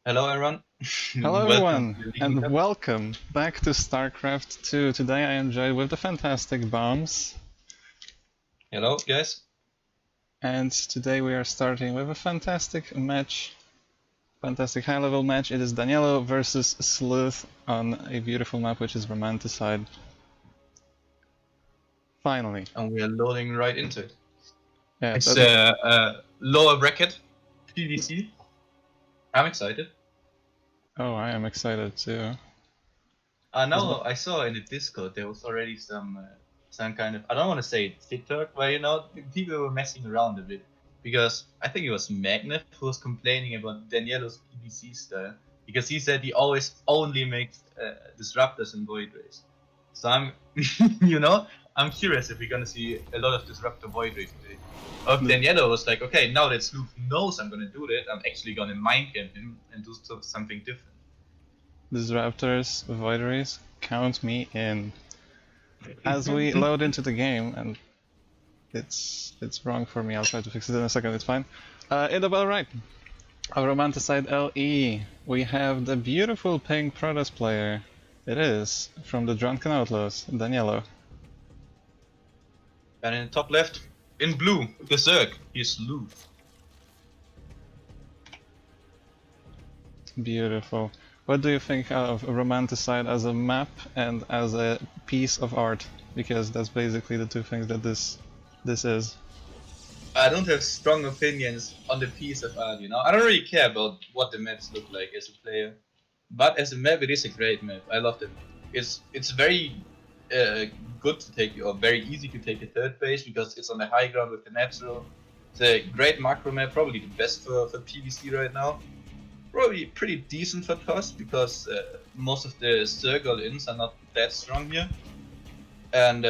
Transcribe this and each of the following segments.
Hello, everyone. Hello Welcome everyone, to the and LegionCup. welcome back to StarCraft 2. Today I enjoyed with the fantastic bombs, Hello, guys. and today we are starting with a fantastic match, fantastic high-level match. It is Daniello versus Slooth on a beautiful map which is Romanticide. Finally. And we are loading right into it. Yeah, It's a lower bracket PVC. I'm excited. oh, I am excited too. Now I saw in the Discord there was already some kind of, I don't want to say TikTok, but people were messing around a bit because I think it was Magnet who was complaining about Daniello's PVC style because he said he always only makes disruptors and void rays. So I'm, I'm curious if we're gonna see a lot of disruptor void ray today. Or if Daniello was like, okay, now that Slooth knows I'm gonna do that, I'm actually gonna mind game him and do something different. Disruptors, Voideries, count me in. As we load into the game, and it's wrong for me, I'll try to fix it in a second, it's fine. In the bottom right, of Romanticide LE, we have the beautiful pink Protoss player. It is, from the Drunken Outlaws, Daniello. And in the top left, in blue, Berserk, he's Slooth. Beautiful. What do you think of Romanticide as a map and as a piece of art? Because that's basically the two things that this is. I don't have strong opinions on the piece of art, I don't really care about what the maps look like as a player. But as a map, it is a great map. I love the map. It's very good to take, or very easy to take a third base because it's on the high ground with the natural. It's a great macro map, probably the best for PvC right now. Probably pretty decent for TOS because most of the circle ins are not that strong here. And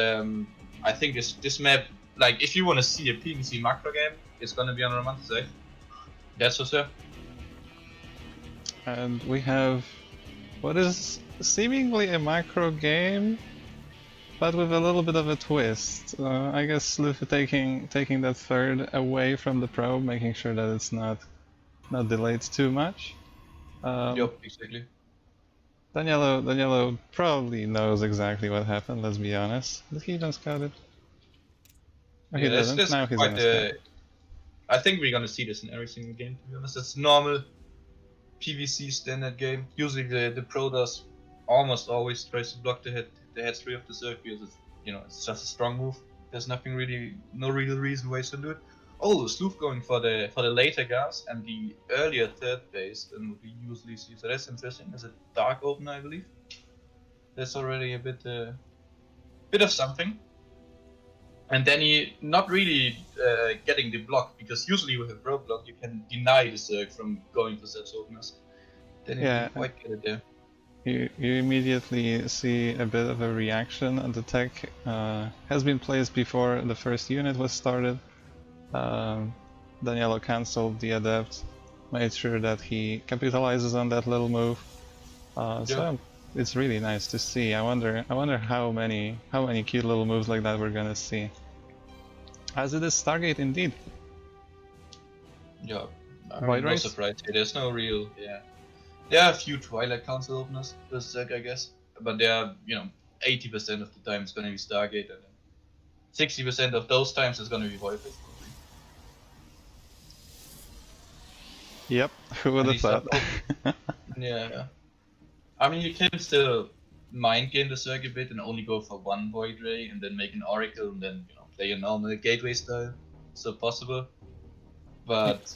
I think this map, like if you want to see a PvC macro game, it's gonna be on Romanticide. That's for sure. And we have what is seemingly a macro game, but with a little bit of a twist. I guess Slooth taking that third away from the probe, making sure that it's not delayed too much. Yep, exactly. Daniello probably knows exactly what happened, let's be honest. Did he just scout it? Oh, he didn't. Now he's gonna scout. I think we're gonna see this in every single game, to be honest. It's normal PvC standard game. Usually the pro does almost always tries to block the head 3 of the circuit because it's just a strong move. There's no real reason why you should do it. Oh, Slooth going for the later gas and the earlier third base than what we usually see. So that's interesting. There's a dark opener, I believe. That's already a bit of something. And then he not really getting the block because usually with a pro block you can deny the Zerg from going for such openers. Then he didn't quite get it there. You immediately see a bit of a reaction, and the tech has been placed before the first unit was started. Daniello cancelled the adept, made sure that he capitalizes on that little move. So it's really nice to see. I wonder how many cute little moves like that we're gonna see. As it is Stargate indeed. Yeah, I'm no surprise here. There's no real, There are a few Twilight Council openers, Berserk, I guess, but they are, 80% of the time it's gonna be Stargate, and then 60% of those times it's gonna be Void. Yep, who would have thought? Yeah. I mean, you can still mind game the circuit a bit and only go for one Void Ray and then make an Oracle and then, play a normal Gateway style. So possible. But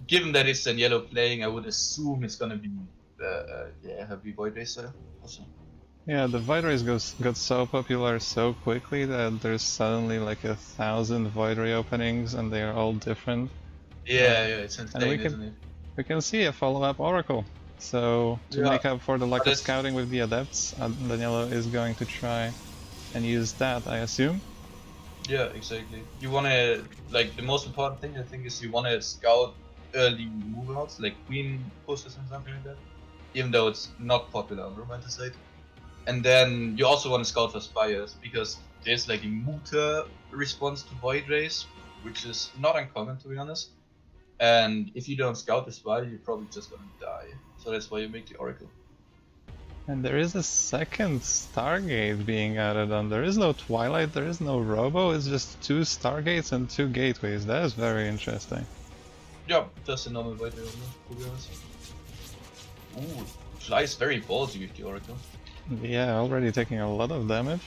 given that it's Daniello playing, I would assume it's gonna be heavy Void Ray style also. Yeah, the Void Rays got so popular so quickly that there's suddenly like 1,000 Void Ray openings and they are all different. Yeah, it's insane, isn't it? We can see a follow-up Oracle. So to make up for the lack of scouting with the adepts, Daniello is going to try and use that, I assume. Yeah, exactly. You wanna, like, the most important thing I think is you wanna scout early move outs, like queen pushes and something like that. Even though it's not popular on Romanticide. And then you also want to scout for Spires, because there's like a muta response to Void Rays, which is not uncommon to be honest. And if you don't scout this well, you're probably just gonna die. So that's why you make the Oracle. And there is a second Stargate being added on. There is no Twilight, there is no Robo, it's just 2 Stargates and 2 Gateways. That is very interesting. Yeah, just a normal Void Ray, to be honest. Ooh, flies very ballsy with the Oracle. Yeah, already taking a lot of damage.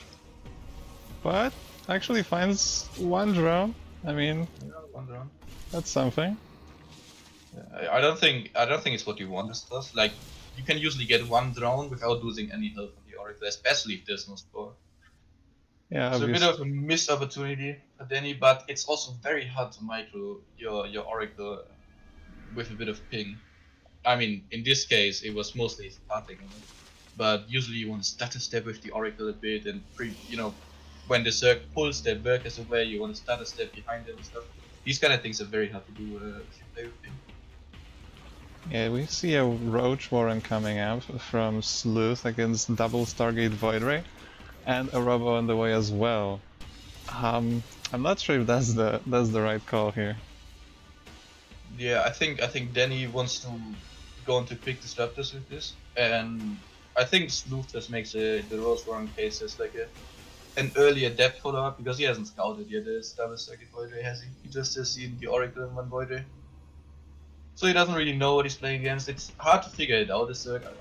But actually finds 1 drone. I mean, Yeah, 1 drone. that's something. Yeah, I don't think it's what you want this does. Like, you can usually get 1 drone without losing any health on the Oracle, especially if there's no spore. Yeah, It's a bit obviously. of a missed opportunity for Danny, but it's also very hard to micro your Oracle with a bit of ping. I mean, in this case, it was mostly starting, but usually you want to stutter step with the Oracle a bit, and when the Zerg pulls their workers away, you want to stutter step behind them and stuff. These kind of things are very hard to do if you play with ping. Yeah, we see a Roach Warren coming out from Slooth against double Stargate Void Ray, and a Robo on the way as well. I'm not sure if that's the right call here. Yeah, I think Danny wants to go on to pick disruptors with this, and I think Slooth just makes the Rose Warren case as like an earlier depth follow up because he hasn't scouted yet the double Stargate Void Ray, has he? He just has seen the Oracle in 1 Void Ray. So he doesn't really know what he's playing against. It's hard to figure it out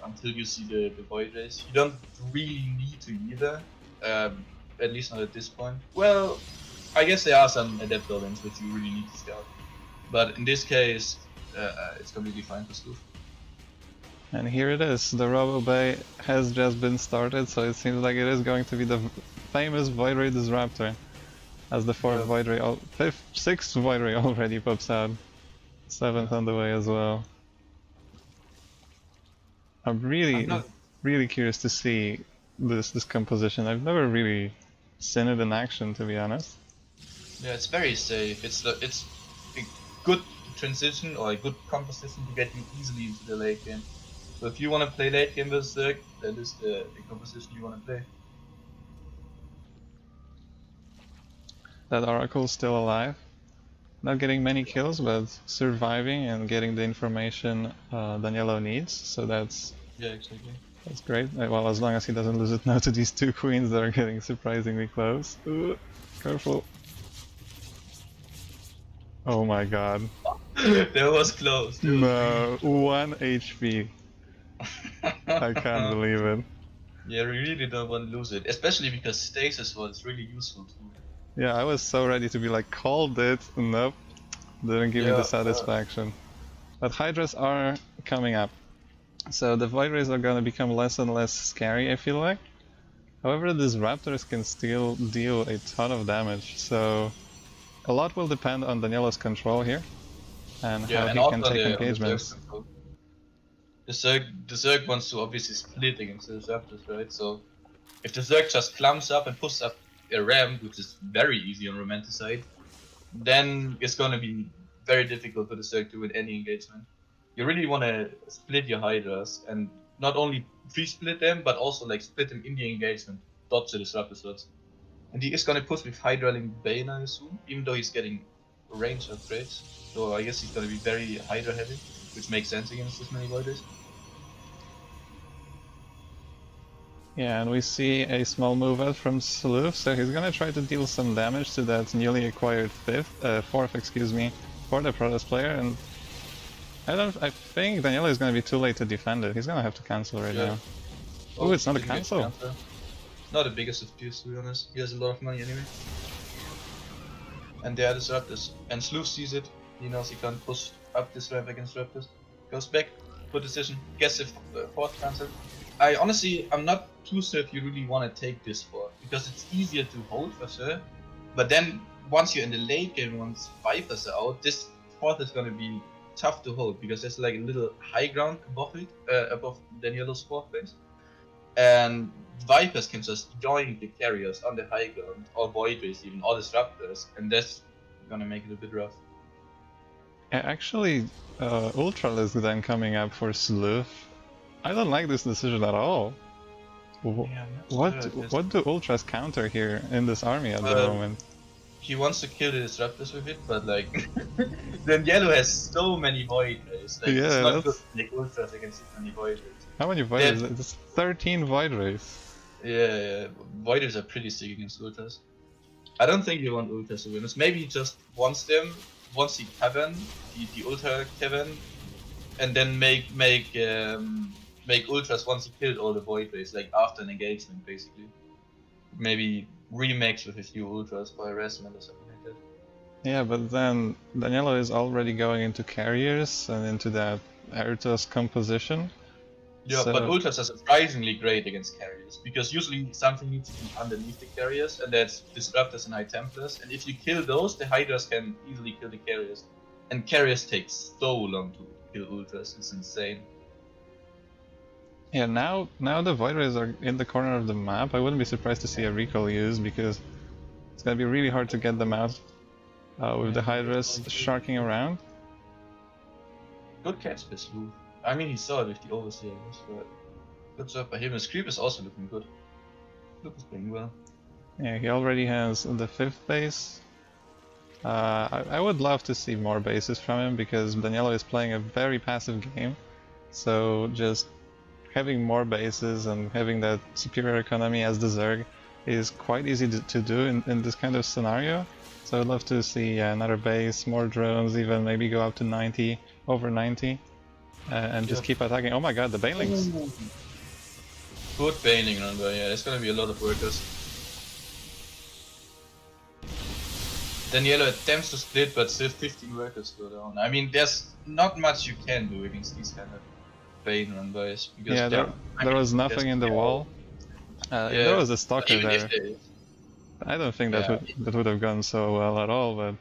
until you see the Void Rays. You don't really need to either, at least not at this point. Well, I guess there are some adept buildings which you really need to scout. But in this case, it's completely fine for Slooth. And here it is, the Robo Bay has just been started, so it seems like it is going to be the famous Void Ray Disruptor. As the 4th Void Ray, 6th Void Ray already pops out. 7th on the way as well. I'm really curious to see this composition. I've never really seen it in action, to be honest. Yeah, it's very safe. It's a good transition or a good composition to get you easily into the late game. So if you want to play late game with Zerg, that is the composition you want to play. That Oracle's still alive. Not getting many kills, but surviving and getting the information Daniello needs, so that's great. Well, as long as he doesn't lose it now to these 2 queens that are getting surprisingly close. Ooh, careful. Oh my god. That was close. No, 1 HP. I can't believe it. Yeah, we really don't want to lose it, especially because stasis was really useful too. Yeah, I was so ready to be like, called it. Nope, didn't give me the satisfaction. But Hydras are coming up, so the Void Rays are gonna become less and less scary, I feel like. However, these Raptors can still deal a ton of damage, so a lot will depend on Daniello's control here, and how he can take engagements. The Zerg wants to obviously split against the Raptors, right? So if the Zerg just clumps up and pushes up a ramp, which is very easy on Romanticide, then it's gonna be very difficult for the Zerg to win any engagement. You really want to split your Hydras, and not only pre-split them, but also like split them in the engagement, dodge the Disruptor slots. And he is gonna push with Hydra Link Bane, I assume, even though he's getting range upgrades. So I guess he's gonna be very Hydra heavy, which makes sense against this many Void Rays. Yeah, and we see a small move out from Slooth, so he's gonna try to deal some damage to that newly acquired 4th, excuse me, for the Protoss player, and I think Daniello is gonna be too late to defend it. He's gonna have to cancel right now. Oh, it's not a cancel. Not the biggest of peers, to be honest. He has a lot of money anyway. And they are Disruptors. And Slooth sees it. He knows he can't push up this ramp against Raptors. Goes back, good decision. Gets the 4th cancel. I'm not too sure if you really want to take this 4th, because it's easier to hold for sure. But then, once you're in the late game, once Vipers are out, this 4th is gonna be tough to hold, because there's like a little high ground above it, above Daniello's 4th base. And Vipers can just join the carriers on the high ground, or Void Rays even, or Disruptors, and that's gonna make it a bit rough. Actually, Ultralisk then coming up for Slooth. I don't like this decision at all. Yeah, what do Ultras counter here in this army at the moment? he wants to kill the disruptors with it, but like Daniello has so many void rays. Like it's Yeah, not good that's... to make ultras against so many void rays. How many void rays? It's 13 void rays. Yeah, void rays are pretty sick against ultras. I don't think you want ultras to win this. Maybe he just wants them, wants the cavern, the ultra cavern, and then make ultras once he killed all the void rays, like after an engagement, basically. Maybe remix with a few ultras for harassment or something like that. Yeah, but then Daniello is already going into carriers and into that Ertos composition. Yeah, So... but ultras are surprisingly great against carriers, because usually something needs to be underneath the carriers, and that's disruptors and high templars, and if you kill those, the hydras can easily kill the carriers. And carriers take so long to kill ultras, it's insane. Yeah, now the void rays are in the corner of the map. I wouldn't be surprised to see a recall used, because it's gonna be really hard to get them out with the hydras sharking around. Good catch by Slooth. I mean, he saw it with the overseer, but good job by him. His creep is also looking good. Look is playing well. Yeah, he already has the 5th base. I would love to see more bases from him, because Daniello is playing a very passive game. So just having more bases and having that superior economy as the Zerg is quite easy to do in this kind of scenario. So I'd love to see another base, more drones, even maybe go up to 90, over 90, and just keep attacking. Oh my god, the banelings! Good baning run, but yeah, there's gonna be a lot of workers. Daniello attempts to split, but still 15 workers go down. I mean, there's not much you can do against these kind of bane run boys. Because Yeah, there was nothing in the wall. There was a stalker there. I don't think that would have gone so well at all, but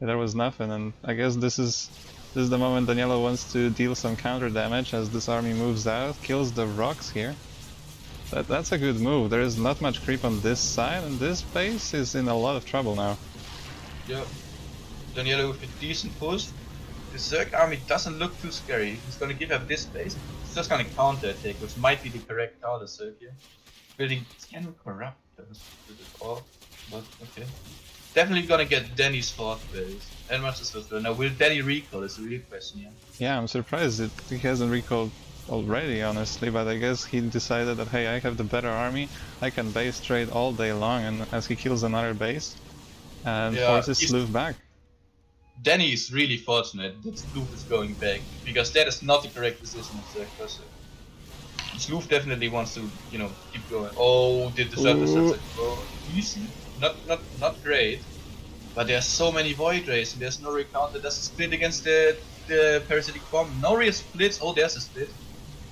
there was nothing, and I guess this is the moment Daniello wants to deal some counter damage as this army moves out, kills the rocks here. That's a good move. There is not much creep on this side, and this base is in a lot of trouble now. Yep. Daniello with a decent push. The Zerg army doesn't look too scary. He's gonna give up this base. He's just gonna counter attack, which might be the correct counter Zerg here. Building 10 corrupt all, but okay. Definitely gonna get Danny's 4th base. And much as well. Now, will Danny recall is the real question here. Yeah, I'm surprised that he hasn't recalled already, honestly, but I guess he decided that, hey, I have the better army, I can base trade all day long, and as he kills another base, and forces Slooth back. Danny is really fortunate that Slooth is going back, because that is not the correct decision of Zerg Crusher. Slooth definitely wants to, you know, keep going. Oh, did the surface easy? Not great. But there's so many void rays and there's no recounter. There's a split against the parasitic bomb. No real splits. Oh, there's a split.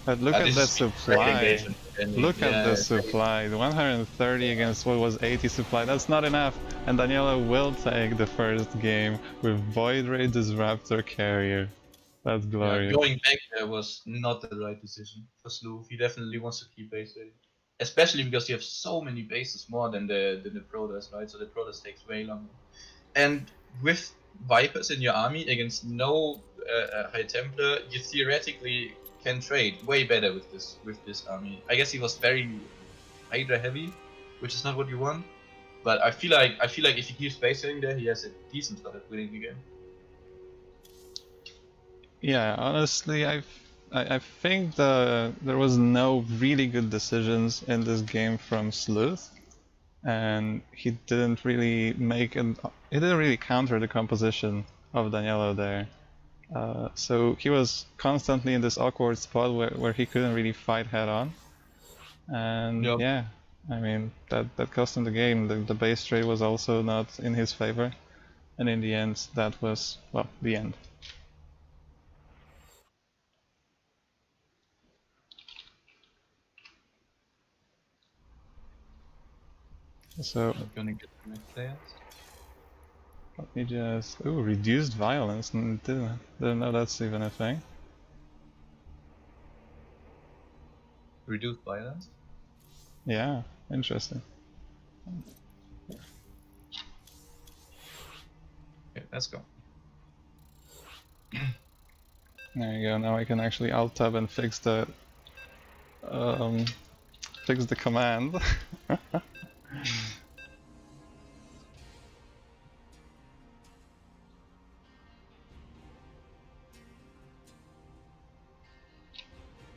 But look at that supply. Look at the supply. 130 against what was 80 supply. That's not enough. And Daniello will take the first game with Void Ray Disruptor Carrier. That's glorious. Yeah, going back there was not the right decision for Slooth. He definitely wants to keep base rating. Especially because you have so many bases more than the Protoss, right? So the Protoss takes way longer. And with Vipers in your army against no High Templar, you theoretically can trade way better with this army. I guess he was very Hydra heavy, which is not what you want. But I feel like if he keeps base rating there, he has a decent shot at winning the game. Yeah, honestly, I think there was no really good decisions in this game from Slooth, and he didn't really counter the composition of Daniello there. So he was constantly in this awkward spot where he couldn't really fight head on, and yeah, I mean that cost him the game. The base trade was also not in his favor, and in the end, that was, well, the end. So I'm gonna get the next players. Let me just... Ooh, reduced violence. Didn't know that's even a thing. Reduced violence? Yeah, interesting. Okay, let's go. There you go. Now I can actually alt tab and fix the command.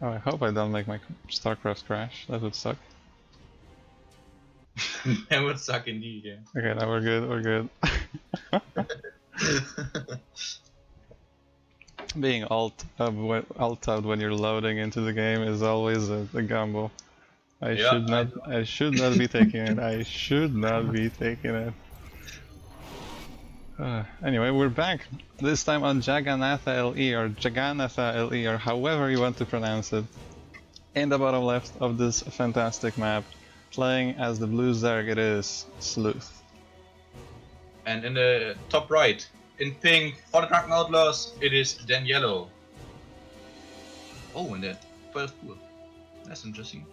Oh, I hope I don't make my StarCraft crash. That would suck. That would suck indeed, yeah. Okay, now we're good, we're good. Being alt-tabbed when you're loading into the game is always a gamble. I should not be taking it. I should not be taking it. Anyway, we're back. This time on Jagannatha LE or Jagannatha LE or however you want to pronounce it. In the bottom left of this fantastic map, playing as the blue Zerg, it is Slooth. And in the top right, in pink, for the Drunken Outlaws, it is Daniello. Oh, and that 12 pool. That's interesting.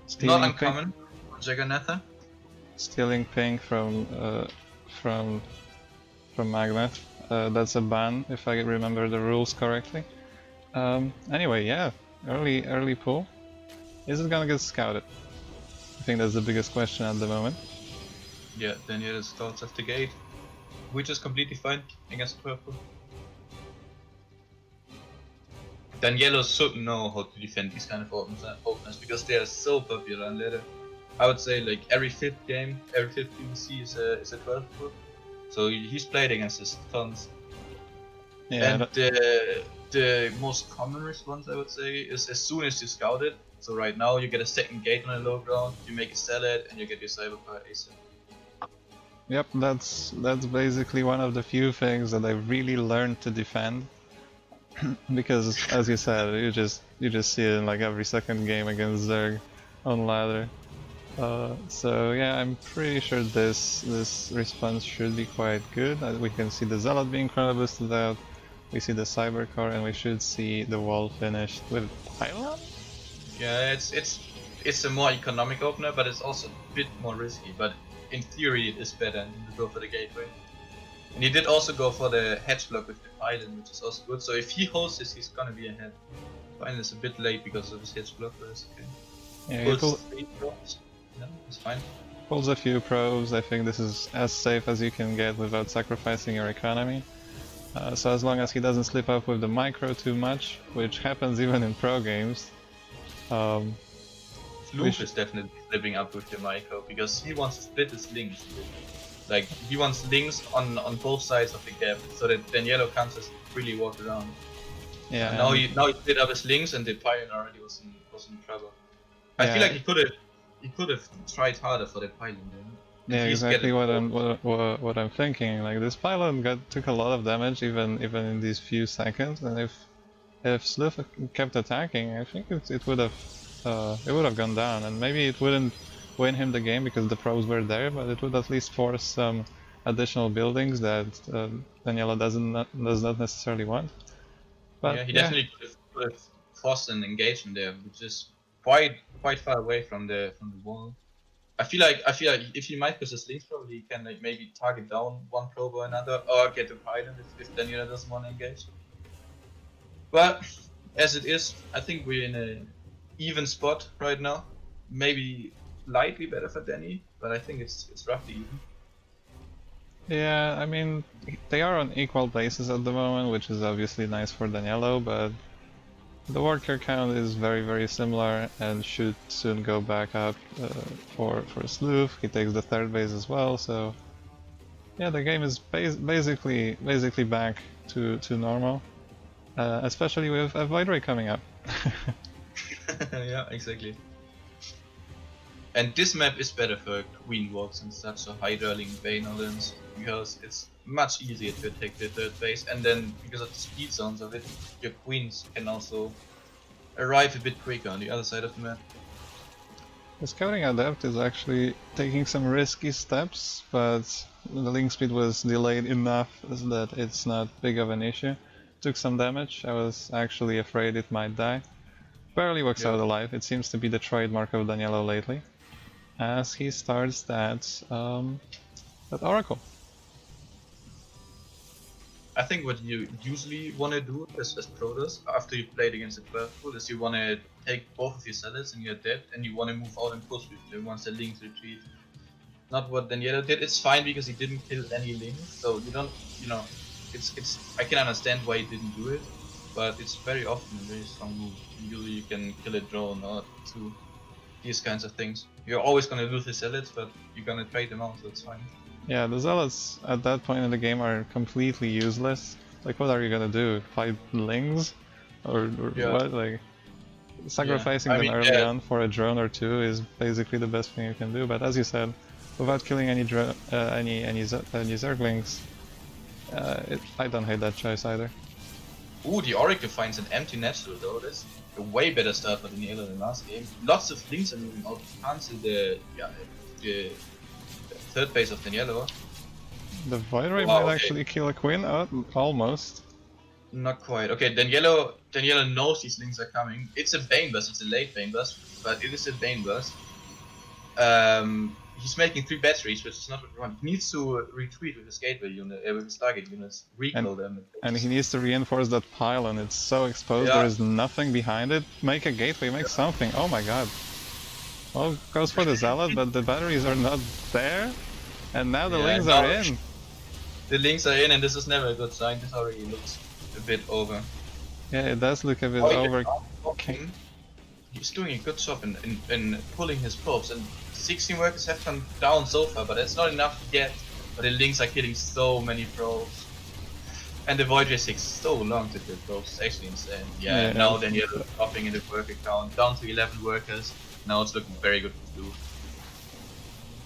Stealing Not uncommon for Jagannatha. Stealing pink from Magnet. That's a ban if I remember the rules correctly. Anyway, yeah, early pull. Is it gonna get scouted? I think that's the biggest question at the moment. Yeah, Daniello starts at the gate, which is completely fine against purple. Daniello should know how to defend these kind of openers because they are so popular on ladder. I would say like every fifth game, every fifth PvC is a 12 pull. So he's played against this tons. Yeah, and the most common response I would say is as soon as you scout it. So right now you get a second gate on a low ground, you make a salad, and you get your cyberfire ASAP. Yep, that's basically one of the few things that I really learned to defend. Because as you said, you just see it in like every second game against Zerg on ladder. So yeah, I'm pretty sure this response should be quite good. We can see the Zealot being chrono boosted out, we see the Cyber Core, and we should see the wall finished with Pylon? Yeah, it's a more economic opener, but it's also a bit more risky. But in theory, it is better to go for the gateway. And he did also go for the hedge block with the pylon, which is also good. So if he holds this, he's gonna be ahead. Pylon is a bit late because of his hedge block, but it's okay. Yeah, Yeah, it's fine. Pulls a few probes. I think this is as safe as you can get without sacrificing your economy. So as long as he doesn't slip up with the micro too much, which happens even in pro games. Slooth is definitely slipping up with the micro because he wants to split his links. Like he wants links on both sides of the gap, so that Daniello can't just really walk around. Yeah. Now he split up his links, and the Pylon already was in trouble. I feel like he could have tried harder for the Pylon. Yeah, exactly what I'm thinking. Like this Pylon took a lot of damage even in these few seconds, and if Slooth kept attacking, I think it would have gone down, and maybe it wouldn't win him the game because the probes were there, but it would at least force some additional buildings that Daniello does not necessarily want. But yeah, he definitely could have forced an engagement there, which is quite far away from the wall. I feel like if he might push his links, probably he can like maybe target down one probe or another, or get a pylon if Daniello doesn't want to engage. But as it is, I think we're in an even spot right now. Maybe slightly better for Danny, but I think it's roughly even. Yeah, I mean, they are on equal bases at the moment, which is obviously nice for Daniello, but the worker count is very similar and should soon go back up for Slooth. He takes the third base as well, so yeah, the game is basically back to normal, especially with a Void Ray coming up. Yeah, exactly. And this map is better for Queen walks and such, so Hydra-Link Banelins, because it's much easier to attack the third base, and then because of the speed zones of it, your Queens can also arrive a bit quicker on the other side of the map. The Scouting Adept is actually taking some risky steps, but the link speed was delayed enough that it's not big of an issue. Took some damage, I was actually afraid it might die. Barely walks out alive, it seems to be the trademark of Daniello lately, as he starts that Oracle. I think what you usually want to do as Protoss, after you played against the 12 pool, is you want to take both of your salads and you're dead, and you want to move out and push with them once the links retreat. Not what Daniello did. It's fine because he didn't kill any links, so you don't, it's I can understand why he didn't do it. but it's very often a very strong move. Usually you can kill a drone or two, these kinds of things. You're always gonna lose the zealots, but you're gonna trade them out, so it's fine. Yeah, the zealots at that point in the game are completely useless. Like, what are you gonna do? Fight lings? Or what? Like, sacrificing them early on for a drone or two is basically the best thing you can do. But as you said, without killing any zerglings, I don't hate that choice either. Ooh, the Oracle finds an empty natural though. That's a way better start for Daniello than last game. Lots of lings are moving out. Cancel the third base of Daniello. The Void Ray might actually kill a Queen. Oh, almost. Not quite. Okay, Daniello knows these lings are coming. It's a Bane burst. It's a late Bane burst, but it is a Bane burst. He's making 3 batteries, which is not what we want. He needs to retreat with his gateway unit, with his target units, recall them. And he needs to reinforce that pylon. It's so exposed, there is nothing behind it. Make a gateway, make something. Oh my god. Well, goes for the Zealot, but the batteries are not there. And now the lings are in. The lings are in, and this is never a good sign. This already looks a bit over. Yeah, it does look a bit over. He's doing a good job in pulling his probes, and 16 workers have come down so far, but that's not enough yet. But the lings are killing so many probes. And the Void Ray takes so long to kill probes, it's actually insane. Yeah, now then you're dropping in the worker count, down to 11 workers. Now it's looking very good for Blue.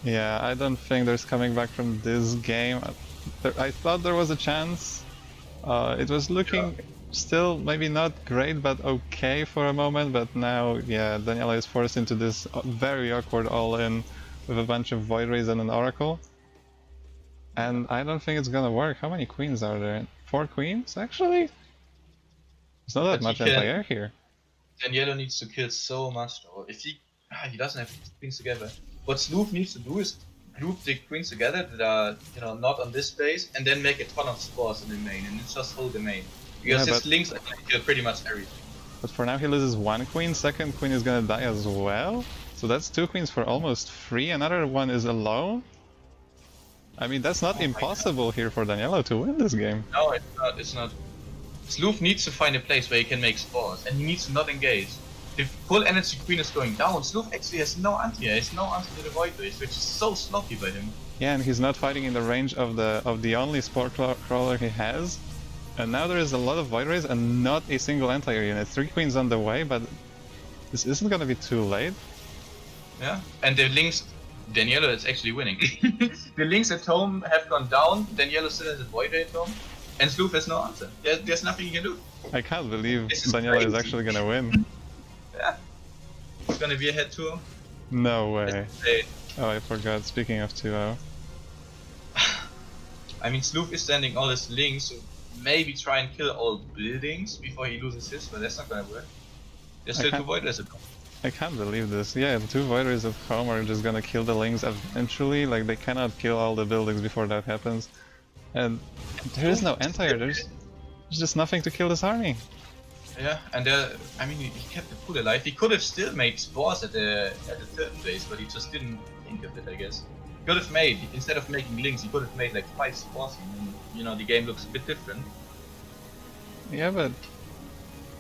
Yeah, I don't think there's coming back from this game. I thought there was a chance. It was looking still maybe not great, but okay for a moment. But now, yeah, Daniello is forced into this very awkward all-in with a bunch of Void Rays and an Oracle. And I don't think it's gonna work. How many queens are there? 4 queens, actually? There's not that much anti-air here. Daniello needs to kill so much though. If he doesn't have queens together. What Slooth needs to do is group the queens together that are, not on this base, and then make a ton of spores in the main, and just hold the main. Because his links are gonna kill pretty much everything. But for now he loses 1 queen, second queen is gonna die as well. So that's 2 queens for almost free, another one is alone. I mean, that's not impossible here for Daniello to win this game. No, it's not. Slooth needs to find a place where he can make spores, and he needs to not engage. The full energy queen is going down. Slooth actually has no anti-air, has no anti to the Void Rays, which is so sloppy by him. Yeah, and he's not fighting in the range of the only spore crawler he has. And now there is a lot of Void Rays and not a single anti-air unit. 3 queens on the way, but this isn't gonna be too late. Yeah, and the links, Daniello is actually winning. The links at home have gone down, Daniello still has a Void Ray at home, and Slooth has no answer. There's nothing he can do. I can't believe Daniello is actually gonna win. Yeah. It's gonna be a head 2-0. No way. Oh, I forgot, speaking of 2-0. I mean, Slooth is sending all his links, so maybe try and kill all buildings before he loses his, but that's not gonna work. There's still 2 Void Rays at home. I can't believe this. Yeah, the 2 Void Rays at home are just gonna kill the lings eventually. Like, they cannot kill all the buildings before that happens. And there is no anti-air, there's just nothing to kill this army. Yeah, and I mean, he kept the pool alive. He could have still made spores at the 3rd base, but he just didn't think of it, I guess. He could have made, instead of making links, he could have made like 5 spores, and the game looks a bit different. Yeah, but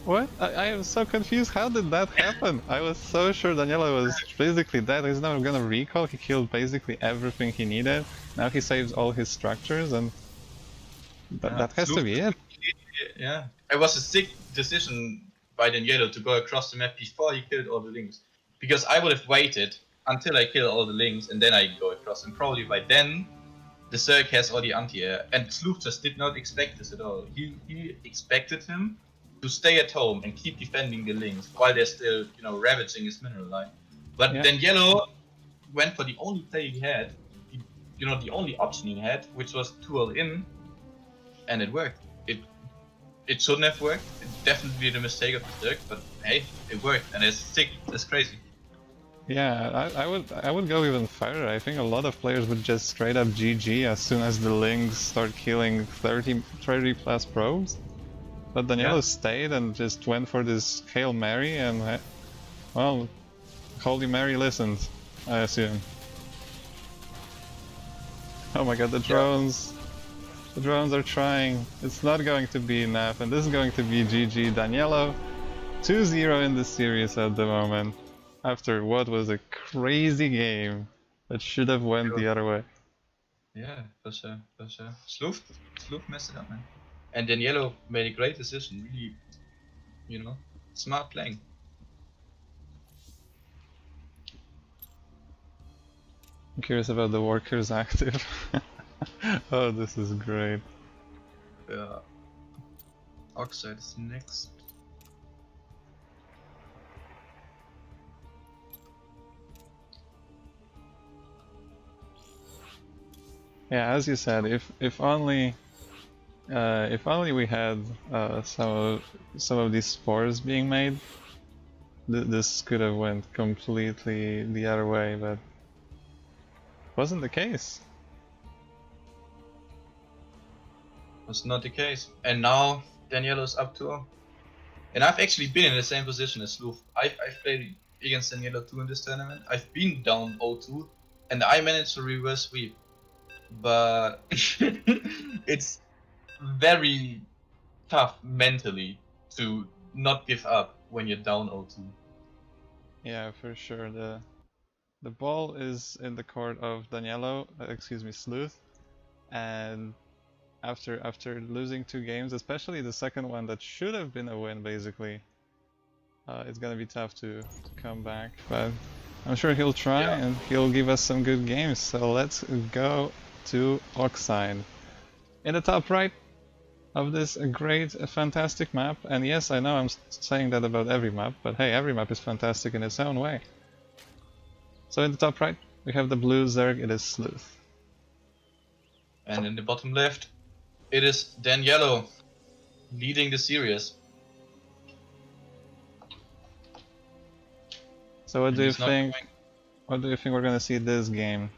what? I am so confused. How did that happen? I was so sure Daniello was basically dead. He's not gonna recall. He killed basically everything he needed. Now he saves all his structures, and that has to be it. Yeah, it was a sick decision by Daniello to go across the map before he killed all the links. Because I would have waited until I kill all the links and then I go across, and probably by then the Zerg has all the anti-air. And Slooth just did not expect this at all. He expected him to stay at home and keep defending the links while they're still, ravaging his mineral line. But Daniello went for the only play he had, the only option he had, which was 2-all in, and it worked. It shouldn't have worked. It's definitely the mistake of the Zerg, but hey, it worked, and it's sick. It's crazy. Yeah, I would go even further. I think a lot of players would just straight up GG as soon as the lings start killing 30 plus probes. But Daniello stayed and just went for this Hail Mary, and well, Holy Mary listened, I assume. Oh my god, the drones! The drones are trying. It's not going to be enough, and this is going to be GG. Daniello 2-0 in the series at the moment, after what was a crazy game that should have went the other way. Yeah, for sure, for sure. Slooth messed it up, man. And Daniello made a great decision, really, you know, smart playing. I'm curious about the workers active. Oh, this is great. Yeah. Oxide is next. Yeah, as you said, if only we had some of these spores being made, this could have went completely the other way, but wasn't the case. Was not the case. And now Daniello's up 2-0. And I've actually been in the same position as Slooth. I've played against Daniello 2 in this tournament. I've been down 0-2 and I managed to reverse sweep. But it's very tough mentally to not give up when you're down 0-2. Yeah, for sure. The ball is in the court of Daniello, excuse me, Slooth, and after losing 2 games, especially the second one that should have been a win, basically, it's gonna be tough to come back. But I'm sure he'll try and he'll give us some good games. So let's go to Oxide. In the top right of this great, fantastic map, and yes, I know I'm saying that about every map, but hey, every map is fantastic in its own way. So in the top right, we have the blue Zerg, it is Slooth. And in the bottom left, it is Daniello leading the series. So what do you think? What do you think we're gonna see this game?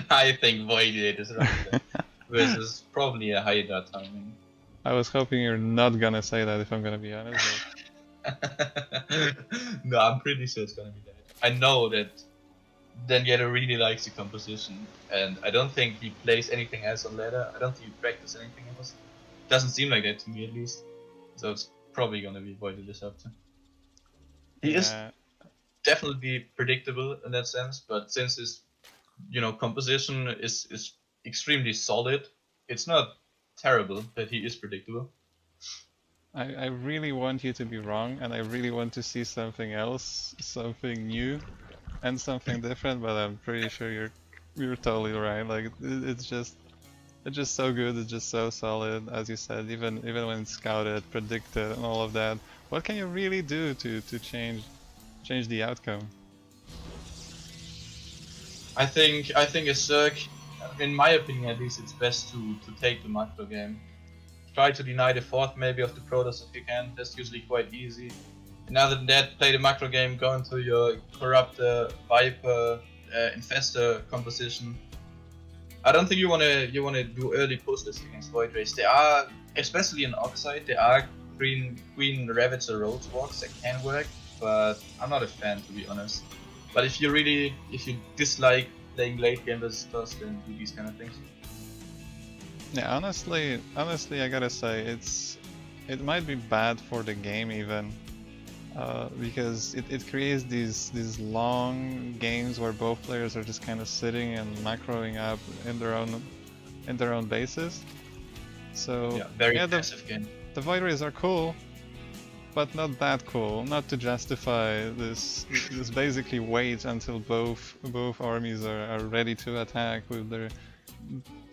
I think Void is right there. Versus probably a Hydra timing. I was hoping you're not gonna say that, if I'm gonna be honest. No, I'm pretty sure it's gonna be that. I know that Daniello really likes the composition, and I don't think he plays anything else on ladder. I don't think he practices anything else. Doesn't seem like that to me, at least. So it's probably gonna be Void Disruptor. He is definitely predictable in that sense, but since his composition is extremely solid, it's not terrible that he is predictable. I really want you to be wrong, and I really want to see something else, something new, and something different. But I'm pretty sure you're totally right. Like it's just so good. It's just so solid, as you said. Even when it's scouted, predicted, and all of that. What can you really do to change the outcome? I think a Zerg, in my opinion at least, it's best to take the macro game. Try to deny the fourth maybe of the Protoss if you can, that's usually quite easy. And other than that, play the macro game, go into your Corruptor, Viper, Infestor composition. I don't think you wanna do early posters against Void Race. There are, especially in Oxide, there are Queen Ravager Road Walks that can work, but I'm not a fan, to be honest. But if you dislike playing late game versus toss, then do these kind of things. Yeah, honestly, I gotta say it might be bad for the game even, because it creates these long games where both players are just kind of sitting and macroing up in their own bases. So yeah, very passive game. The Void Rays are cool, but not that cool. Not to justify this basically wait until both armies are ready to attack with their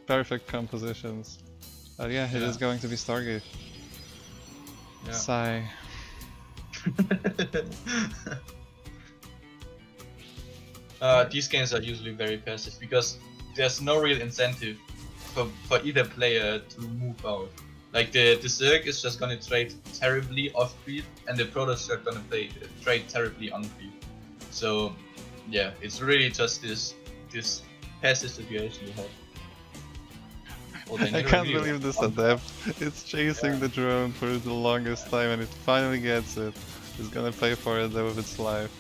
perfect compositions. But yeah, it is going to be Stargate. Yeah. Sigh. These games are usually very passive because there's no real incentive for either player to move out. Like the Zerg is just gonna trade terribly off creep, and the Protoss are gonna trade terribly on creep. So yeah, it's really just this passive situation you have. I can't believe this adept. It's chasing the drone for the longest time and it finally gets it. It's gonna pay for it though with its life.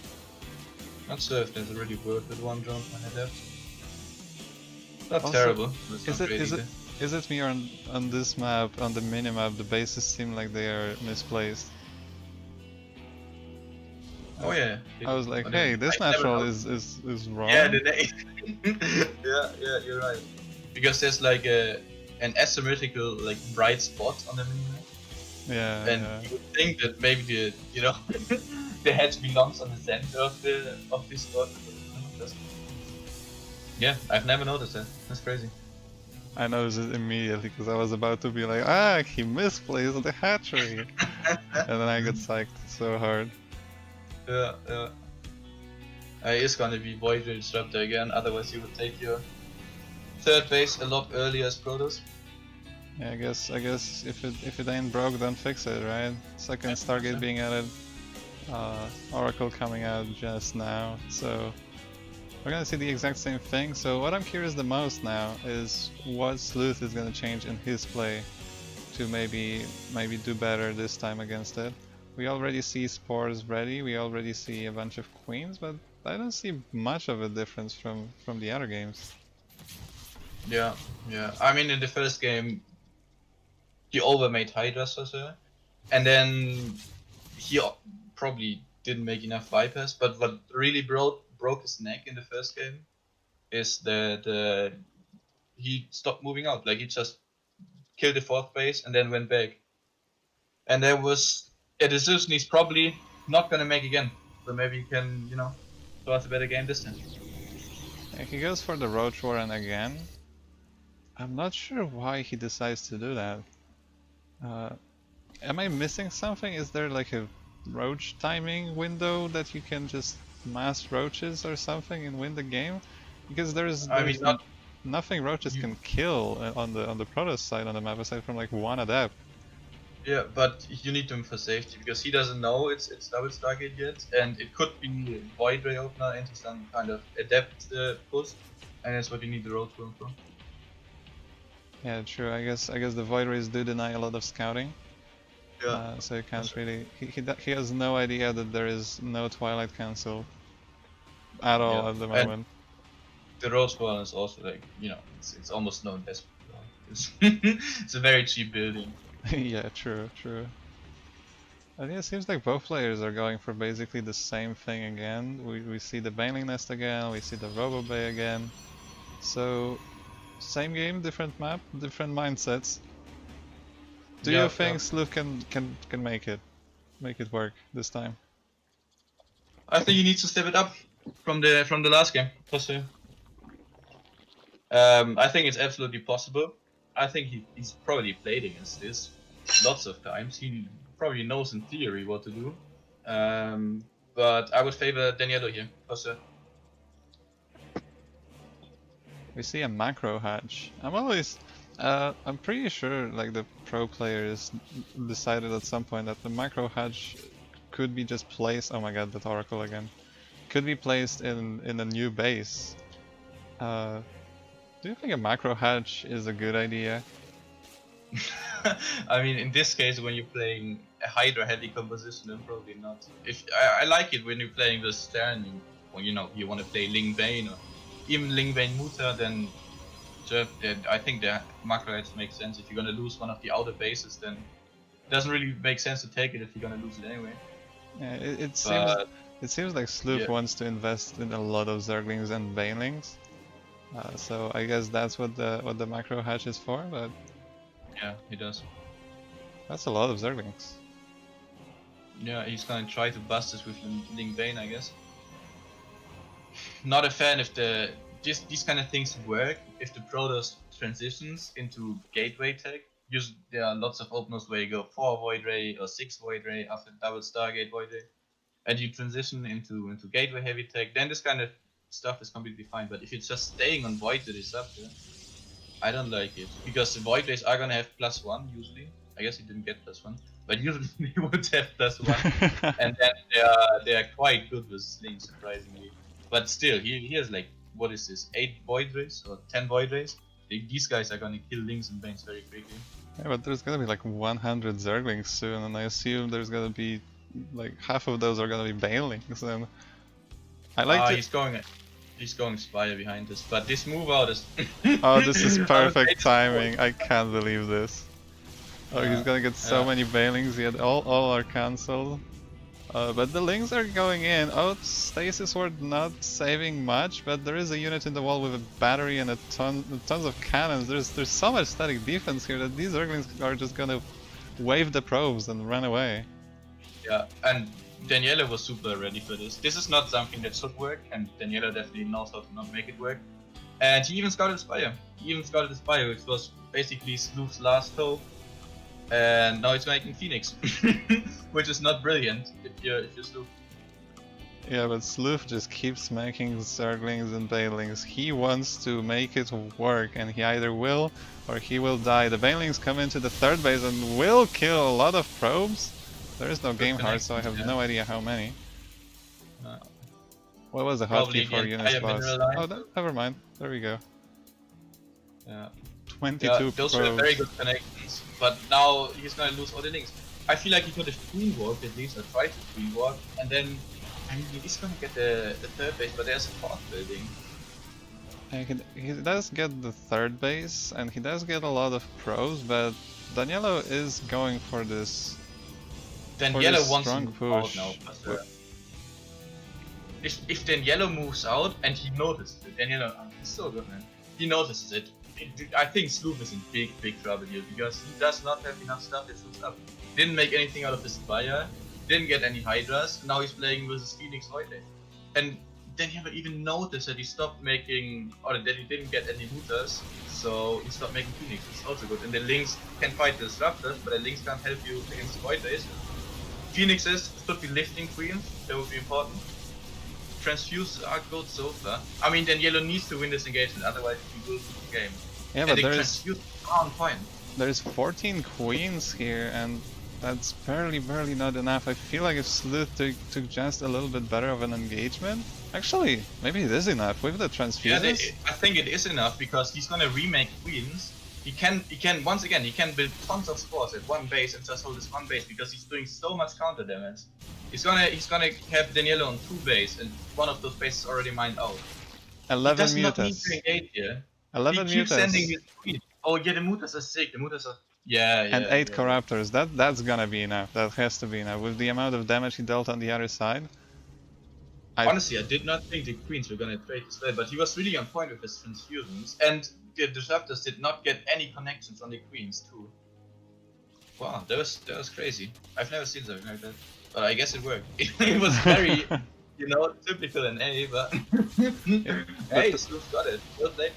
Not sure if there's already worked with one drone on adept. Not Also, terrible. That's Is not it great is it either. is it me or on this map, on the minimap, the bases seem like they are misplaced? Oh yeah. I was like, Whatever. hey, this I never natural noticed. is Yeah, wrong. the name. Yeah, you're right. Because there's like an asymmetrical like bright spot on the minimap, Yeah, and yeah. you would think that maybe the head belongs on the center of this spot. Yeah, I've never noticed that. That's crazy. I noticed it immediately because I was about to be like, he misplaced the hatchery, and then I got psyched so hard. Yeah, yeah. It's gonna be Void Rage Raptor again, otherwise you would take your third base a lot earlier as Protoss. Yeah, I guess if it ain't broke, don't fix it, right? Second Yeah, Stargate so. being added, Oracle coming out just now, so we're gonna see the exact same thing. So what I'm curious the most now is what Slooth is gonna change in his play to maybe do better this time against it. We already see spores ready, we already see a bunch of queens, but I don't see much of a difference from the other games. Yeah, yeah. I mean, in the first game, he overmade Hydras for sure, and then he probably didn't make enough bypass. But what really broke his neck in the first game is that he stopped moving out. Like he just killed the fourth base and then went back. And there was a decision he's probably not gonna make again. So maybe he can, show us a better game this time. Yeah, he goes for the Roach Warren again. I'm not sure why he decides to do that. Am I missing something? Is there like a roach timing window that you can just mass roaches or something and win the game? Because there's I mean, not nothing roaches you, can kill on the Protoss side on the map aside from like one adept. yeah, but you need him for safety because he doesn't know it's double Stargate yet, and it could be Void Ray opener into some kind of adept push, and that's what you need the road for. Yeah, true. I guess the Void Rays do deny a lot of scouting. Yeah. So he can't really. He has no idea that there is no Twilight Council at all Yeah, at the and moment. the road one is also like it's almost no investment. It's a very cheap building. Yeah, true. And yeah, it seems like both players are going for basically the same thing again. We see the Baneling Nest again, we see the Robo Bay again. So, same game, different map, different mindsets. Do you think Slooth can make it work this time? I think he needs to step it up from the last game for sure. I think it's absolutely possible. I think he's probably played against this lots of times. He probably knows in theory what to do. But I would favor Daniello here for sure. We see a macro hatch. I'm pretty sure like the pro players decided at some point that the macro hatch could be just placed. Oh my god, that oracle again. Could be placed in a new base. Do you think a macro hatch is a good idea? I mean, in this case, when you're playing a Hydra heavy composition, then probably not. If I like it when you're playing the Stern, when you want to play Ling Bane or even Ling Bane Muta, then I think the macro hatch makes sense. If you're gonna lose one of the outer bases, then it doesn't really make sense to take it if you're gonna lose it anyway. Yeah, But it seems like Slooth yeah, wants to invest in a lot of Zerglings and Banelings. So I guess that's what the macro hatch is for, but yeah, he does. that's a lot of Zerglings. Yeah, he's gonna try to bust this with Ling Bane, I guess. Not a fan if these kind of things work if the Protoss transitions into gateway tech. Usually there are lots of openers where you go 4 Void Ray or 6 Void Ray after double Stargate Void Ray, and you transition into gateway heavy tech. Then this kind of stuff is completely fine. But if you're just staying on Void Ray Disruptor, I don't like it because the Void Rays are gonna have +1 usually. I guess he didn't get +1, but usually he would have +1, and then they are quite good with Sling, surprisingly. But still, he has like, what is this, 8 Void Rays or 10 Void Rays? These guys are gonna kill Lings and Banes very quickly. Yeah, but there's gonna be like 100 Zerglings soon, and I assume there's gonna be like half of those are gonna be Banelings. And I like to. He's going He's going Spire behind us, but this move out is... Oh, this is I'm perfect afraid timing. I can't believe this. Oh, he's gonna get so many bailings, yet all are cancelled. But the links are going in. Oh, Stasis Ward not saving much, but there is a unit in the wall with a battery and tons of cannons. There's so much static defense here that these Zerglings are just gonna wave the probes and run away. Yeah, and Daniello was super ready for this. This is not something that should work, and Daniello definitely knows how to not make it work. And he even scouted Spire. Which was basically Slooth's last hope. And now it's making Phoenix, which is not brilliant if you're Slooth. Yeah, but Slooth just keeps making Zerglings and Bailings. He wants to make it work, and he either will or he will die. The Bailings come into the third base and will kill a lot of probes. There is no game heart, so I have no idea how many. What was the hotkey for units lost? Oh, never mind. There we go. Yeah. 22 those probes. were very good connections, but now he's gonna lose all the links. I feel like he could have queen walked at least, or tried to queen walk, and then I mean he's gonna get the third base, but there's a fourth building. He does get the third base, and he does get a lot of probes, but Daniello is going for this. Daniello wants to move out now. If Daniello moves out and he notices it, Daniello, he's so good, man. He notices it. I think Slooth is in big trouble here because he does not have enough stuff that shoots up. Didn't make anything out of his Spire, didn't get any Hydras, now he's playing with his Phoenix Void Lane. And then he even noticed that he stopped making, or that he didn't get any looters, so he stopped making Phoenix, it's also good. And the Lynx can fight the Disruptors, but the Lynx can't help you against the Void Lanes. Phoenixes should be lifting Queens, that would be important. Transfuse are good so far. I mean, Daniello needs to win this engagement, otherwise he will lose the game. Yeah, and but there's 14 queens here, and that's barely not enough. I feel like if Slooth took just a little bit better of an engagement, actually, maybe it is enough with the transfuses. Yeah, I think it is enough because he's gonna remake queens. He can once again build tons of spores at one base and just hold this one base because he's doing so much counter damage. He's gonna have Daniello on 2 base, and one of those bases already mined out. 11 he does not need mutas. to engage here. 11 he keeps mutas. sending his queen. Oh yeah, the mutas are sick. The mutas are and 8 corruptors. That's gonna be enough. That has to be enough with the amount of damage he dealt on the other side. Honestly, I did not think the queens were gonna trade as well, but he was really on point with his transfusions, and the disruptors did not get any connections on the queens too. Wow, that was crazy. I've never seen something like that, but I guess it worked. It was very, typical in A, but hey, Slooth got it. Well played.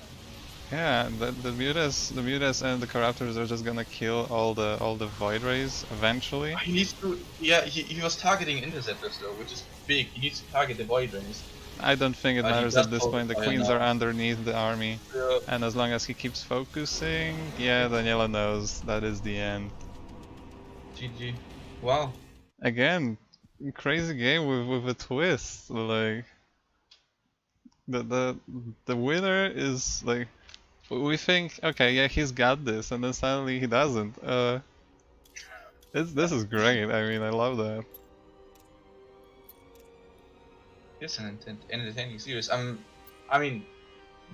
Yeah, the mutas and the corruptors are just gonna kill all the void rays eventually. He needs to. Yeah, he was targeting interceptors though, which is big. He needs to target the void rays. I don't think it matters at this point. The queens are underneath the army, yeah. And as long as he keeps focusing, yeah, Daniello knows that is the end. GG. Wow. Again, crazy game with a twist. Like the winner is like. We think, okay, yeah, he's got this, and then suddenly he doesn't. This is great. I mean, I love that. It's an entertaining series. I mean,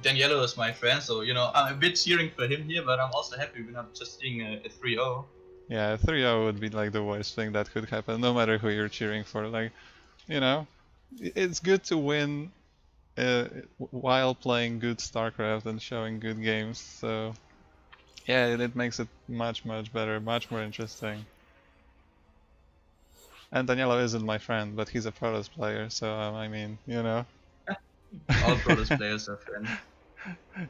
Daniello is my friend, so I'm a bit cheering for him here, but I'm also happy we're not just seeing a 3-0. Yeah, a 3-0 would be like the worst thing that could happen, no matter who you're cheering for. Like, it's good to win. While playing good StarCraft and showing good games, so yeah, it makes it much better, much more interesting. And Daniello isn't my friend, but he's a Protoss player, so I mean, All Protoss players are friends.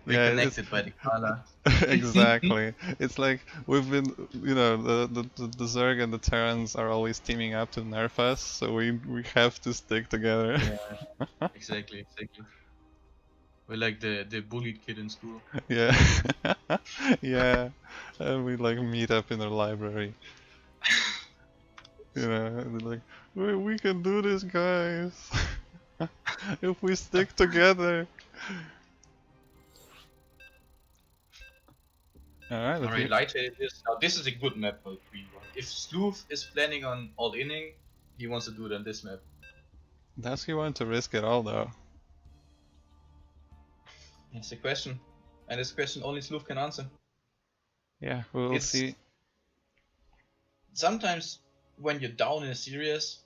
We're connected by the color. Exactly. It's like we've been, the Zerg and the Terrans are always teaming up to nerf us, so we have to stick together. Yeah, exactly. We're like the bullied kid in school. Yeah. Yeah. And we like meet up in the library. And like, we can do this, guys. If we stick together. Alright, lighted this. Now this is a good map for Queen. If Slooth is planning on all-inning, he wants to do it on this map. Does he want to risk it all though? It's a question. And it's a question only Slooth can answer. Yeah, we'll It's- see. Sometimes when you're down in a series,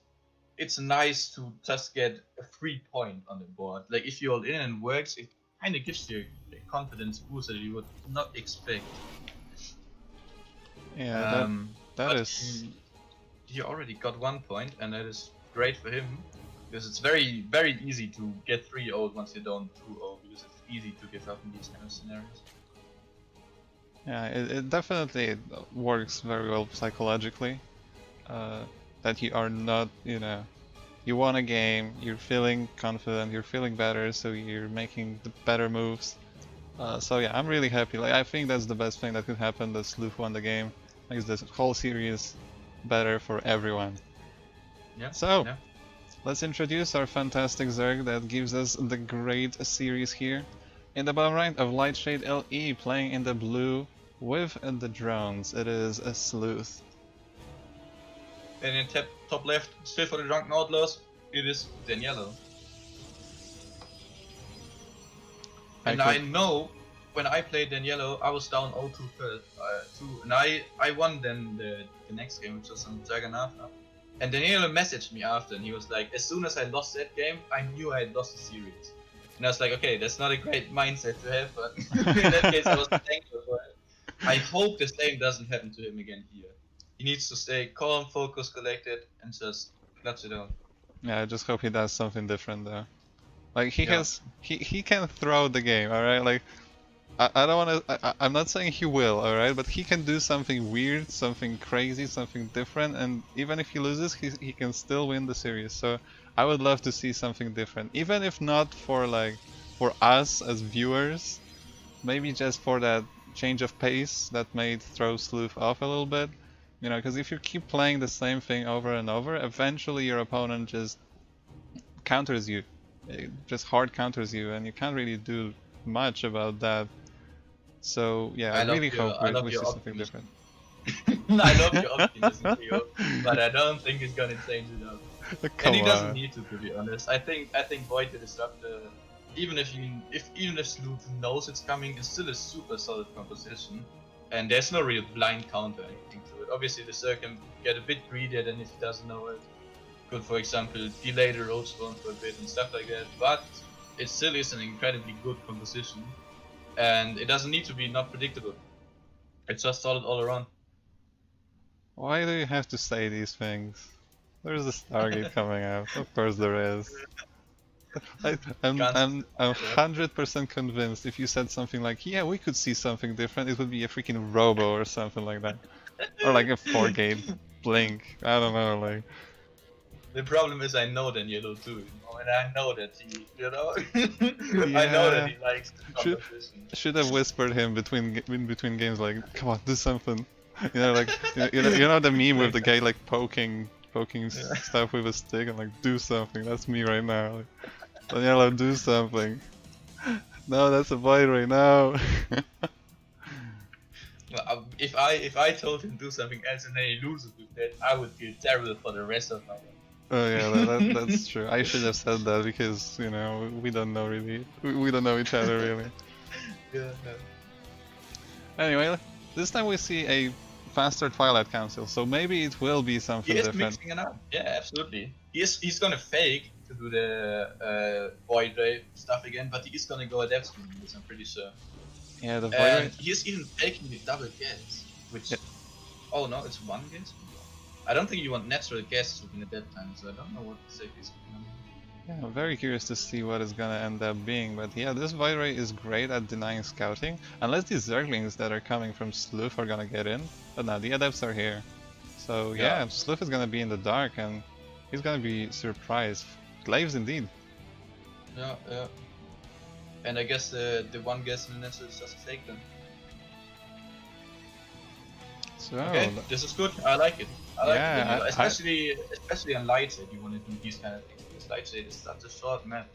it's nice to just get a 3 point on the board. Like if you're all in and it works, it kind of gives you a confidence boost that you would not expect. Yeah, that but is. he already got 1 point, and that is great for him because it's very, very easy to get 3-0 once you're down 2-0 because it's easy to give up in these kind of scenarios. Yeah, it definitely works very well psychologically. That you are not, you won a game, you're feeling confident, you're feeling better, so you're making the better moves. So yeah, I'm really happy. Like I think that's the best thing that could happen. That Slooth won the game, makes this whole series better for everyone. Yeah. So yeah. let's introduce our fantastic Zerg that gives us the great series here. In the bottom right of Lightshade LE, playing in the blue with the drones, it is a Slooth. And in top left, still for the Drunken Outlaws, it is Daniello. And I know when I played Daniello, I was down 0-2 first, and I won then the next game, which was on Juggernaut. And Daniello messaged me after, and he was like, as soon as I lost that game, I knew I had lost the series. And I was like, okay, that's not a great mindset to have, but in that case I was thankful for it. I hope the same doesn't happen to him again here. He needs to stay calm, focused, collected, and just clutch it out. Yeah, I just hope he does something different though. Like he Yeah. he can throw the game, alright? Like I don't wanna I'm not saying he will, alright, but he can do something weird, something crazy, something different, and even if he loses, he can still win the series. So I would love to see something different. Even if not for for us as viewers, maybe just for that change of pace that may throw Slooth off a little bit. Because if you keep playing the same thing over and over, eventually your opponent just counters you. It just hard counters you, and you can't really do much about that. So yeah, I really hope we see something different. I love your optimism, Theo, but I don't think he's gonna change it up. Come And he doesn't on. need to be honest. I think Void the Disruptor, even if Slooth knows it's coming, is still a super solid composition, and there's no real blind counter or anything to it. Obviously, the Zerg can get a bit greedier than if he doesn't know it. Could, for example, delay the road storm for a bit and stuff like that, but it still is an incredibly good composition, and it doesn't need to be not predictable. It's just solid all around. Why do you have to say these things? There's a Stargate coming out. Of course there is. I'm 100% convinced if you said something like, yeah, we could see something different, it would be a freaking Robo or something like that. Or like a 4-gate Blink. I don't know, like... The problem is I know Daniello too, and I know that he, I know that he likes the competition. Should have whispered him in between games, like, come on, do something. Like, you know the meme with the guy like poking stuff with a stick and like, do something. That's me right now. Like, Daniello, do something. No, that's a Void Ray. No. If I told him do something else and then he loses with that, I would feel terrible for the rest of my life. Oh yeah, that's true. I should have said that because we don't know really. We don't know each other really. Yeah. Anyway, this time we see a faster Twilight Council, so maybe it will be something different. He is mixing it up. Yeah, absolutely. He's gonna fake to do the Void Ray stuff again, but he is gonna go at depth with this, I'm pretty sure. Yeah, the Void Ray. He is even faking the double gas, which. Yeah. Oh no, it's one gas. I don't think you want natural gas within at that time, so I don't know what the safety is. Yeah, I'm very curious to see what it's gonna end up being, but yeah, this Void Ray is great at denying scouting, unless these Zerglings that are coming from Slooth are gonna get in, but now the Adepts are here. So yeah, Slooth is gonna be in the dark and he's gonna be surprised. Glaives indeed. Yeah. And I guess the one gas in the nest is just a fake then. So, okay, this is good, I like it. I like it, especially on Lightshade you want to do these kind of things, because Lightshade is such a short map.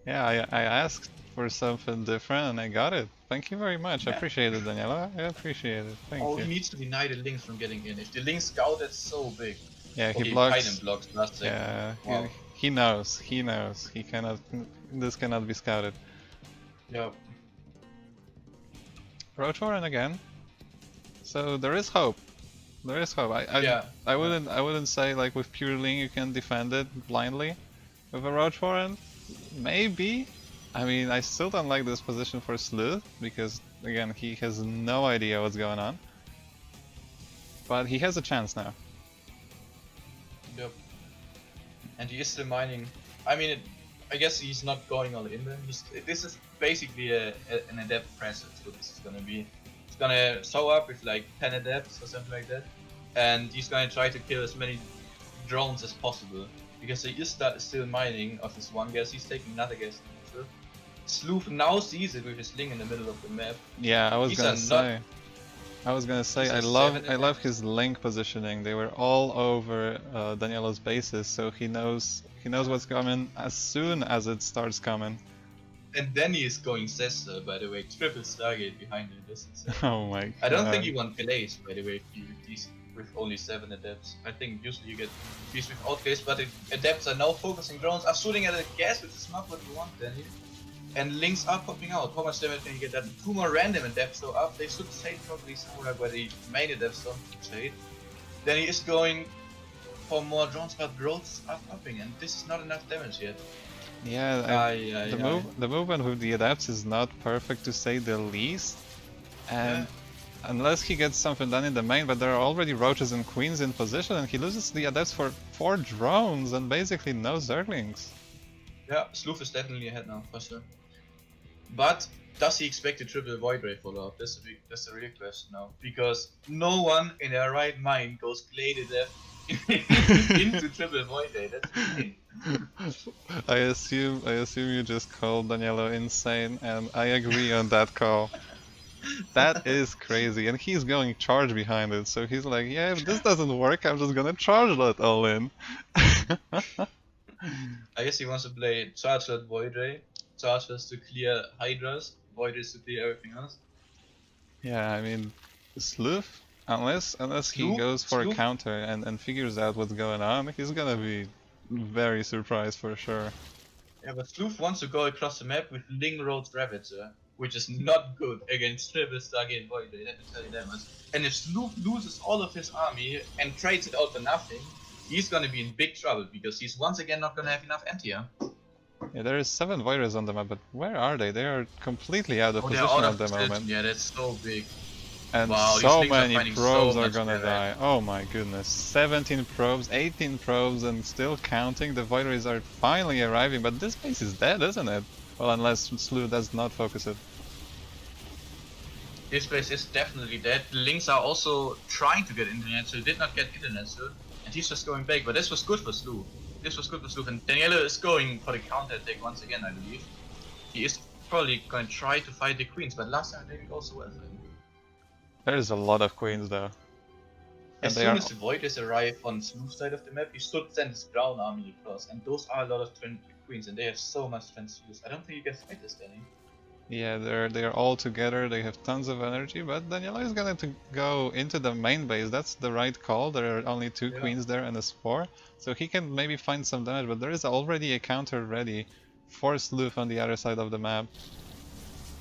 Yeah, I asked for something different and I got it. Thank you very much, I appreciate it, Daniello. I appreciate it, thank you. Oh, he needs to deny the links from getting in. If the link scout, that's so big. Yeah, he blocks. Last yeah, wow. he knows. He cannot. This cannot be scouted. Yep. Roach Warren again. So there is hope. There is hope. I wouldn't say like with pure Ling you can defend it blindly. With a Roach Warren, maybe. I mean, I still don't like this position for Slooth because again he has no idea what's going on. But he has a chance now. Yep. And he is still mining. I mean, I guess he's not going all in there. This is basically an adept presence, so this is gonna be. He's gonna show up with like 10 adepts or something like that. And he's gonna try to kill as many drones as possible. Because he is still mining of his one gas, he's taking another gas. Slooth now sees it with his Ling in the middle of the map. Yeah, I was gonna say I love his link positioning. They were all over Daniello's bases, so he knows what's coming as soon as it starts coming. And then he is going Cessa, by the way, triple Stargate behind him. This is oh my god. I don't think he won Calais, by the way, if you these with only 7 adepts. I think usually you get these without Calais, but the adepts are now focusing drones, are shooting at a gas, which is not what you want, Danny. And links are popping out. How much damage can you get that? 2 more random adepts go up. They should shade probably somewhere where the main adepts don't shade. Then he is going for more drones, but drones are popping, and this is not enough damage yet. Yeah, the movement with the adepts is not perfect to say the least. And unless he gets something done in the main, but there are already roaches and queens in position, and he loses the adepts for 4 drones and basically no zerglings. Yeah, Slooth is definitely ahead now, for sure. But does he expect a triple Void Ray follow-up? That's a real question now. Because no one in their right mind goes Glade Death into triple Void Ray. That's insane. I assume you just called Daniello insane, and I agree on that call. That is crazy, and he's going charge behind it, so he's like, yeah, if this doesn't work, I'm just gonna charge that all in. I guess he wants to play charge that Void Ray. Charge us to clear Hydras, Void Rays to clear everything else. Yeah, I mean, Slooth, unless he goes for a counter and figures out what's going on, he's gonna be very surprised for sure. Yeah, but Slooth wants to go across the map with Ling Road's Ravager, which is not good against triple Stargate Void Ray, let me tell you that much. And if Slooth loses all of his army and trades it out for nothing, he's gonna be in big trouble, because he's once again not gonna have enough anti-air. Yeah, there is 7 Void Rays on the map, but where are they? They are completely out of position at the moment. Yeah, that's so big. And wow, so many probes so are gonna die. Oh my goodness. 17 probes, 18 probes, and still counting. The Void Rays are finally arriving, but this base is dead, isn't it? Well, unless Slooth does not focus it. This base is definitely dead. The Lings are also trying to get internet, so he did not get internet soon. And he's just going back, but this was good for Slooth. This was good for Slooth, and Daniello is going for the counter attack once again, I believe. He is probably going to try to fight the queens, but last time they didn't go so well for him. There's a lot of queens though. As soon as the Voiders arrive on Slooth's side of the map, he should send his ground army across, and those are a lot of queens, and they have so much transfuse. I don't think you can fight this, Danny. Yeah, they're all together, they have tons of energy, but Daniello is gonna go into the main base. That's the right call. There are only 2 queens there and a spore, so he can maybe find some damage, but there is already a counter ready for Slooth on the other side of the map.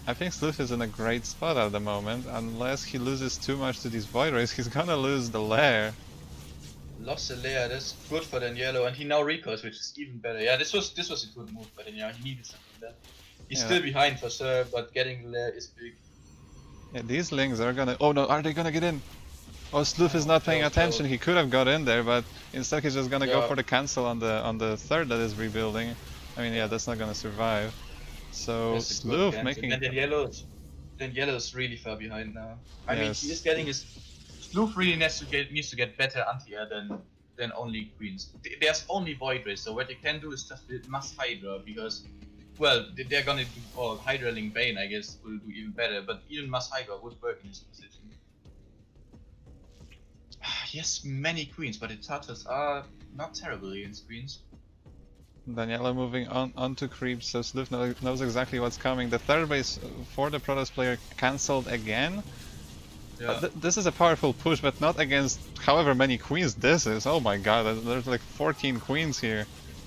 I think Slooth is in a great spot at the moment. Unless he loses too much to these Void Rays, he's gonna lose the lair. Lost the lair, that's good for Daniello, and he now recoils, which is even better. Yeah, this was a good move by Daniello. He needed something like that. He's still behind for sure, but getting the lair is big. Yeah, these Lings are gonna... Oh no, are they gonna get in? Oh, Slooth is not paying attention. He could have got in there, but instead he's just gonna go for the cancel on the third that is rebuilding. I mean, yeah, that's not gonna survive. So Slooth making... And Daniello's really far behind now. I mean, he is getting his... Slooth really needs to get better anti-air than only queens. There's only Void Rays, so what you can do is just build mass Hydra, because... Well, they're gonna do, or Hydra Link Bane, I guess, will do even better, but even Mass Hydra would work in this position. Yes, many queens, but the touches are not terrible against queens. Daniello moving on to creeps, so Slooth knows exactly what's coming. The third base for the Protoss player cancelled again. Yeah. This is a powerful push, but not against however many queens this is. Oh my god, there's like 14 queens here.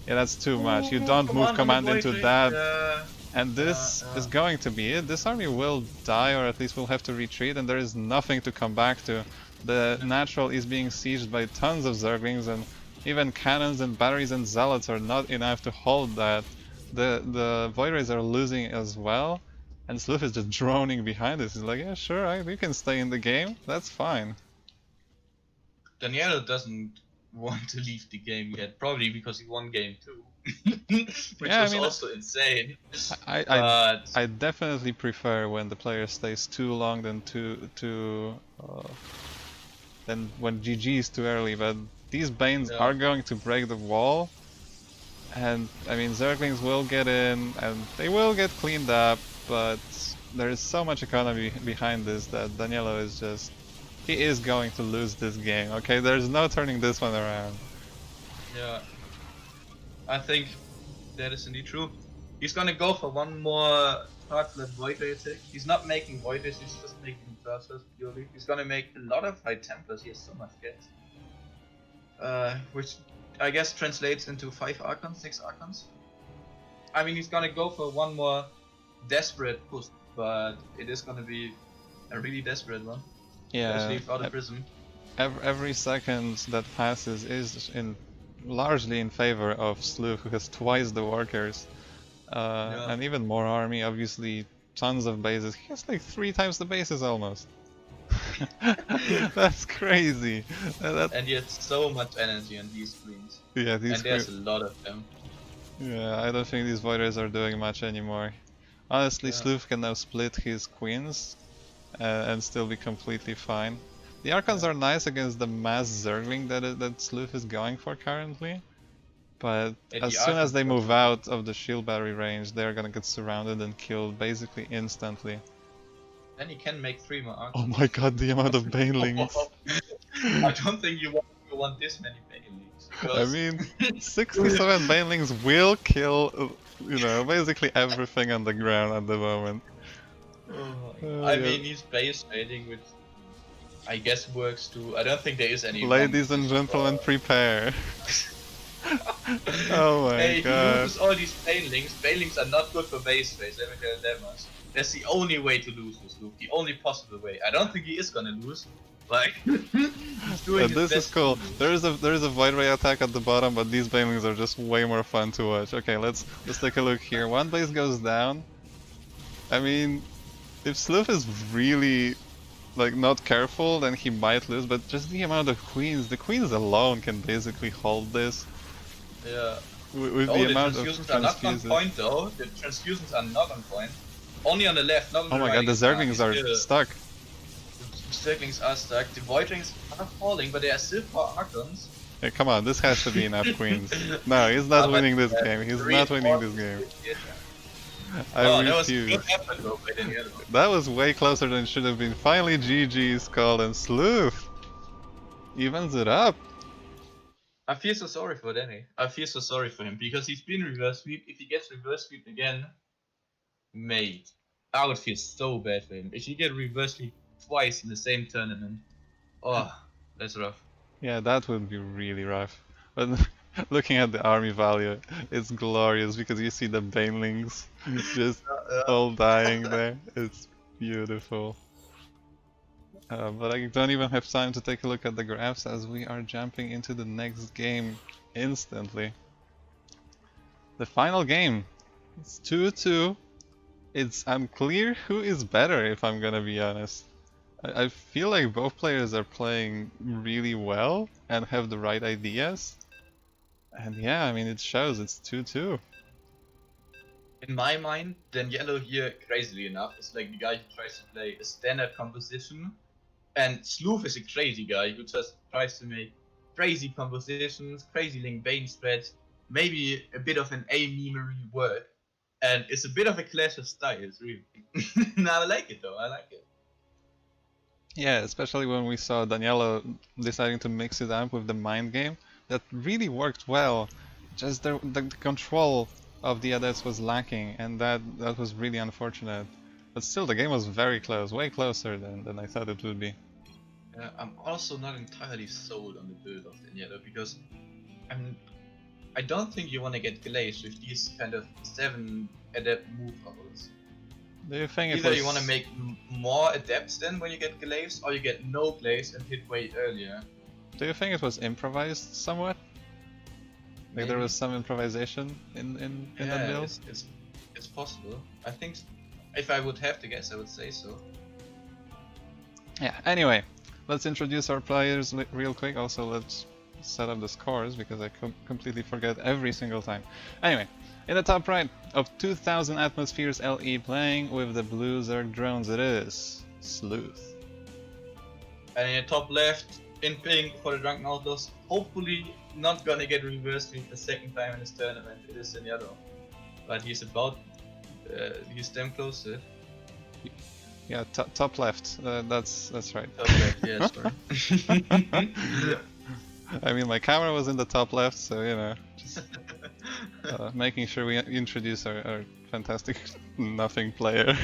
Yeah, that's too much. You don't move command into that. And this is going to be it. This army will die, or at least will have to retreat, and there is nothing to come back to. The natural is being sieged by tons of Zerglings, and even cannons and batteries and zealots are not enough to hold that. The Void Rays are losing as well, and Slooth is just droning behind us. He's like, yeah, sure, you can stay in the game, that's fine. Daniello doesn't want to leave the game yet, probably because he won game 2. Which Yeah, was I mean, also insane. I definitely prefer when the player stays too long than than when GG is too early, but these Banes are going to break the wall, and I mean Zerglings will get in and they will get cleaned up, but there is so much economy behind this that Daniello is just... he is going to lose this game, okay? There's no turning this one around. Yeah, I think that is indeed true. He's gonna go for one more Heartlet Void Ray attack. He's not making Void Rays, he's just making Thrusters purely. He's gonna make a lot of High Templars, he has so much gas. Which I guess translates into 5 Archons, 6 Archons. I mean, he's gonna go for one more desperate push, but it is gonna be a really desperate one. Yeah, especially without a prism. Every second that passes is largely in favor of Slooth, who has twice the workers, and even more army, obviously tons of bases. He has like 3 times the bases almost. That's crazy. And he has so much energy on these screens. Yeah, and there's a lot of them. Yeah, I don't think these Voiders are doing much anymore. Honestly, Slooth can now split his queens and still be completely fine. The Archons are nice against the mass Zergling that Slooth is going for currently, but as soon as they move out of the shield battery range, they're gonna get surrounded and killed basically instantly. Then you can make 3 more Archons. Oh my god, the amount of Banelings! I don't think you want this many Banelings. I mean, 67 Banelings will kill, you know, basically everything on the ground at the moment. I mean, he's base raiding, which I guess works too. I don't think there is any. Ladies and gentlemen, prepare. Oh my god. He loses all these Banelings. Banelings are not good for base race, let me tell you that much. That's the only way to lose this loop. The only possible way. I don't think he is gonna lose. Like, he's doing his this best. is cool. There is a Void Ray attack at the bottom, but these Banelings are just way more fun to watch. Okay, let's take a look here. One base goes down. I mean, if Slooth is really like not careful, then he might lose, but just the amount of queens, the queens alone can basically hold this. Yeah. With the amount of transfusions are not on point though. The transfusions are not on point. Only on the left, not on the right. Oh my god, the Zerglings are stuck. The Zerglings are stuck. The Void Rings are falling, but they are still 4 Archons. Hey, come on, this has to be enough queens. No, he's not winning this game. He's not winning this game. I refuse. That was way closer than it should have been. Finally, GG's called, and Slooth evens it up. I feel so sorry for Danny. I feel so sorry for him because he's been reverse sweep. If he gets reverse sweep again, mate, I would feel so bad for him. If he get reverse sweep twice in the same tournament, oh, that's rough. Yeah, that would be really rough. But looking at the army value, it's glorious because you see the Banelings just all dying there. It's beautiful. But I don't even have time to take a look at the graphs as we are jumping into the next game instantly. The final game. It's 2-2. It's unclear who is better, if I'm gonna be honest. I feel like both players are playing really well and have the right ideas. And yeah, I mean, it shows. It's 2-2. In my mind, Daniello here, crazily enough, is like the guy who tries to play a standard composition. And Slooth is a crazy guy who just tries to make crazy compositions, crazy link Bane spreads, maybe a bit of an A-memery work. And it's a bit of a clash of styles, really. I like it though, I like it. Yeah, especially when we saw Daniello deciding to mix it up with the mind game. That really worked well. Just the control of the adepts was lacking, and that was really unfortunate. But still, the game was very close, way closer than I thought it would be. I'm also not entirely sold on the build of Daniello because I don't think you want to get glazed with these kind of 7 adept move bubbles. Do you think it Either was... you want to make more adepts then when you get glaives, or you get no glaives and hit way earlier. Do you think it was improvised somewhat? Like there was some improvisation in the build? It's possible. I think if I would have to guess, I would say so. Yeah, anyway, let's introduce our players real quick. Also, let's set up the scores because I completely forget every single time. Anyway, in the top right of 2000 atmospheres LE playing with the blue Zerg drones, it is Slooth. And in the top left, in pink for the Drunken Outlaws, hopefully not gonna get reversed the second time in this tournament, it is Daniello. But he's about, he's damn close to it. Yeah, top left, that's right. Top left, yeah, sorry. Yeah. I mean, my camera was in the top left, so you know, just making sure we introduce our fantastic nothing player.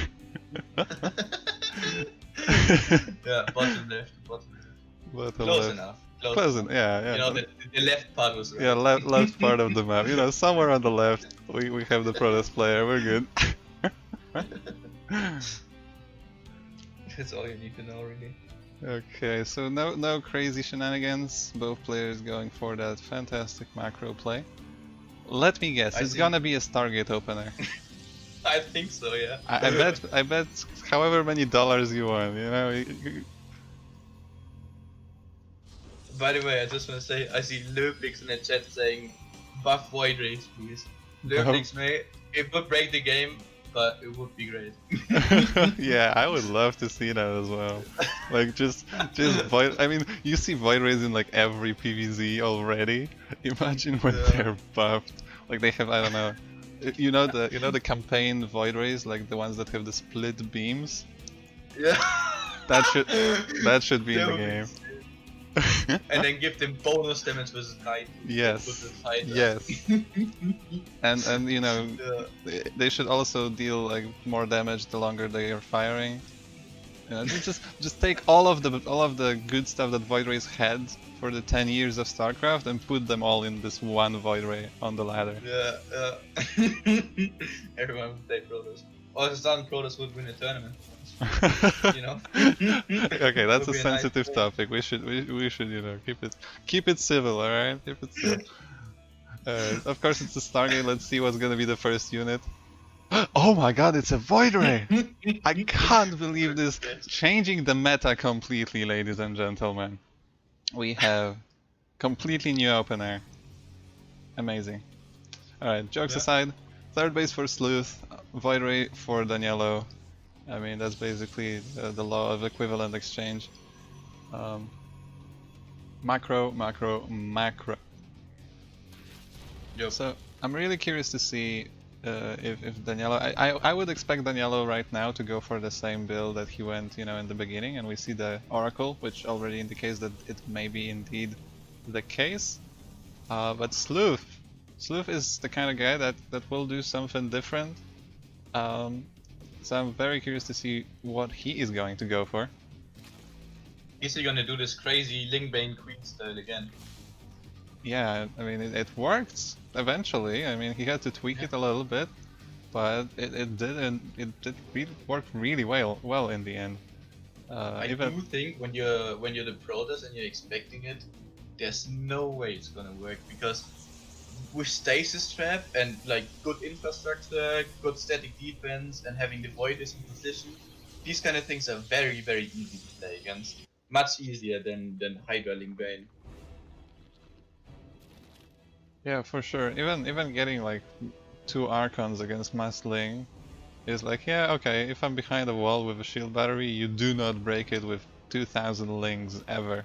Yeah, bottom left. Close enough. Close enough, yeah. You know, the left part was right. Yeah, left part of the map. You know, somewhere on the left, we have the Protoss player. We're good. That's all you need to know, really. Okay, so no crazy shenanigans. Both players going for that fantastic macro play. Let me guess, it's gonna be a Stargate opener. I think so, yeah. I bet however many dollars you want, you know. By the way, I just want to say, I see Lurpix in the chat saying, buff Void Rays, please. Lurpix, mate, it would break the game, but it would be great. Yeah, I would love to see that as well. Like just Void. I mean, you see Void Rays in like every PvZ already. Imagine when they're buffed. Like they have, I don't know. You know the campaign Void Rays, like the ones that have the split beams. Yeah. That should be in the game. And then give them bonus damage with knight. Yes. Yes. and you know, they should also deal like more damage the longer they are firing. You know, just take all of the good stuff that Void Rays had for the 10 years of StarCraft and put them all in this one Void Ray on the ladder. Yeah. Everyone would play Protoss. Or some Protoss would win a tournament. You know. Okay, that's a sensitive topic. We should you know keep it civil, all right? Keep it civil. Of course, it's a Stargate. Let's see what's gonna be the first unit. Oh my God, it's a Void Ray! I can't believe this, changing the meta completely, ladies and gentlemen. We have completely new opener. Amazing. All right, jokes aside, third base for Slooth, Void Ray for Daniello. I mean, that's basically the law of equivalent exchange. Macro. Yep. So I'm really curious to see if Daniello. I would expect Daniello right now to go for the same build that he went, you know, in the beginning, and we see the Oracle, which already indicates that it may be indeed the case. But Slooth is the kind of guy that will do something different. So I'm very curious to see what he is going to go for. Is he gonna do this crazy Lingbane Queen style again? Yeah, I mean it worked eventually. I mean he had to tweak it a little bit, but it did work really well in the end. I do think when you're the Protoss and you're expecting it, there's no way it's gonna work, because with Stasis Trap and like good infrastructure, good static defense, and having the Voiders in position, these kind of things are very easy to play against. Much easier than Hydra Lingbane. Yeah, for sure. Even getting like 2 Archons against Massling is like, yeah, okay, if I'm behind a wall with a shield battery, you do not break it with 2000 Lings ever.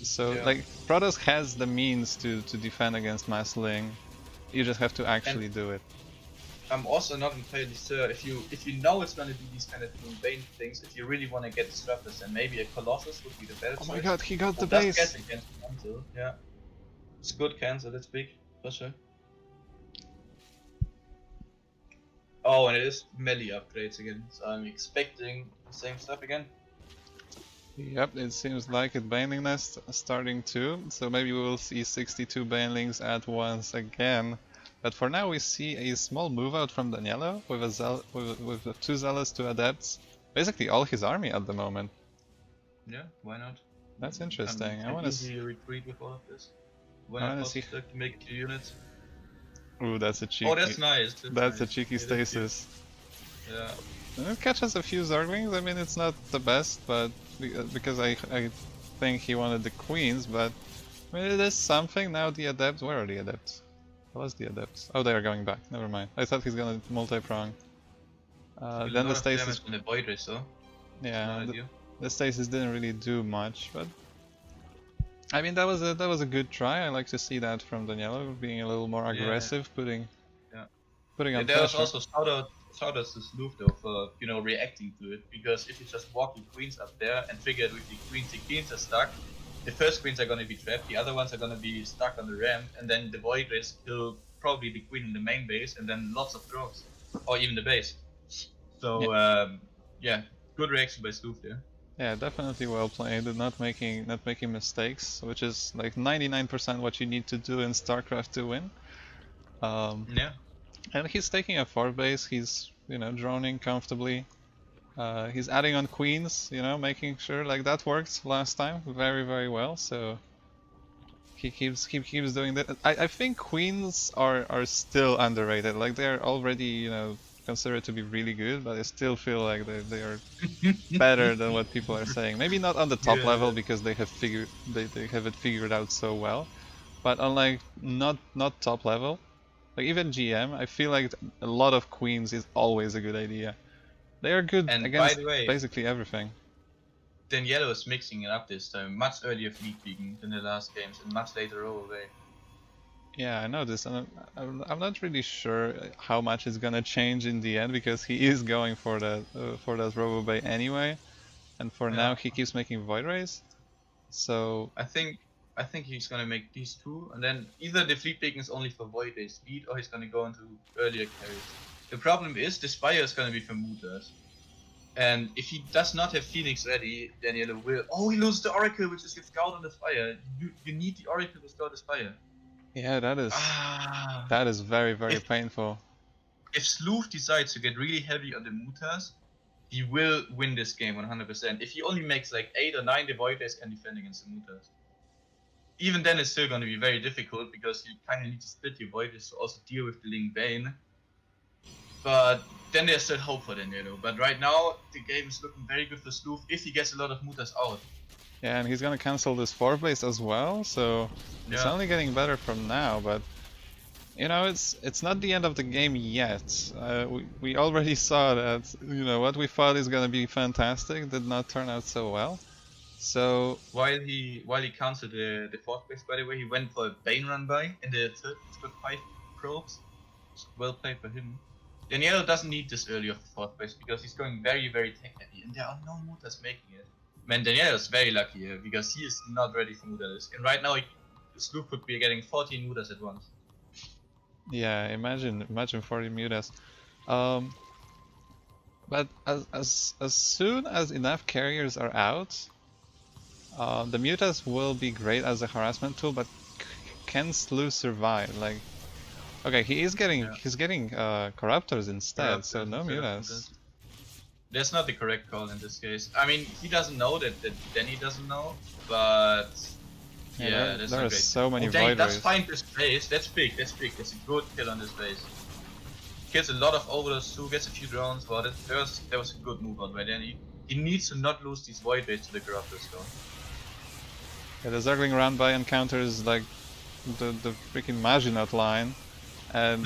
So like Protoss has the means to defend against Massling. You just have to actually do it. I'm also not entirely sure if you know it's gonna be these kind of Bane things. If you really want to get Disruptors, then maybe a Colossus would be the better choice. Oh my God, he got the base. base. Against cancel. Yeah, it's good cancel. It's big for sure. Oh, and it is melee upgrades again, so I'm expecting the same stuff again. Yep, it seems like it. Baneling Nest starting too, so maybe we will see 62 Banelings at once again. But for now we see a small move out from Daniello with the 2 Zealots, 2 Adepts. Basically all his army at the moment. Yeah, why not? That's interesting. I Can want to easily retreat with all of this. When I I wanna force see. to make 2 units. Ooh, that's a cheeky. Oh, that's nice. That's a nice. cheeky Yeah, that's cute. stasis. Yeah. And it catches a few Zerglings. I mean, it's not the best, but because I think he wanted the queens, but I mean, it is something. Now the Adepts. Where are the Adepts? What was the Adepts? Oh, they are going back. Never mind. I thought he's gonna multi-prong. Then the stasis. On the void race, though. Yeah, the stasis didn't really do much, but I mean that was a good try. I like to see that from Daniello, being a little more aggressive, putting on there was pressure. also shout out to Slooth though for reacting to it, because if you just walk your queens up there and figure with the queens are stuck. The first queens are gonna be trapped, the other ones are gonna be stuck on the ramp, and then the void race will probably the queen in the main base, and then lots of drops, or even the base. So yeah, good reaction by Slooth there. Yeah, definitely well played. Not making mistakes, which is like 99% what you need to do in StarCraft to win. Yeah. And he's taking a 4 base. He's droning comfortably. He's adding on queens. Making sure like that worked last time very well. So he keeps doing that. I think queens are still underrated. Like they're already considered to be really good, but I still feel like they are better than what people are saying. Maybe not on the top level because they have it figured out so well, but on like not top level, like even GM, I feel like a lot of queens is always a good idea. They are good against basically everything. Daniello is mixing it up this time, much earlier fleet peeking than the last games and much later away. Yeah, I know this, and I'm not really sure how much is gonna change in the end because he is going for that Robo Bay anyway, and for now he keeps making Void Rays. So I think he's gonna make these 2, and then either the fleet peeking is only for Void Ray speed, or he's gonna go into earlier carries. The problem is the Spire is gonna be for Mutas, and if he does not have Phoenix ready, Daniello will. Oh, he loses the Oracle, which is his scout on the Spire. You need the Oracle to scout the Spire. Yeah, that is very painful. If Slooth decides to get really heavy on the Mutas, he will win this game 100%. If he only makes like 8 or 9, the Void Rays can defend against the Mutas. Even then, it's still going to be very difficult because you kind of need to split your Void Rays to also deal with the Ling Bane. But then there's still hope for Daniello. But right now, the game is looking very good for Slooth if he gets a lot of Mutas out. Yeah, and he's gonna cancel this 4 base as well, so it's only getting better from now, but it's not the end of the game yet. We already saw that what we thought is gonna be fantastic did not turn out so well. So while he canceled the 4th base, by the way, he went for a Bane run by in the 3rd. It's got 5 probes. Well played for him. Daniello doesn't need this early of the 4th base because he's going very tech heavy, and there are no Mutas making it. Man, Daniello is very lucky here because he is not ready for Mutas, and right now Slooth could be getting 14 Mutas at once. Yeah, imagine 40 Mutas. But as soon as enough carriers are out, the Mutas will be great as a harassment tool. But can Slooth survive? Like, okay, he's getting Corruptors instead, so no Mutas. That's not the correct call in this case. I mean, he doesn't know that Danny doesn't know, but yeah, there are so many Void Danny Rays. does find this base. That's big. That's a good kill on this base. Kills a lot of Overlords too, gets a few drones. Well, that was a good move on by Danny. He needs to not lose these Void Rays to the Corruptors though. Yeah, the Zergling round by encounters like the freaking Maginot line, and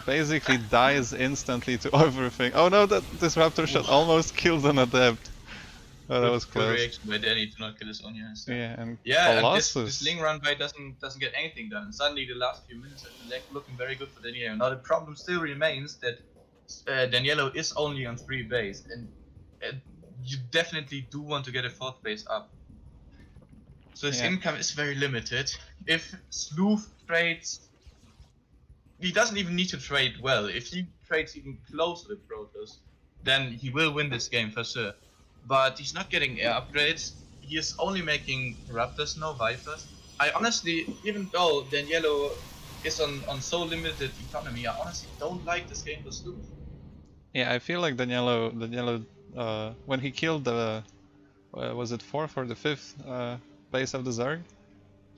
basically dies instantly to everything. Oh no, that Disruptor shot almost killed an Adept. Oh, that was close. Good reaction by Danny to not kill his own units. Yeah, and this Ling run by doesn't get anything done. And suddenly the last few minutes are looking very good for Daniello. Now the problem still remains that Daniello is only on 3 base, and you definitely do want to get a 4th base up. So his income is very limited. If Slooth trades, he doesn't even need to trade well. If he trades even close to the Protoss, then he will win this game for sure. But he's not getting air upgrades. He is only making Raptors, no Vipers. I honestly, even though Daniello is on so limited economy. I honestly don't like this game for Slooth. Yeah, I feel like Daniello, when he killed the, was it 4th or the 5th base of the Zerg?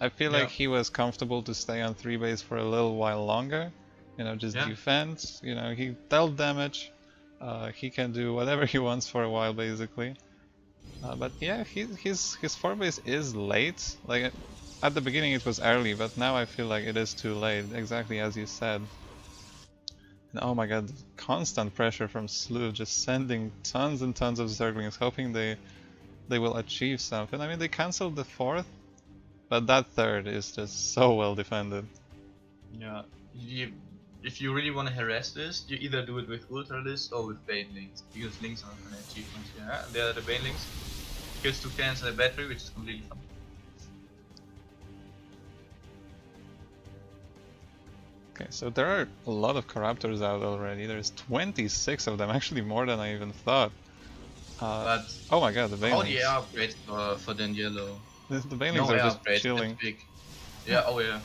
I feel Yeah. like he was comfortable to stay on 3 base for a little while longer. You know, just Yeah. defense, you know, he dealt damage. He can do whatever he wants for a while, basically. But yeah, his 4 base is late. Like, at the beginning it was early, but now I feel like it is too late, exactly as you said. And oh my god, constant pressure from Slooth, just sending tons and tons of Zerglings, hoping they will achieve something. I mean, they cancelled the 4th, but that 3rd is just so well defended. Yeah. If you really want to harass this, you either do it with Ultralist or with Banelings, because Links are an achievement. Yeah, they are the Banelings. Kills 2 cannons and a battery, which is completely fine. Okay, so there are a lot of Corruptors out already. There's 26 of them, actually more than I even thought. But oh my god, the Banelings. how the air upgrades for Daniello? The Banelings No are air just upgrades, chilling. that's big. Yeah, oh yeah.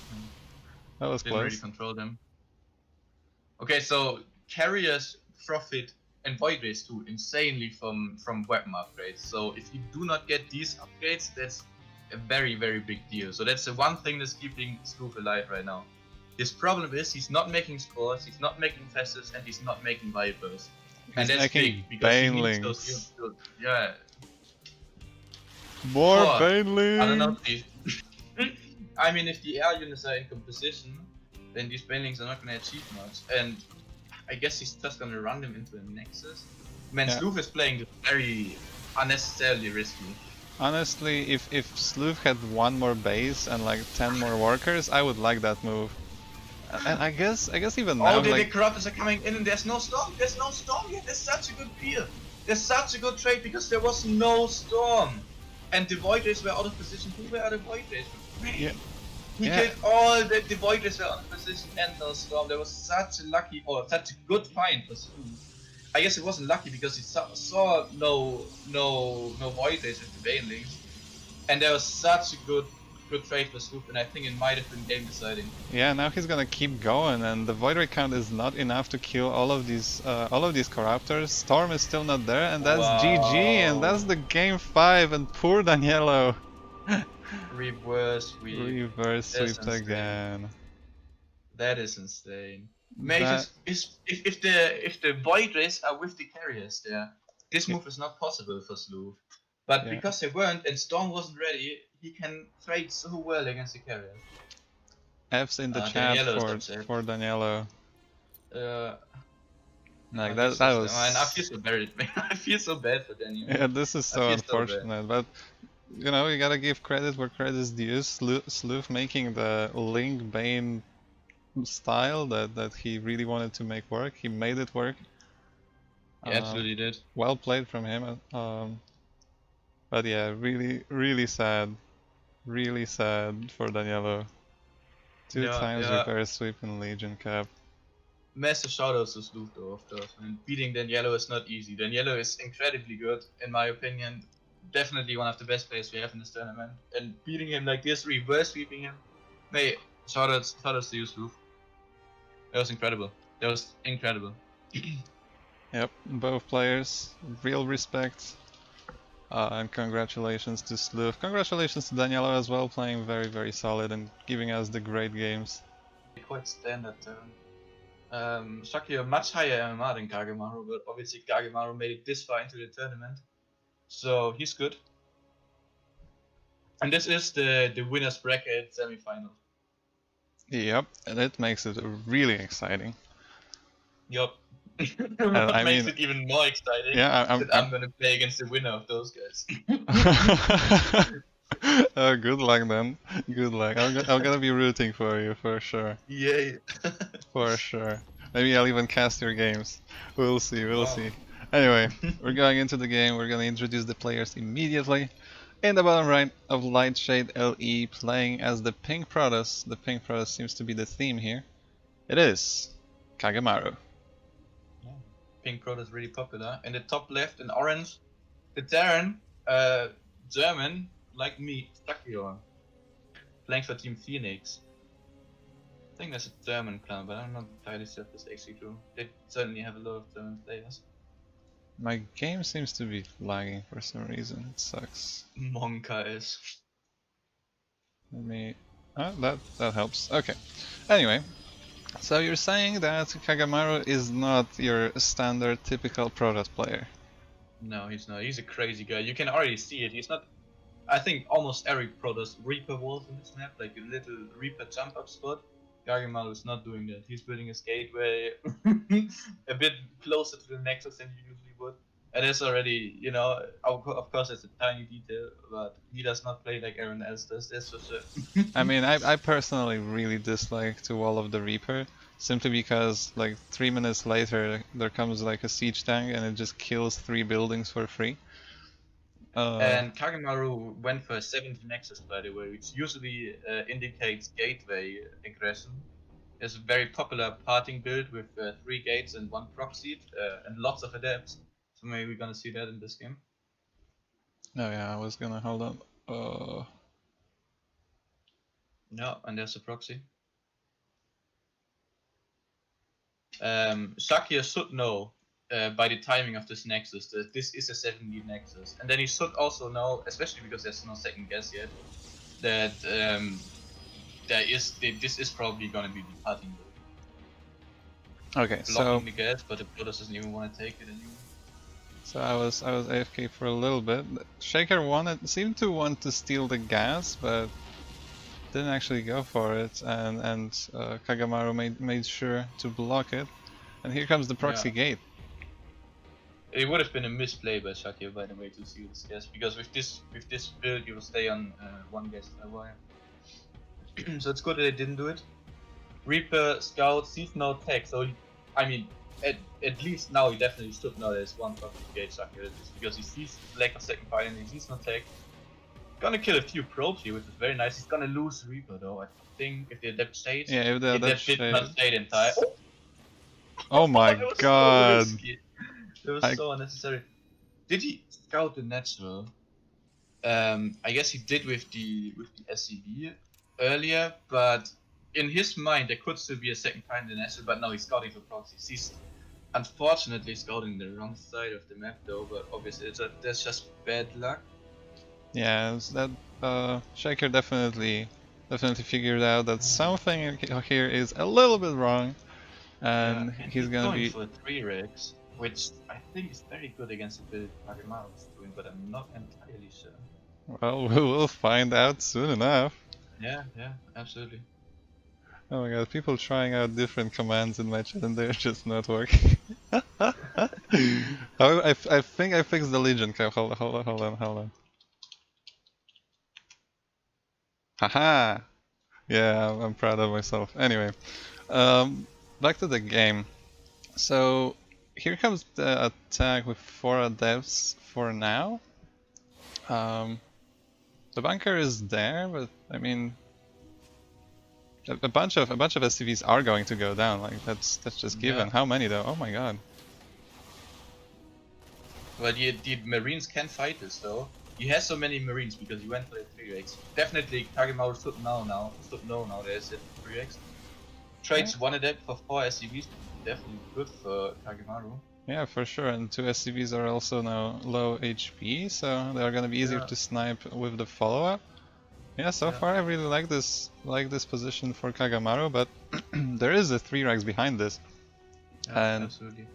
That was Didn't really close. control them. Okay, so carriers profit and void race too insanely from weapon upgrades. So if you do not get these upgrades, that's a very big deal. So that's the one thing that's keeping Slooth alive right now. His problem is he's not making scores, he's not making fesses, and he's not making vipers. And that's making big because he needs Banelings. those units. Yeah. More Or, Banelings! I don't know. I mean, if the air units are in composition, then these Banelings are not going to achieve much. And I guess he's just going to run them into a Nexus. Man, Yeah. Slooth is playing very unnecessarily risky. Honestly, if Slooth had 1 more base and like 10 more workers, I would like that move. And I guess even now, Oh, the like, Corruptors are coming in and there's no storm. There's no storm yet. There's such a good deal. There's such a good trade because there was no storm. And the Void Rays were out of position. Who were the Void Rays? Yeah. He killed all the Void Rays were out of position and no storm. There was such a lucky, or such a good find for Slooth. I guess it wasn't lucky because he saw no Void Rays with the Banelings. And there was such a good trade for Slooth, and I think it might have been game deciding. yeah, now he's gonna keep going, and the Void Ray count is not enough to kill all of these Corruptors. Storm is still not there, and that's GG, and that's the game 5, and poor Daniello. Reverse sweep. Reverse sweep That's insane. again. That is insane. Mages, if the Void Rays are with the carriers there, this move is not possible for Slooth. But Yeah. because they weren't and Storm wasn't ready, he can trade so well against the carriers. F's in the chat Daniello for Daniello. Like that was. Man, I feel so bad. I feel so bad for Daniel. Yeah, this is so unfortunate, but you know, you gotta give credit where credit is due. Slooth making the Link Bane style that he really wanted to make work. He made it work. He absolutely did. Well played from him. But yeah, really sad. Really sad for Daniello. 2 times reverse sweep in LegionCup. Massive shoutouts to Slooth though, of course. And beating Daniello is not easy. Daniello is incredibly good, in my opinion. Definitely one of the best players we have in this tournament. And beating him like this, reverse sweeping him. Hey, shoutouts to you, Slooth. That was incredible. That was incredible. Yep, both players, real respect. And congratulations to Slooth. Congratulations to Daniello as well, playing very solid and giving us the great games. Quite standard Shakyor much higher MMR than KageMaru, but obviously KageMaru made it this far into the tournament. So he's good. And this is the winner's bracket semi-final. Yep, and it makes it really exciting. Yup. I makes mean, it even more exciting. Yeah, I'm gonna play against the winner of those guys. Good luck then. Good luck. I'm gonna be rooting for you for sure. Yay. For sure. Maybe I'll even cast your games. We'll see. We'll see. Anyway, we're going into the game. We're gonna introduce the players immediately. In the bottom right of Lightshade LE, playing as the Pink Protoss. The Pink Protoss seems to be the theme here. It is KageMaru. Pink Protoss is really popular. In the top left in orange, the Terran, German, like me, Shakyor, playing for Team Phoenix. think there's a German clan, but I'm not entirely sure if this is actually true. They certainly have a lot of German players. My game seems to be lagging for some reason. It sucks. Monka is. Let me. Oh, that helps. Okay. Anyway, so you're saying that KageMaru is not your standard typical Protoss player. No, he's not. He's a crazy guy. You can already see it. He's not. I think almost every pro does Reaper walls in this map, like a little Reaper jump up spot. KageMaru is not doing that. He's building his gateway a bit closer to the Nexus than he usually would. And it's already, you know, of course it's a tiny detail, but he does not play like everyone else does, that's for sure. I mean, I personally really dislike to wall of the Reaper, simply because like 3 minutes later there comes like a siege tank and it just kills 3 buildings for free. And KageMaru went for a 70 Nexus, by the way, which usually indicates gateway aggression. It's a very popular parting build with 3 gates and 1 proxy and lots of adepts. So maybe we're gonna see that in this game. Oh yeah, I was gonna hold on. No, and there's a proxy. Shakyor should know by the timing of this Nexus that this is a 70 Nexus. And then he should also know, especially because there's no second guess yet, that this is probably gonna be the parting build. Okay, Blocking so the gas, but the Protoss doesn't even want to take it anymore. so I was AFK for a little bit. Shakyor seemed to want to steal the gas, but didn't actually go for it, and KageMaru made sure to block it. And here comes the proxy gate. It would have been a misplay by Shakyor, by the way, to steal this gas, because with this build you will stay on 1 gas wire. So it's good that they didn't do it. Reaper Scout sees no tech, so I mean, at least now he definitely should know there's 1 proxy gate Shakyor, because he sees lack of second fire and he sees no tech. Gonna kill a few probes here, which is very nice. He's gonna lose Reaper though, I think, if the adept stays. Yeah, if the adept did not stay the entire. Oh my god! So it was so unnecessary. Did he scout the natural? I guess he did with the SCV earlier, but in his mind there could still be a second fight in the natural, but no, he's scouting for proxies. He's unfortunately scouting the wrong side of the map though, but obviously that's just bad luck. Yeah, that Shakyor definitely figured out that something here is a little bit wrong, and he's gonna be for 3 rigs, which I think is very good against the build KageMaru is doing, but I'm not entirely sure. Well, we will find out soon enough. Yeah, absolutely. Oh my god, people trying out different commands in my chat and they're just not working. I think I fixed the LegionCup. Hold on. Haha! Yeah, I'm proud of myself. Anyway, back to the game. So here comes the attack with 4 adepts for now. The bunker is there, but I mean, a bunch of SCVs are going to go down. Like that's just given. Yeah. How many though? Oh my god! Well, the Marines can fight this though. He has so many Marines because he went for the 3x. Definitely KageMaru should know now there's a 3x. Trades 1 adept for 4 SCVs, definitely good for KageMaru. Yeah, for sure, and 2 SCVs are also now low HP, so they are gonna be easier to snipe with the follow-up. Yeah, so far I really like this position for KageMaru, but there is a 3 racks behind this. And absolutely.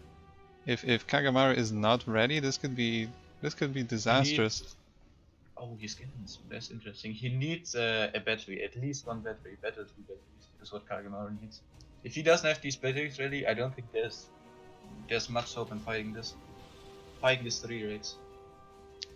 If KageMaru is not ready, this could be disastrous. Oh, he's getting this. That's interesting. He needs a battery, at least 1 battery, better 2 batteries. Is what KageMaru needs. If he doesn't have these batteries ready, I don't think there's much hope in fighting this 3 raids.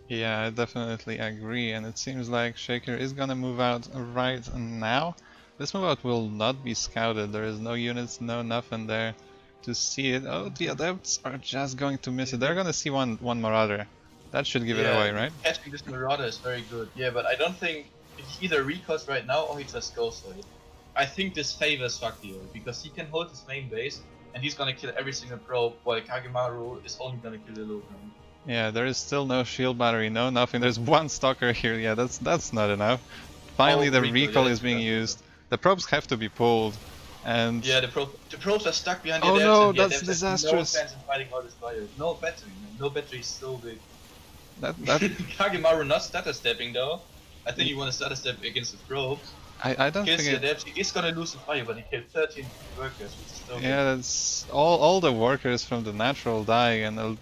Yeah, I definitely agree, and it seems like Shakyor is gonna move out right now. This move out will not be scouted. There is no units, no nothing there to see it. Oh, the adepts are just going to miss it. They're gonna see one Marauder. That should give it away, right? Catching this Marauder is very good. Yeah, but I don't think he either recoils right now or he just goes for it. I think this favors Shakyor because he can hold his main base and he's gonna kill every single probe, while KageMaru is only gonna kill the low ground. Yeah, there is still no shield battery, no nothing. There's 1 stalker here. Yeah, that's not enough. Finally, the recall is being used. The probes have to be pulled, And Yeah, the pros are stuck behind the oh devs, no, and the that's devs have no disastrous. chance in fighting all this bio. No battery, man. No battery is so big. That KageMaru not stutter stepping though. I think he want to stutter step against the probes. I don't Kills think the it. devs. He is gonna lose the fire, but he killed 13 workers, which is so good. Yeah, that's all the workers from the natural dying and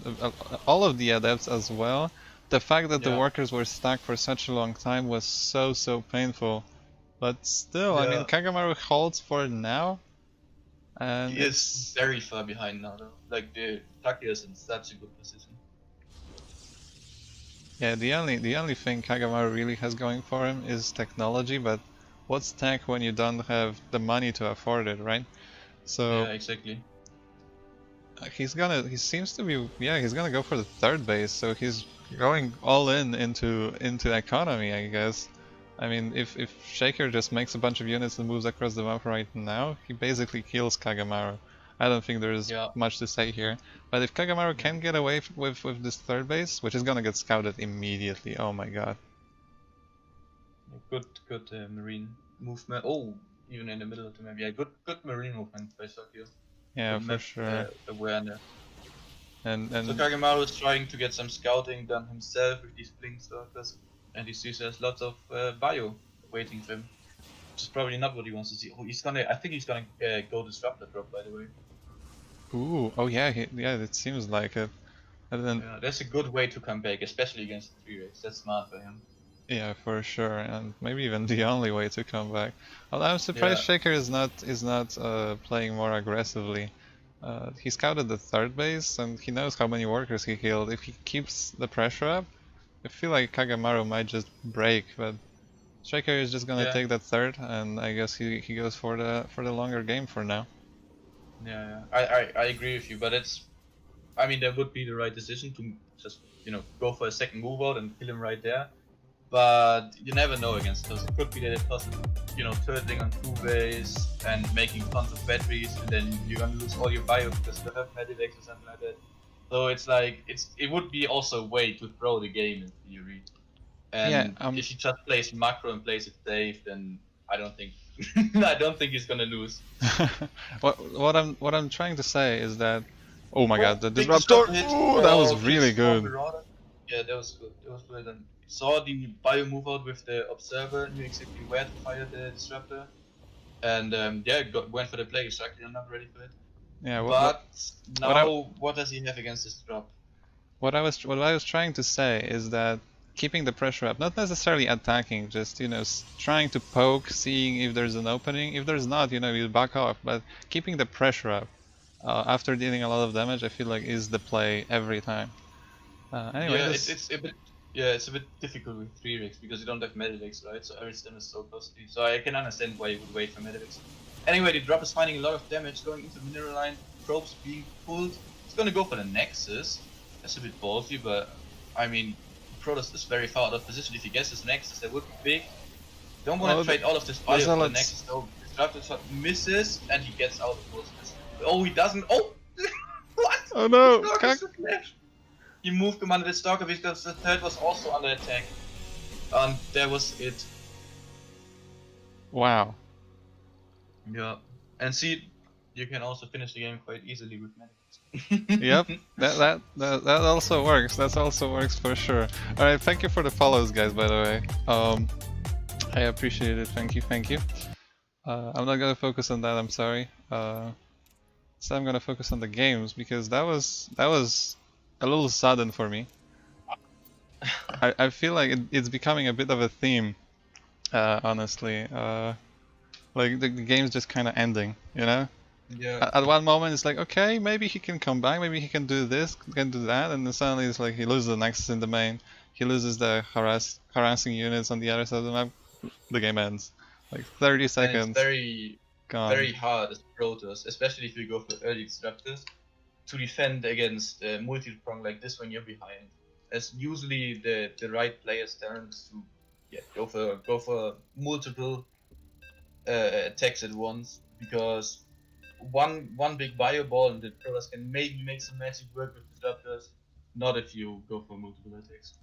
all of the adepts as well. The fact that the Yeah, workers were stuck for such a long time was so painful. But still, I mean, yeah. KageMaru holds for now, and He is it's very far behind now though. Like the Taki is in such a good position. yeah. The only thing KageMaru really has going for him is technology, but what's tech when you don't have the money to afford it, right? So Yeah, exactly. he seems to be, yeah, he's gonna go for the third base, so he's going all into economy, I guess. I mean, if Shakyor just makes a bunch of units and moves across the map right now, he basically kills KageMaru. I don't think there's Yeah. much to say here. But if KageMaru Yeah. can get away with this third base, which is gonna get scouted immediately, oh my god. Good marine movement. Oh, even in the middle of the map. Yeah, good marine movement by Shakyor. Yeah, Good for map sure. awareness. So And KageMaru is trying to get some scouting done himself with these blink circles, and he sees there's lots of bio waiting for him, which is probably not what he wants to see. Oh, he's gonna. I think he's gonna go disruptor drop, by the way. ooh, oh yeah, yeah, it seems like it. And then Yeah, that's a good way to come back, especially against the 3-race. That's smart by him. yeah, for sure, and maybe even the only way to come back. Although I'm surprised Yeah, Shakyor is not playing more aggressively. He scouted the third base, and he knows how many workers he killed. If he keeps the pressure up, I feel like KageMaru might just break, but Shakyor is just gonna yeah, take that third, and I guess he goes for the longer game for now. yeah. I agree with you, but it's. I mean, that would be the right decision to just go for a second move out and kill him right there. But you never know against those. It could be that it costs turtling on 2 ways and making tons of batteries, and then you're gonna lose all your bio because you don't have medivacs or something like that. So it's like it would be also a way to throw the game in theory. Yeah, And if he just plays macro and plays it safe, then I don't think I don't think he's gonna lose. what I'm trying to say is that, oh my god, the Big disruptor! disruptor hit. Ooh, that was Oh, really kills 4 good. Marauder. Yeah, that was good. That was good. And saw the bio move out with the observer, knew exactly where to fire the disruptor, and yeah, went for the play. Shakyor not ready for it. Yeah, But what I now, what does he have against this drop? what I was trying to say is that keeping the pressure up, not necessarily attacking, just trying to poke, seeing if there's an opening. If there's not, you back off. But keeping the pressure up after dealing a lot of damage, I feel like is the play every time. Anyway, Yeah, this it's a bit difficult with 3-rigs because you don't have medivacs, right? So every stem is so costly. So I can understand why you would wait for medivacs. Anyway, the drop is finding a lot of damage going into mineral line, probes being pulled. It's gonna go for the Nexus. That's a bit ballsy, but I mean, Protoss is very far out of position. If he gets his Nexus, that would be big. Don't want to trade all of this bio for the Nexus though. Disruptor shot misses and he gets out of this. Oh, he doesn't. Oh! What? Oh no! He moved him under the Stalker because the third was also under attack. And that was it. Wow. Yeah. And see, you can also finish the game quite easily with medics. Yep, that also works. That also works for sure. All right, thank you for the follows, guys. By the way, I appreciate it. Thank you. I'm not gonna focus on that. I'm sorry. So I'm gonna focus on the games because that was a little sudden for me. I feel like it's becoming a bit of a theme, honestly. Like the game's just kind of ending, you know? Yeah. At one moment it's like, okay, maybe he can come back, maybe he can do this, can do that, and then suddenly it's like he loses the Nexus in the main, he loses the harassing units on the other side of the map, the game ends. Like 30 seconds. And it's very, gone. very hard as Protoss, especially if you go for early disruptors, to defend against multi-prong like this when you're behind. As usually the right players tend to go for multiple attacks at once, because one big bio ball and the Protoss can maybe make some magic work with disruptors, not if you go for multiple attacks.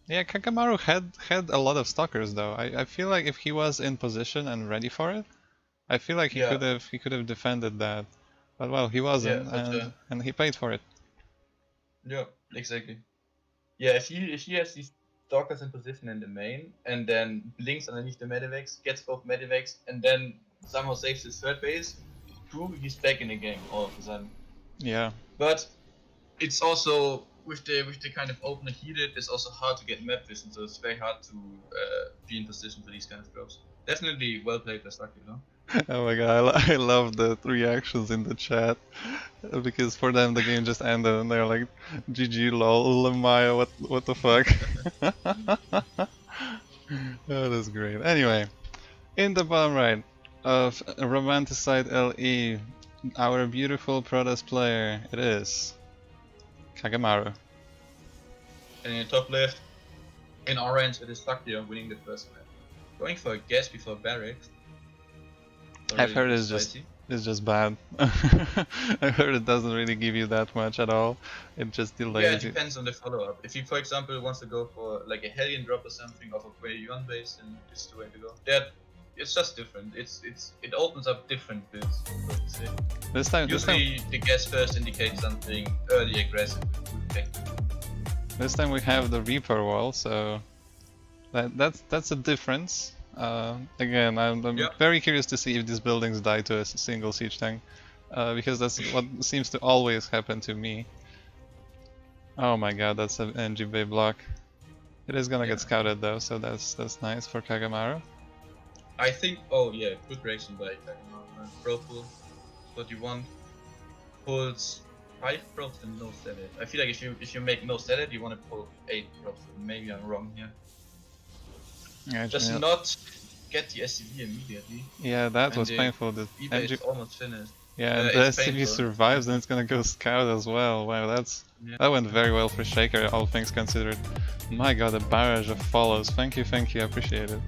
Yeah, KageMaru had a lot of stalkers though. I feel like if he was in position and ready for it, I feel like Yeah. he could have defended that, but well, he Yeah, wasn't, but and he paid for it. yeah, exactly. Yeah, if he has these stalkers in position in the main, and then blinks underneath the medivacs, gets both medivacs, and then somehow saves his third base, true, he's back in the game all of a sudden. Yeah. But it's also with the kind of opener he did, it's also hard to get map vision, so it's very hard to be in position for these kind of drops. Definitely well played by Slakir, though. Oh my god, I love the reactions in the chat because for them the game just ended and they're like, GG lol, Maya, what the fuck? Oh, that's great. Anyway, in the bottom right of Romanticide LE, our beautiful Protoss player, it is KageMaru. And in the top left, in orange, it is Shakyor winning the first map. Going for a guess before barracks. I've heard it's just bad. I heard it doesn't really give you that much at all. It just delays Yeah, it depends on the follow-up. If he, for example, wants to go for like a Hellion drop or something off of where you're on base, then it's the way to go. It's just different. It opens up different builds, so to say. This time, Usually the guess first indicates something early aggressive. This time we have the Reaper wall, so that's a difference. Again, I'm very curious to see if these buildings die to a single siege tank, because that's what seems to always happen to me. Oh my god, that's an NG Bay block. It is gonna get scouted though, so that's nice for KageMaru. I think. Oh yeah, good reaction by KageMaru. Pro pull, what you want. Pulls 5 probes and no stealth. I feel like if you make no stealth, you want to pull 8 probes. Maybe I'm wrong here. Yeah, just not get the SCV immediately. Yeah, that was painful. The NG is almost finished. Yeah, and the SCV survives, then it's gonna go scout as well. Wow, that went very well for Shakyor, all things considered. My god, a barrage of follows. Thank you, I appreciate it.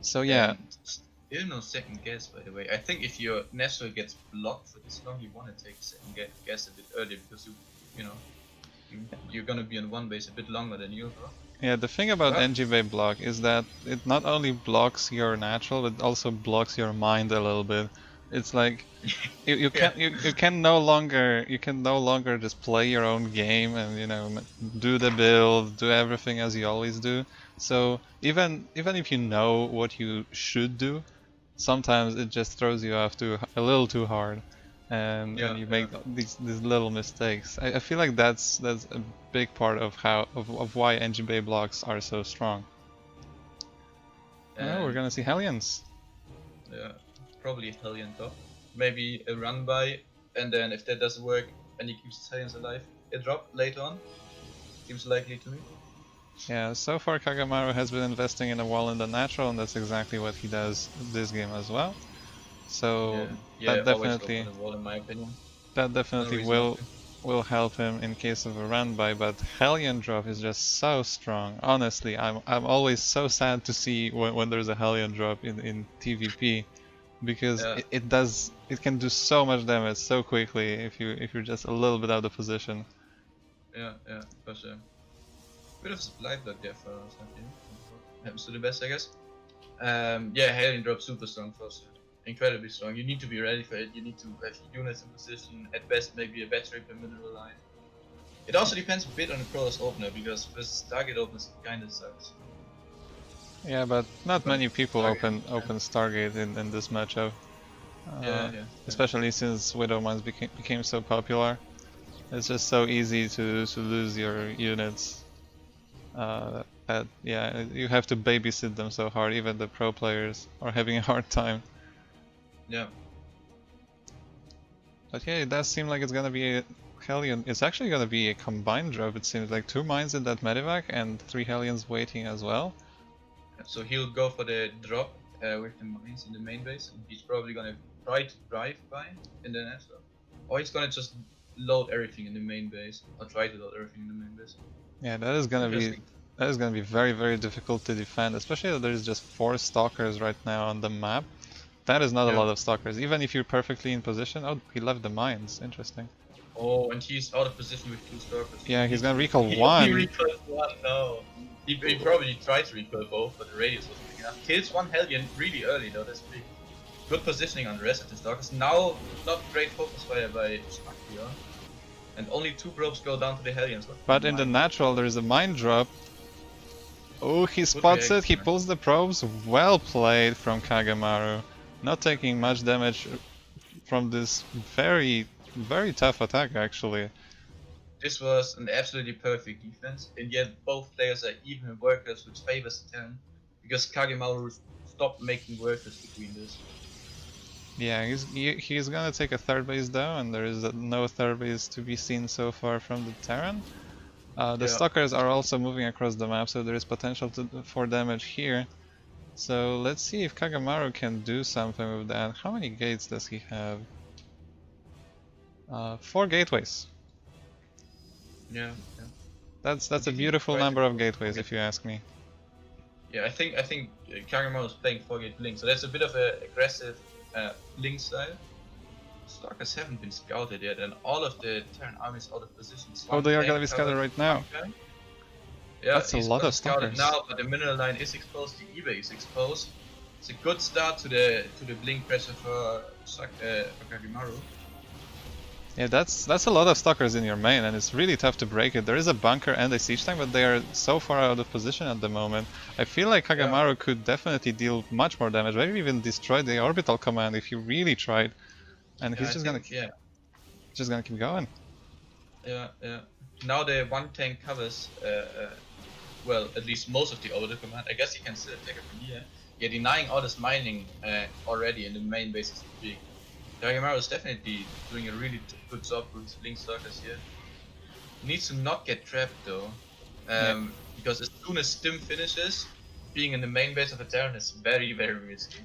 So yeah. Still no second guess, by the way. I think if your National gets blocked for this long, you want to take a second guess a bit earlier because you're gonna be on one base a bit longer than you. Yeah, the thing about NGB block is that it not only blocks your natural, but also blocks your mind a little bit. It's like you can no longer just play your own game and do the build, do everything as you always do. So even if you know what you should do, sometimes it just throws you off a little too hard. And you make these little mistakes. I feel like that's a big part of why NGB blocks are so strong. Oh, we're gonna see Hellions. Yeah, probably Hellion top. Maybe a run by, and then if that doesn't work and he keeps his Hellions alive, a drop later on. Seems likely to me. Yeah, so far KageMaru has been investing in a wall in the natural, and that's exactly what he does this game as well. So that definitely, wall, in my opinion. That definitely will help him in case of a run by. But Hellion drop is just so strong. Honestly, I'm always so sad to see when there's a Hellion drop in TVP, because it can do so much damage so quickly if you're just a little bit out of position. Yeah, for sure. Bit of supply block there for us, I think. Happens to the best, I guess. Yeah, Hellion drop super strong for us. Incredibly strong. You need to be ready for it. You need to have units in position. At best, maybe a battery per mineral line. It also depends a bit on the Protoss opener, because this target opens kind of sucks. Yeah, but not many people open Stargate in this matchup. Especially since Widow Mines became so popular. It's just so easy to lose your units. You have to babysit them so hard. Even the pro players are having a hard time. Yeah. But yeah, it does seem like it's gonna be a Hellion. It's actually gonna be a combined drop. It seems like 2 mines in that medevac and 3 Hellions waiting as well. So he'll go for the drop with the mines in the main base, and he's probably gonna try to drive by in the natural, or he's gonna just load everything in the main base, or try to load everything in the main base. Yeah, that is gonna be very, very difficult to defend, especially that there's just 4 stalkers right now on the map. That is not a lot of stalkers, even if you're perfectly in position. Oh, he left the mines. Interesting. Oh, and he's out of position with 2 stalkers. Yeah, he's gonna recall 1. He recalled 1, no. He probably tried to recall both, but the radius was big enough. Kills one Hellion really early though, that's big. Good positioning on the rest of the Stalkers. Now, not great focus fire by Shakyor. And only 2 probes go down to the Hellions. But in the natural there is a mine drop. Oh, he spots it, he pulls the probes. Well played from KageMaru. Not taking much damage from this very, very tough attack actually. This was an absolutely perfect defense, and yet both players are even workers, which favors the Terran, because KageMaru stopped making workers between this. Yeah, he's gonna take a third base though, and there is no third base to be seen so far from the Terran. The Stalkers are also moving across the map, so there is potential for damage here. So let's see if KageMaru can do something with that. How many gates does he have? 4 gateways. Yeah. That's a beautiful number of gateways, if you ask me. Yeah, I think KageMaru is playing 4-gate Blink, so that's a bit of an aggressive Blink style. Stalkers haven't been scouted yet, and all of the Terran armies out of position. Oh, they are gonna be scouted right now. Yeah, that's a lot of Stalkers. Now, but the mineral line is exposed, the eBay is exposed. It's a good start to the Blink pressure for KageMaru. Yeah, that's a lot of Stalkers in your main, and it's really tough to break it. There is a bunker and a siege tank, but they are so far out of position at the moment. I feel like KageMaru could definitely deal much more damage, maybe even destroy the orbital command if he really tried. And he's just gonna keep going. Yeah. Now the 1 tank covers, well, at least most of the orbital command. I guess he can still attack it from here. Yeah, denying all this mining already in the main base is big. KageMaru is definitely doing a really good job with his Blink Stalkers here. Needs to not get trapped though, because as soon as Stim finishes, being in the main base of a Terran is very, very risky.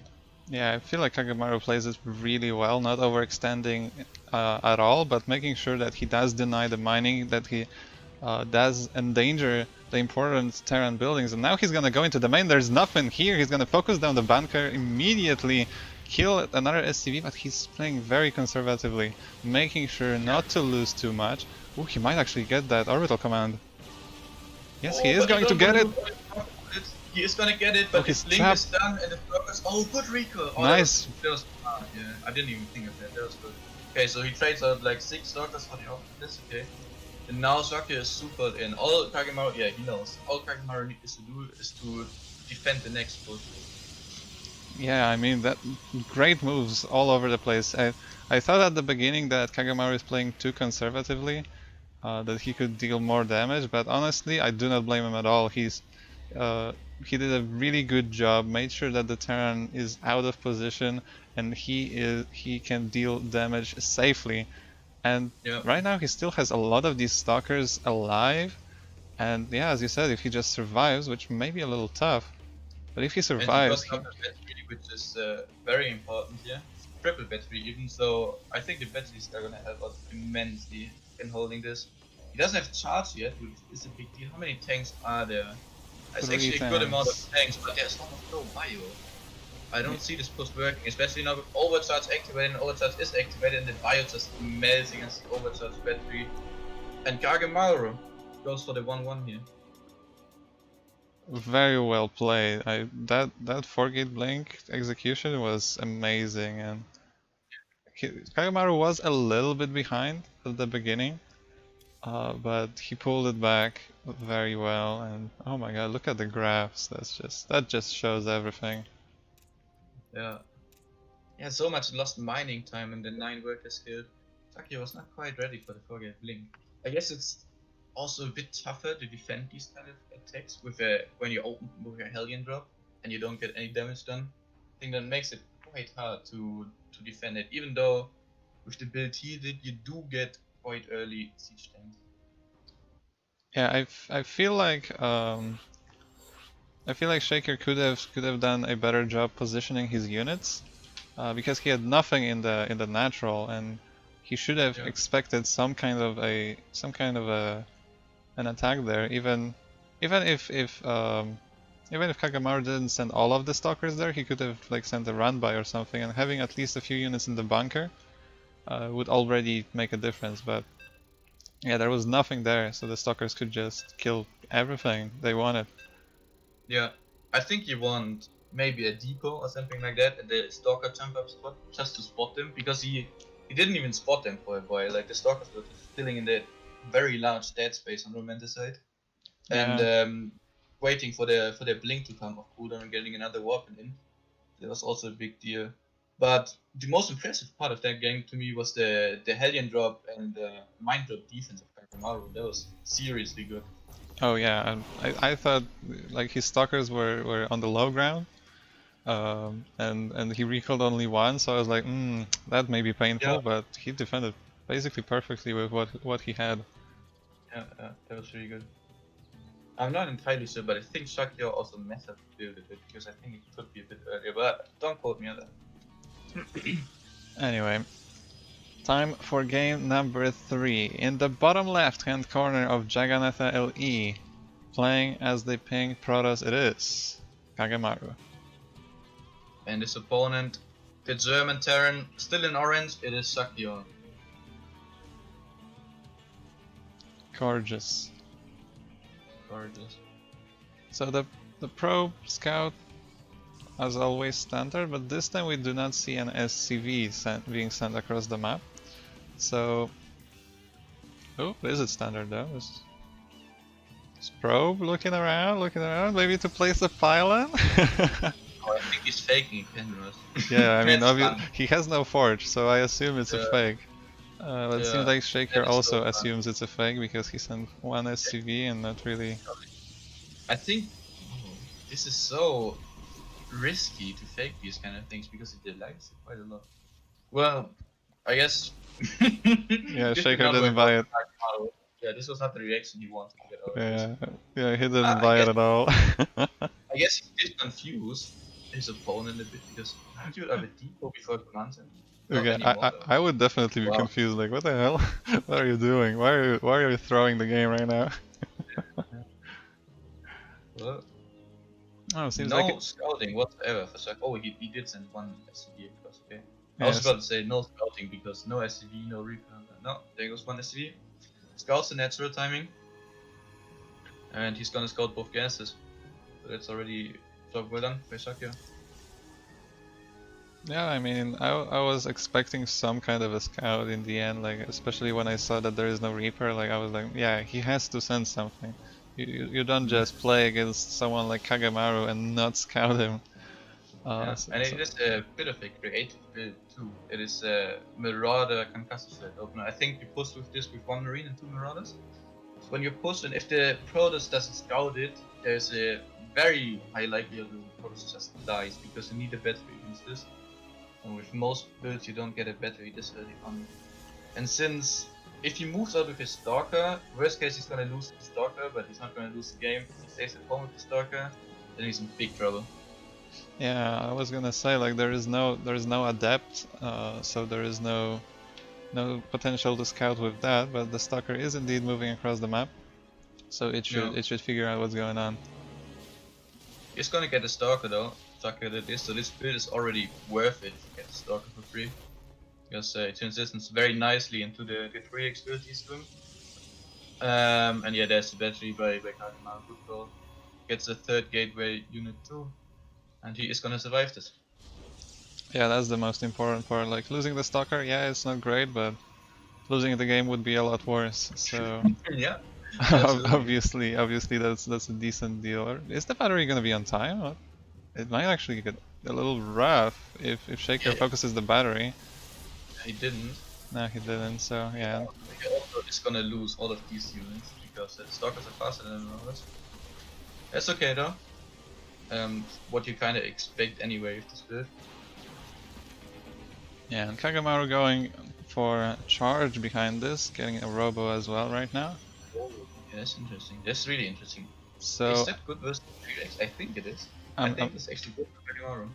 Yeah, I feel like KageMaru plays it really well, not overextending at all, but making sure that he does deny the mining, that he does endanger the important Terran buildings. And now he's gonna go into the main, there's nothing here, he's gonna focus down the bunker immediately, kill another SCV, but he's playing very conservatively, making sure not to lose too much. Oh, he might actually get that orbital command. Yes, he is going to get it! He is gonna get it, but his Blink is done and the focus. Oh, good recoil! Oh, nice! That was smart, yeah. I didn't even think of that, that was good. Okay, so he trades out like 6 Stalkers for the Optimus, okay. And now Shakyor is super in. All KageMaru, yeah, he knows. All KageMaru needs to do is to defend the next push. Yeah, I mean, that great moves all over the place. I thought at the beginning that KageMaru is playing too conservatively, that he could deal more damage, but honestly, I do not blame him at all. He did a really good job, made sure that the Terran is out of position, and he can deal damage safely. And right now he still has a lot of these Stalkers alive, and yeah, as you said, if he just survives, which may be a little tough, but if he survives... which is very important here. Triple battery even, so I think the batteries are gonna help us immensely in holding this. He doesn't have charge yet, which is a big deal. How many tanks are there? There's actually a good amount of tanks, but there's almost no bio. I don't see this push working, especially now with overcharge activated, and overcharge is activated, and the bio just melts against the overcharge battery. And KageMaru goes for the 1-1 here. Very well played. That 4-gate Blink execution was amazing, and KageMaru was a little bit behind at the beginning, but he pulled it back very well. And oh my god, look at the graphs! That just shows everything. Yeah, so much lost mining time and the 9 workers killed. Shakyor was not quite ready for the 4-gate Blink. I guess it's also a bit tougher to defend these kind of attacks with when you open with a Hellion drop and you don't get any damage done. I think that makes it quite hard to defend it, even though with the build he did, you do get quite early siege tanks. Yeah, I feel like Shakyor could have done a better job positioning his units, because he had nothing in the natural, and he should have expected some kind of an attack there. Even if KageMaru didn't send all of the Stalkers there, he could have like sent a run by or something, and having at least a few units in the bunker would already make a difference. But yeah, there was nothing there, so the Stalkers could just kill everything they wanted. Yeah, I think you want maybe a depot or something like that, and the stalker jump up spot just to spot them, because he didn't even spot them for a while. Like the stalkers were filling in the very large dead space on Romanticide, and waiting for their blink to come off cooldown and getting another weapon in. That was also a big deal. But the most impressive part of that game to me was the Hellion drop and the Mind drop defense of KageMaru. That was seriously good. Oh yeah, and I thought like his stalkers were on the low ground, and he recalled only one, so I was like, that may be painful, Yeah. but he defended basically perfectly with what he had. Yeah, that was really good. I'm not entirely sure, but I think Shakyor also messed up the build a bit, because I think it could be a bit earlier, but don't quote me on that. Anyway, time for game number 3. In the bottom left hand corner of Jaganatha LE, playing as the pink Protoss, it is KageMaru. And his opponent, the German Terran, still in orange, it is Shakyor. Gorgeous. Gorgeous. So the probe scout, as always, standard, but this time we do not see an SCV being sent across the map. So, oh, is it standard though? Is probe looking around, maybe to place a pylon? Oh, I think he's faking Penrose. Yeah, I mean, he has no forge, so I assume it's a fake. But it seems like Shakyor also assumes it's a fake because he sent one SCV and not really. I think this is so risky to fake these kind of things because it delays it quite a lot. Well, I guess. Yeah, Shakyor didn't buy it. Yeah, this was not the reaction he wanted to get out of Yeah, he didn't buy it at all. I guess he did confuse his opponent a bit, because aren't you a depot before command center? Okay, I would definitely be confused. Like, what the hell? What are you doing? Why are you throwing the game right now? Well, oh, seems no like scouting whatsoever for Shakyor. Oh, he did send one SCV across. Okay. I yes. was about to say no scouting because no SCV, no Reaper. No, there goes one SCV. Scouts the natural timing, and he's gonna scout both gases. So that's already job well done by Shakyor. Yeah, I mean, I was expecting some kind of a scout in the end, like especially when I saw that there is no Reaper. Like I was like, yeah, he has to send something. You don't just play against someone like KageMaru and not scout him. Yeah. And it is a bit of a creative build too. It is a Marauder concussive set opener. I think you push with this with 1 Marine and 2 Marauders. So when you push, and if the Protoss doesn't scout it, there's a very high likelihood the Protoss just dies, because you need a battery against this. And with most builds you don't get a battery this early on. And since if he moves out with his Stalker, worst case he's gonna lose the Stalker, but he's not gonna lose the game. If he stays at home with the Stalker, then he's in big trouble. Yeah, I was gonna say, like, there is no adept, so there is no potential to scout with that, but the Stalker is indeed moving across the map, so it should figure out what's going on. He's gonna get a Stalker though. Shakyor did this, so this build is already worth it to get the Stalker for free, because it transitions very nicely into the 3 expertise stream. And yeah, there's the battery by KageMaru, good call. Gets a 3rd gateway unit too, and he is gonna survive this. Yeah, that's the most important part. Like, losing the Stalker, yeah, it's not great, but losing the game would be a lot worse. So yeah, obviously that's a decent deal. Is the battery gonna be on time? It might actually get a little rough if Shakyor focuses the battery. He didn't. No, he didn't. So yeah. He also is gonna lose all of these units because the Stalkers are faster than the others. That's okay though. What you kind of expect anyway with this build. Yeah, and KageMaru going for charge behind this, getting a robo as well right now. Oh, yeah, that's interesting. That's really interesting. So is that good versus 3x? I think it is. I think it's actually good for KageMaru.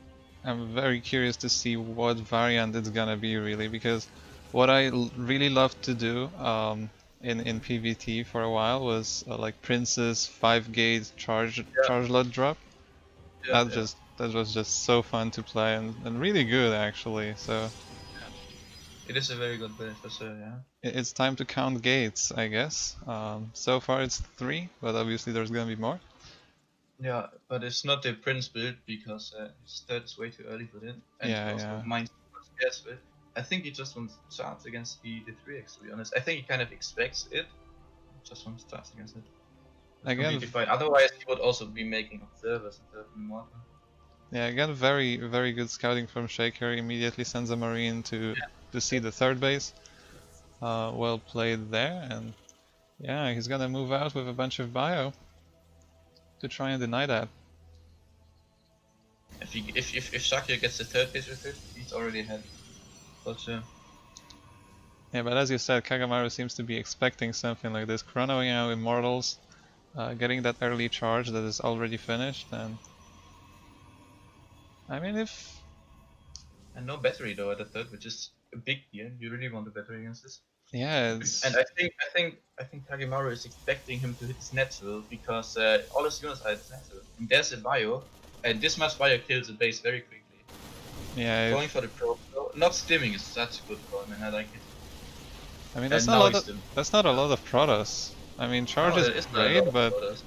I'm very curious to see what variant it's gonna be really, because what I really loved to do in PvT for a while was like Prince's 5-gate charge lot drop. That was just so fun to play and really good actually. So it is a very good build for sure. Yeah. It's time to count gates, I guess. So far it's 3, but obviously there's gonna be more. Yeah, but it's not the Prince build because his third is way too early for it, and Yeah, also yeah. mine scares with. I think he just wants chance against the 3x, to be honest. I think he kind of expects it, just wants chance against it. That's Again, completely fine. Otherwise, he would also be making observers instead of immortal. yeah, again, very, very good scouting from Shakyor. Immediately sends a Marine to see the third base. Well played there, and yeah, he's gonna move out with a bunch of bio to try and deny that. If Shakyor gets the third base with it, he's already ahead. But Yeah, but as you said, KageMaru seems to be expecting something like this, chronoing out Immortals, getting that early charge that is already finished, and I mean if... and no battery though at the third, which is a big deal. You really want a battery against this. Yeah, And it's... I think KageMaru is expecting him to hit his natural because all his units are at his natural. And there's a bio, and this much bio kills the base very quickly. Yeah, Going for the pro, not stimming is such a good call, man. I like it. I mean, And now he's stimming. that's not a lot of Protoss. I mean, charge No, is there is not a lot great, of but photos.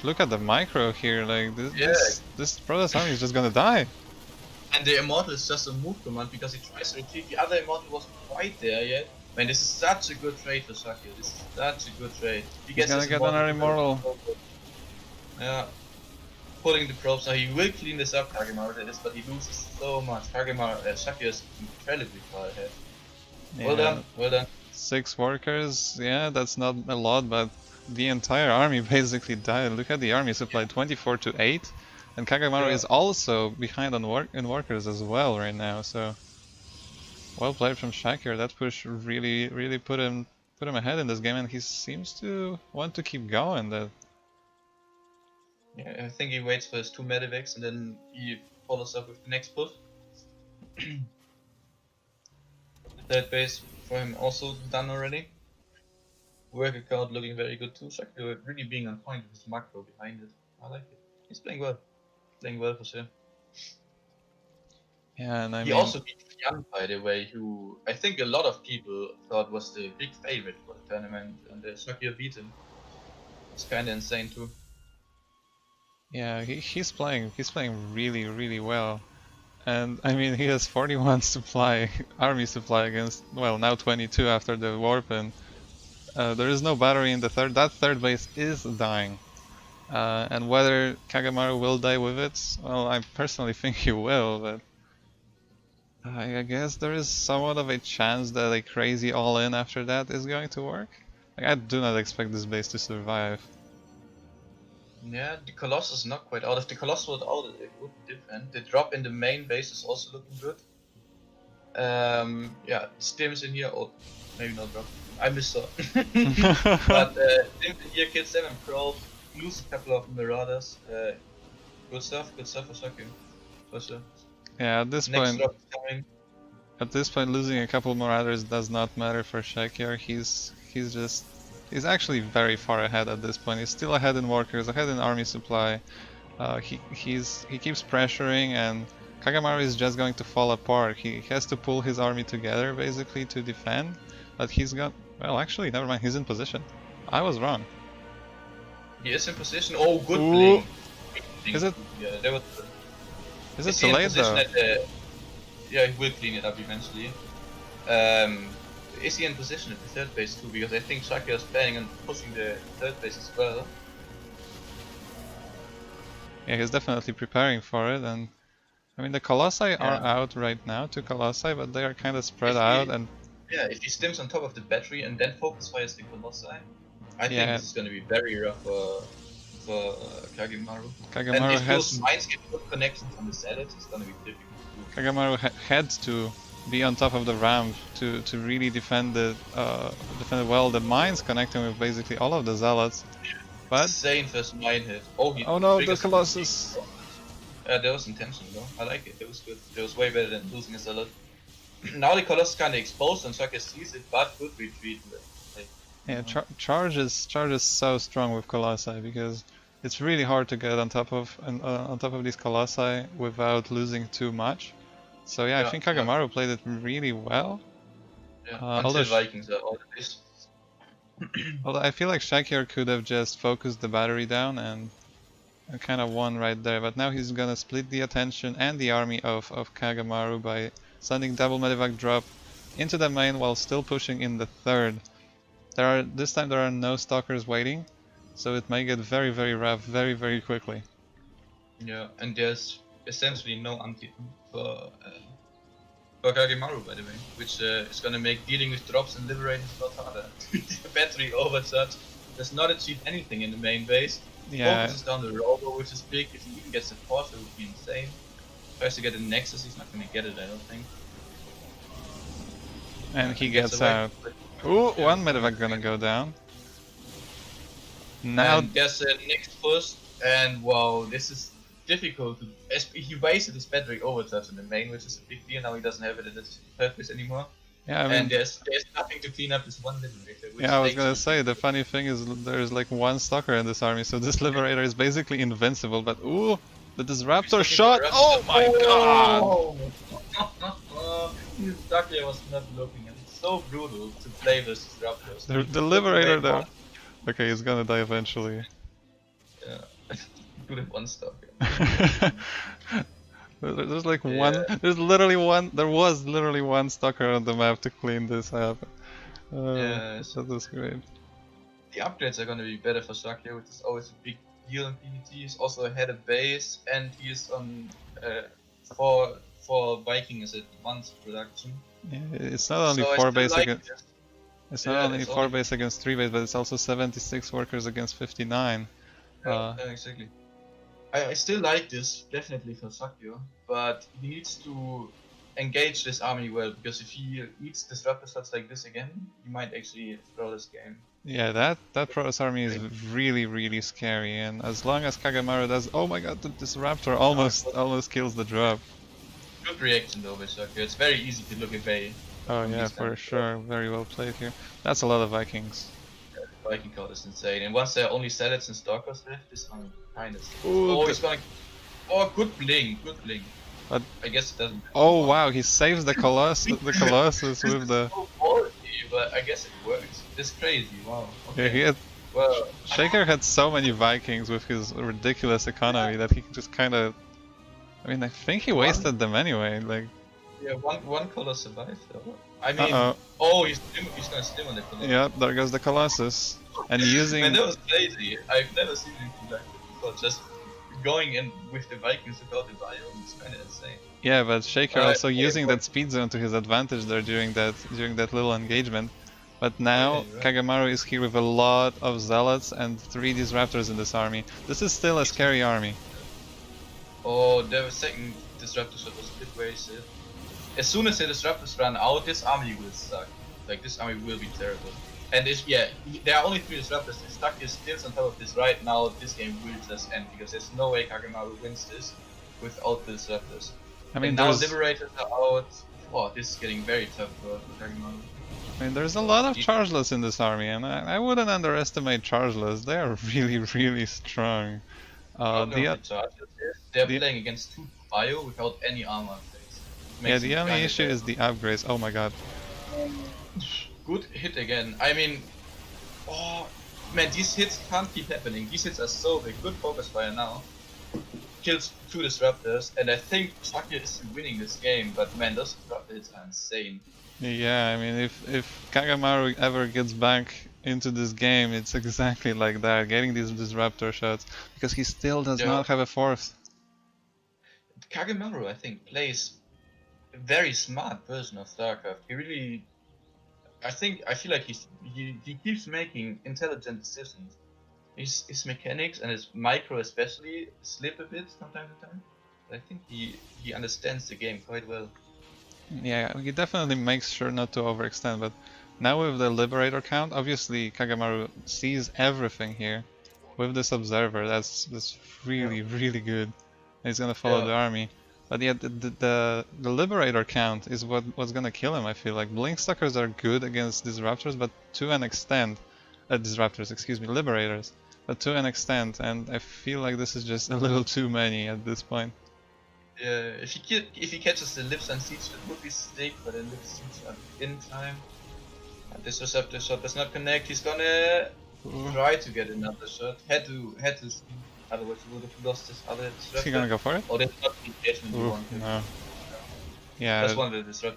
look at the micro here, like, Yeah, this Protoss army is just gonna die. and the immortal is just a move command because he tries to retreat. The other immortal wasn't quite there yet. Man, this is such a good trade for Shakyor. This is such a good trade. He's gonna get another Immortal. Yeah. Putting the probes now, he will clean this up, KageMaru did this, but he loses so much. Shakyor is incredibly far ahead. Yeah. Well done, well done. 6 workers, yeah, that's not a lot, but the entire army basically died. Look at the army supply, 24 to 8, and KageMaru is also behind on workers as well right now. So well played from Shakyor. That push really put him ahead in this game, and he seems to want to keep going. That Yeah, I think he waits for his 2 medivacs and then he follows up with the next push. The third base for him also done already. Work account looking very good too. Shakyor really being on point with his macro behind it. I like it. He's playing well. Playing well for sure. yeah, and I He mean, also beat Jan, by the way, who I think a lot of people thought was the big favorite for the tournament, and Shakyor beat him. It's kinda insane too. yeah, he's playing really well. And I mean, he has 41 supply, army supply against, well, now 22 after the warp, and there is no battery in the third. That third base is dying. And whether KageMaru will die with it, well, I personally think he will, but I guess there is somewhat of a chance that a crazy all-in after that is going to work. Like, I do not expect this base to survive. Yeah, the Colossus is not quite out. If the Colossus was out, it would be different. The drop in the main base is also looking good. Yeah, Stims in here, or maybe not drop. I missaw. But Stims in here, kill 7 probes, lose a couple of Marauders. Good stuff for Shakyor. For sure. Yeah, at this Next point, drop is coming. losing a couple more others does not matter for Shakyor. He's actually very far ahead at this point. He's still ahead in workers, ahead in army supply. He keeps pressuring, and KageMaru is just going to fall apart. He has to pull his army together basically to defend, but he's got, well, actually, never mind. He's in position. I was wrong. He is in position. Oh, good Ooh. playing. Is it? Yeah, that was. Is it too late though? Yeah, he will clean it up eventually. Is he in position at the third base too? Because I think Shakyor is planning on pushing the third base as well. Yeah, he's definitely preparing for it, and I mean the Colossi are out right now, 2 Colossi, but they are kind of spread out, and yeah, if he stims on top of the battery and then focus fires the Colossi, I think this is going to be very rough for KageMaru. And if those mines get good connections on the Zealots, it's going to be difficult too. KageMaru had to be on top of the ramp to really defend well the mines, connecting with basically all of the Zealots. But insane first mine hit. Oh no, the Colossus. That was intentional though. I like it. It was good. It was way better than losing a Zealot. Now the Colossus kind of exposed and Shakyor sees it, but good retreat. Yeah, charge is so strong with Colossi because it's really hard to get on top of these Colossi without losing too much. So yeah, I think KageMaru played it really well. Yeah, until Vikings are all this. Although I feel like Shakyor could have just focused the battery down and kind of won right there, but now he's gonna split the attention and the army of KageMaru by sending double medivac drop into the main while still pushing in the third. This time there are no stalkers waiting, so it may get very, very rough very quickly. Yeah, and there's essentially no anti for KageMaru, by the way, which is gonna make dealing with drops and liberating a lot harder. The battery overcharge does not achieve anything in the main base. Yeah. Focuses down the robo, which is big. If he even gets the force, it would be insane. Tries to get a Nexus, he's not gonna get it, I don't think. And he gets out. Ooh, yeah. One medevac gonna go down. Now and there's a next push, and wow, this is difficult. He wasted his battery overcharge in the main, which is a big deal. Now he doesn't have it in his purpose anymore. Yeah, I mean, and there's nothing to clean up this one liberator. Yeah, I was gonna say, the funny thing is there's like one stalker in this army, so this liberator is basically invincible, but ooh, the disruptor shot! Oh my god! Shakyor was not looking, and it's so brutal to play with disruptors. The liberator though. Okay, he's gonna die eventually. Yeah, good at one stalker. There's like there was literally one stalker on the map to clean this up. Yeah, that was great. The upgrades are gonna be better for Shakyor, which is always a big deal in PvT. He's also ahead of base, and he's on for Viking is advanced production. Yeah, it's not only so 4 base like against. It's not only 4 base against 3 base, but it's also 76 workers against 59. Yeah, exactly. I still like this, definitely for Shakyor, but he needs to engage this army well, because if he eats disruptor slots like this again, he might actually throw this game. Yeah, that Protoss army is really scary, and as long as KageMaru does, oh my god, the disruptor almost kills the drop. Good reaction though by Shakyor. It's very easy to look at Bay. Oh yeah, for sure, very well played here. That's a lot of Vikings. Yeah, the Viking card is insane, and once there are only Zealots and Stalkers left, this one kind of. Ooh, oh, he's gonna. Oh, good blink, good blink. But I guess it doesn't. Oh wow, he saves the Colossus, with the. So quality, but I guess it works. It's crazy. Wow. Okay. Yeah, he had. Well, Shakyor had so many Vikings with his ridiculous economy that he just kind of. I mean, I think he wasted them anyway. Like. Yeah, one color survived though. I mean, he's gonna stim on the Colossus. Yeah, there goes the Colossus, and using. Man, that was crazy. I've never seen anything like that before. Just going in with the Vikings without the biome is kind of insane. Yeah, but Shakyor also using that speed zone to his advantage there during that little engagement. But now KageMaru is here with a lot of Zealots and 3 Disruptors in this army. This is still a scary army. Oh, the second Disruptor shot was a bit wasted. As soon as the Disruptors run out, this army will suck. Like, this army will be terrible. And if, there are only 3 Disruptors. If Shakyor stills on top of this right now, this game will just end, because there's no way KageMaru wins this without the Disruptors. I mean, now Liberators are out. Oh, this is getting very tough for KageMaru. I mean, there's a lot of Chargeless in this army, and I wouldn't underestimate Chargeless. They are really strong. They're playing against 2 bio without any armor in place. Yeah, the only issue is the upgrades. Oh my god. Good hit again. I mean, oh man, these hits can't keep happening. These hits are so big. Good focus fire now. Kills 2 Disruptors, and I think Shakyor is winning this game, but man, those Disruptor hits are insane. Yeah, I mean, if KageMaru ever gets back into this game, it's exactly like that, getting these Disruptor shots, because he still does not have a 4th. KageMaru, I think, plays a very smart version of StarCraft. He really, I feel like he keeps making intelligent decisions. His mechanics and his micro especially slip a bit from time to time. I think he understands the game quite well. Yeah, he definitely makes sure not to overextend, but now with the Liberator count, obviously KageMaru sees everything here. With this Observer, that's really good. And he's gonna follow the army. But yeah, the Liberator count is what's gonna kill him, I feel like. Blinkstalkers are good against Disruptors, but to an extent. Disruptors, excuse me, Liberators. But to an extent, and I feel like this is just a little too many at this point. Yeah, if he catches the Lips and Siege, that would be sick, but the Lips Siege are in time. And this Disruptor shot does not connect. He's gonna try to get another shot. Had to Otherwise, we would have lost this other Is he disruptor. gonna go for it? Oh, that's not the engagement you Ooh, wanted. no. Yeah, That's one of the disruptors.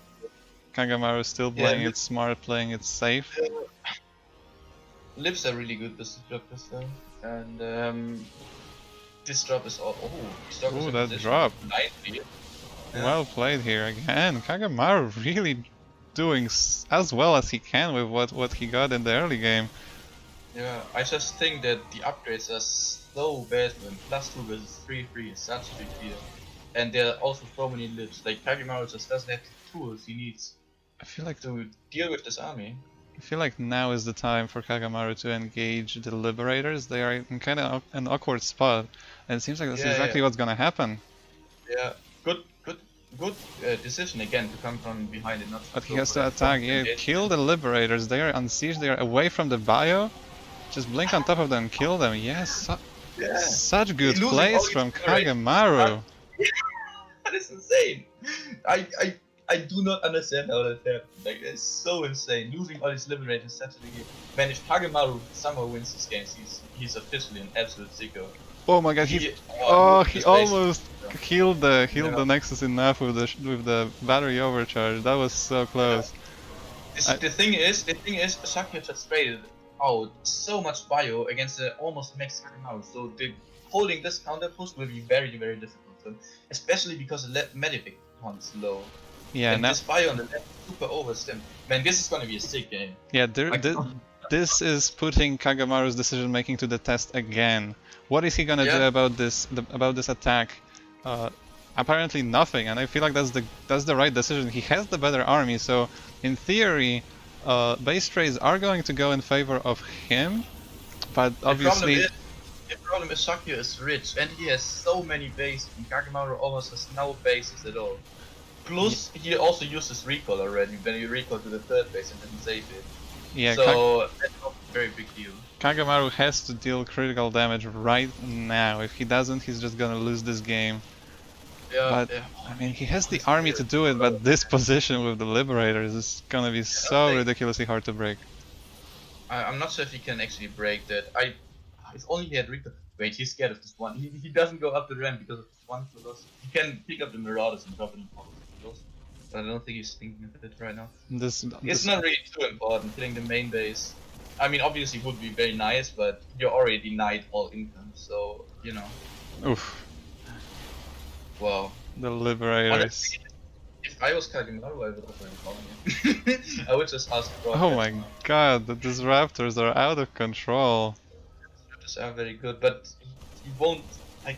KageMaru is still Yeah, playing it smart, playing it safe. Lips are really good, this disruptors though. And this drop is all. Oh, this drop is Ooh, in that position drop. nicely. Yeah. Well played here again. KageMaru really doing as well as he can with what he got in the early game. Yeah, I just think that the upgrades are so bad when +2 versus 3-3 is such a big deal. And there are also so many lips. Like KageMaru just doesn't have the tools he needs I feel like to deal with this army. now is the time for KageMaru to engage the Liberators. They are in kind of an awkward spot, and it seems like that's exactly what's gonna happen. Yeah, good decision again to come from behind and not. But he has to attack. Yeah, kill the Liberators. They are on siege. They are away from the bio. Just blink on top of them, kill them. Yes, such good plays from KageMaru. That is insane. I do not understand how that happened. Like, it's so insane. Losing all these Liberators such a game. Man, if KageMaru somehow wins this game, he's officially an absolute sicko. Oh my god, he almost healed the Nexus enough with the battery overcharge. That was so close. Yeah. The thing is, Shakyor just traded out so much bio against the almost max KageMaru. So holding this counter push will be very, very difficult for him, especially because the Medivac is low. Yeah, and this bio on the left is super overstimmed. Man, this is gonna be a sick game. Yeah, this is putting KageMaru's decision making to the test again. What is he gonna do about this attack? Apparently nothing, and I feel like that's the right decision. He has the better army, so in theory, base trades are going to go in favor of him, but obviously. The problem is Shakyor is rich, and he has so many bases, and KageMaru almost has no bases at all. Plus, he also uses recall already, when he recalled to the third base and didn't save it. Yeah, so that's not a very big deal. KageMaru has to deal critical damage right now. If he doesn't, he's just gonna lose this game. Yeah, but, I mean, he has the army to do it, but this position with the Liberators is gonna be so ridiculously hard to break. I'm not sure if he can actually break that. If only he had recall. Wait, he's scared of this one. He doesn't go up the ramp because of this one loss. He can pick up the Marauders and drop it in loss. But I don't think he's thinking of it right now. It's not really too important, killing the main base. I mean, obviously it would be very nice, but you're already denied all income, so, you know. Oof. Wow. The Liberators. Honestly, if I was KageMaru, I would already call him. I would just ask for oh my god, the Disruptors are out of control. Disruptors are very good, but he won't, like,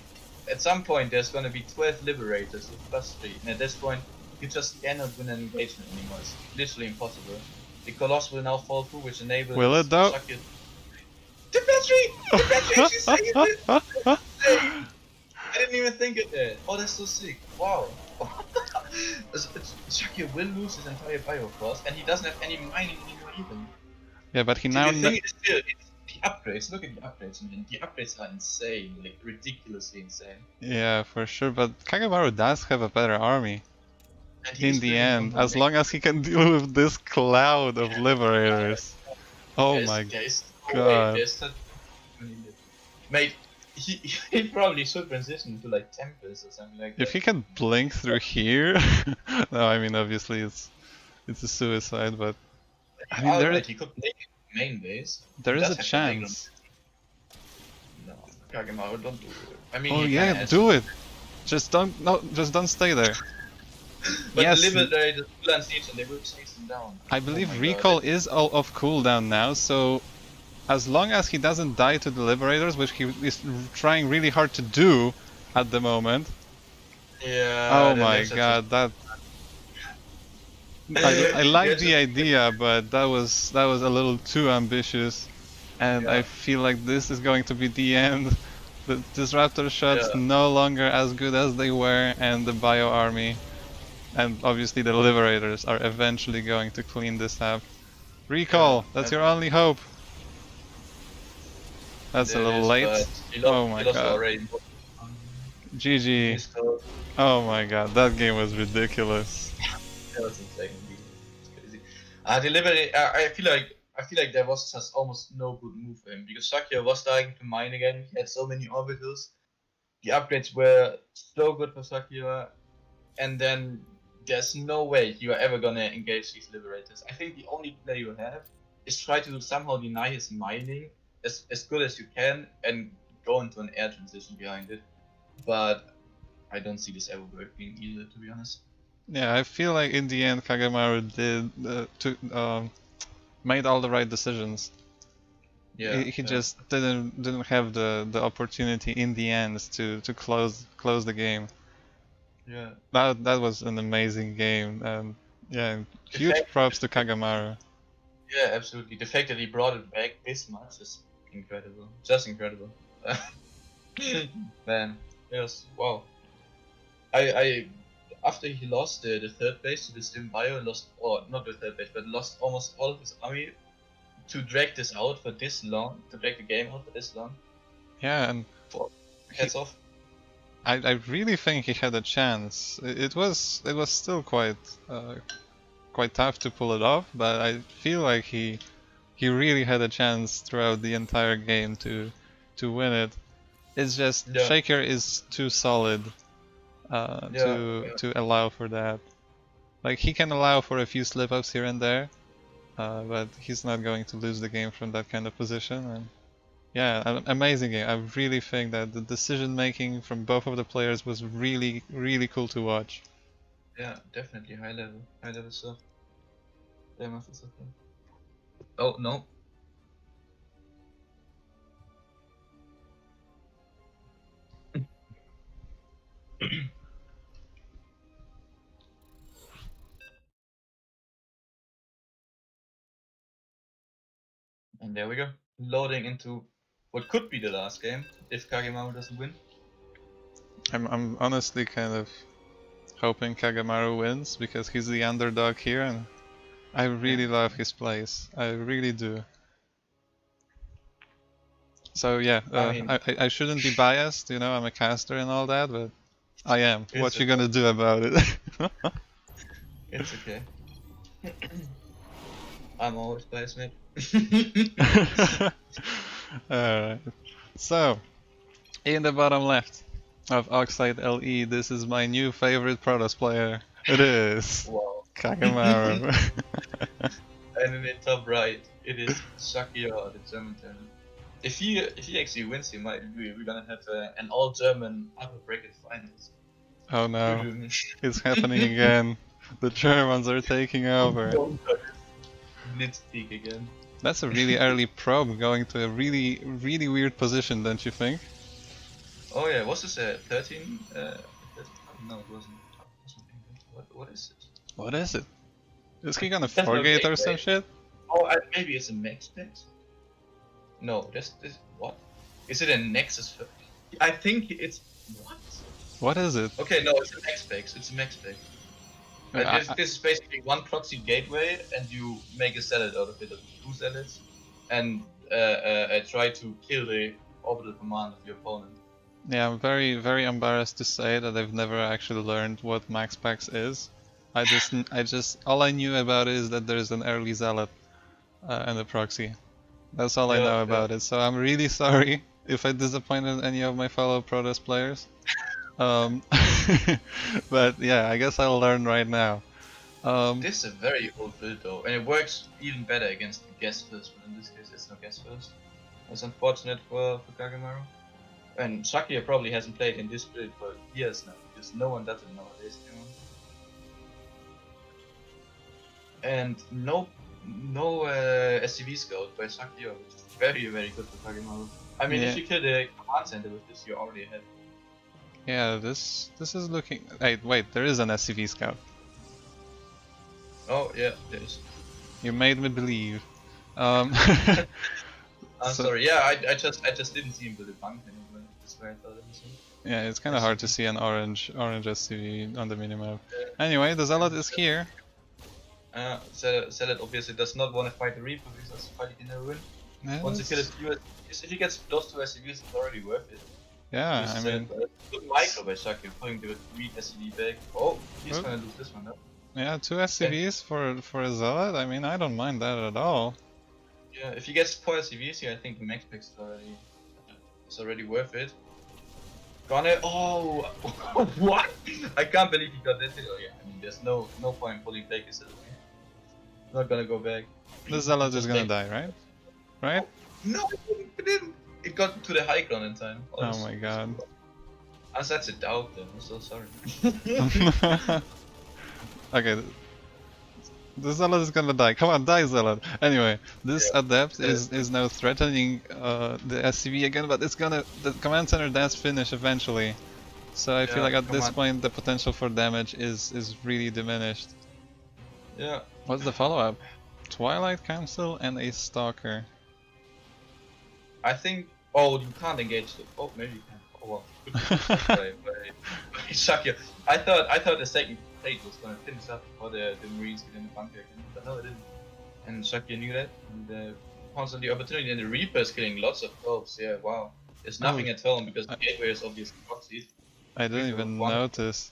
at some point there's gonna be 12 Liberators with +3, and at this point, you just cannot win an engagement anymore. It's literally impossible. The Coloss will now fall through, which enables. Will it though? The battery! The battery actually saved it! I didn't even think of that. Oh, that's so sick. Wow. Shakyor will lose his entire bio cost, and he doesn't have any mining anymore even. Yeah, but he now. The thing is still, it's the upgrades. Look at the upgrades, man. The upgrades are insane, like ridiculously insane. Yeah, for sure. But KageMaru does have a better army. In the end, as long as he can deal with this cloud of Liberators. Oh my god. Mate, he probably should transition to like Tempest or something like that. If he can blink through here, no, I mean obviously it's a suicide, but I mean he could blink main base. There is a chance. No, KageMaru, don't do it. I mean, oh yeah, do it. Just don't stay there. But yes. The Liberators will unseat and they will chase him down. I believe recall is off cooldown now, so as long as he doesn't die to the Liberators, which he is trying really hard to do at the moment. Yeah. Oh my god, that. I like the idea, but that was a little too ambitious, and I feel like this is going to be the end. The Disruptor shots no longer as good as they were, and the Bio Army. And obviously the Liberators are eventually going to clean this up. Recall! That's your only hope! That's a little late. Oh my god. GG. Oh my god, that game was ridiculous. That was insane. It's crazy. The Liberator, I I feel like there was just almost no good move for him because Shakyor was starting to mine again. He had so many orbitals. The upgrades were so good for Shakyor, and then there's no way you are ever gonna engage these liberators. I think the only play you have is try to somehow deny his mining as good as you can and go into an air transition behind it. But I don't see this ever working either, to be honest. Yeah, I feel like in the end KageMaru made all the right decisions. Yeah, He just didn't have the opportunity in the end to close the game. Yeah. That was an amazing game, and yeah, huge props to KageMaru. Yeah, absolutely. The fact that he brought it back this much is incredible. Just incredible. Man, yes, wow. I after he lost the third base to the Stim Bio, lost, or not the third base, but lost almost all of his army to drag this out for this long, to drag the game out for this long. Yeah, and heads off. I really think he had a chance. It was still quite tough to pull it off, but I feel like he really had a chance throughout the entire game to win it. It's just Shakyor is too solid to allow for that. Like, he can allow for a few slip-ups here and there, but he's not going to lose the game from that kind of position. And yeah, an amazing game. I really think that the decision making from both of the players was really, really cool to watch. Yeah, definitely high level stuff. Oh no. And there we go. Loading into what could be the last game if KageMaru doesn't win. I'm honestly kind of hoping KageMaru wins because he's the underdog here, and I really love his plays. I really do. So yeah, I shouldn't be biased, you know, I'm a caster and all that, but I am. What you gonna do about it? It's okay. I'm always biased, mate. Alright. So, in the bottom left of Oxide LE, this is my new favorite Protoss player. It is KageMaru. And in the top right, it is Shakyor, the German talent. If he actually wins, we're gonna have an all-German upper bracket finals. Oh no, it's happening again. The Germans are taking over. Blitzkrieg again. That's a really early probe going to a really, really weird position, don't you think? Oh yeah, was this a 13? No, it wasn't. What is it? What is it? Is he gonna forgate or some shit? Oh, maybe it's a max specs? No, this what? Is it a Nexus? I think it's what? What is it? Okay, no, it's a max specs. It's a max spec. This is basically one proxy gateway, and you make a salad out of it, or two salads, and try to kill the orbital command of your opponent. Yeah, I'm very, very embarrassed to say that I've never actually learned what max packs is. I just all I knew about it is that there's an early zealot and a proxy. That's all I know about it. So I'm really sorry if I disappointed any of my fellow Protoss players. But yeah, I guess I'll learn right now. This is a very old build though, and it works even better against the guest first, but in this case it's no guest first. That's unfortunate for KageMaru. And Shakyor probably hasn't played in this build for years now, because no one does it nowadays, you know? And no SCV scout by Shakyor, which is very, very good for KageMaru. I mean, if you kill the command center with this, you're already ahead. Yeah, this is looking. Wait, there is an SCV scout. Oh yeah, there is. You made me believe. I'm sorry. Yeah, I just didn't see him with the bunk anyway. That's why I thought it was him. Yeah, it's kind of hard to see an orange SCV on the minimap. Anyway, the zealot is here. Zealot obviously does not want to fight the Reaper because he's fighting in the ruin. Once he kills if he gets those two SCVs, it's already worth it. Yeah, I mean... Good micro by Shakyor, putting the 3 SCV back. Oh, he's gonna lose this one though. Yeah, 2 SCVs for a zealot, I mean, I don't mind that at all. Yeah, if he gets 4 SCVs here, I think the max pick is already worth it. Gonna oh what? I can't believe he got that hit. Oh yeah, I mean there's no point pulling Vegas. Not gonna go back. The Zealot is Just gonna take- die, right? Right? No, it didn't. It got to the high ground in time. Oh my god. As that's a doubt then, I'm so sorry. Okay, the Zealot is gonna die. Come on, die, Zealot! Anyway, this Yeah. Adept is now threatening the SCV again, but it's gonna... The Command Center does finish eventually. So I feel like at this point the potential for damage is really diminished. Yeah. What's the follow-up? Twilight Council and a Stalker. I think. Oh, you can't engage the. Oh, maybe you can. Oh well. Good by Shakyor. I thought the second plate was gonna finish up before the Marines get in the bunker again, but no, it didn't. And Shakyor knew that. And constantly opportunity, and the Reaper is killing lots of probes. Yeah, wow. There's nothing at home because the gateway is obviously proxied. I didn't even notice.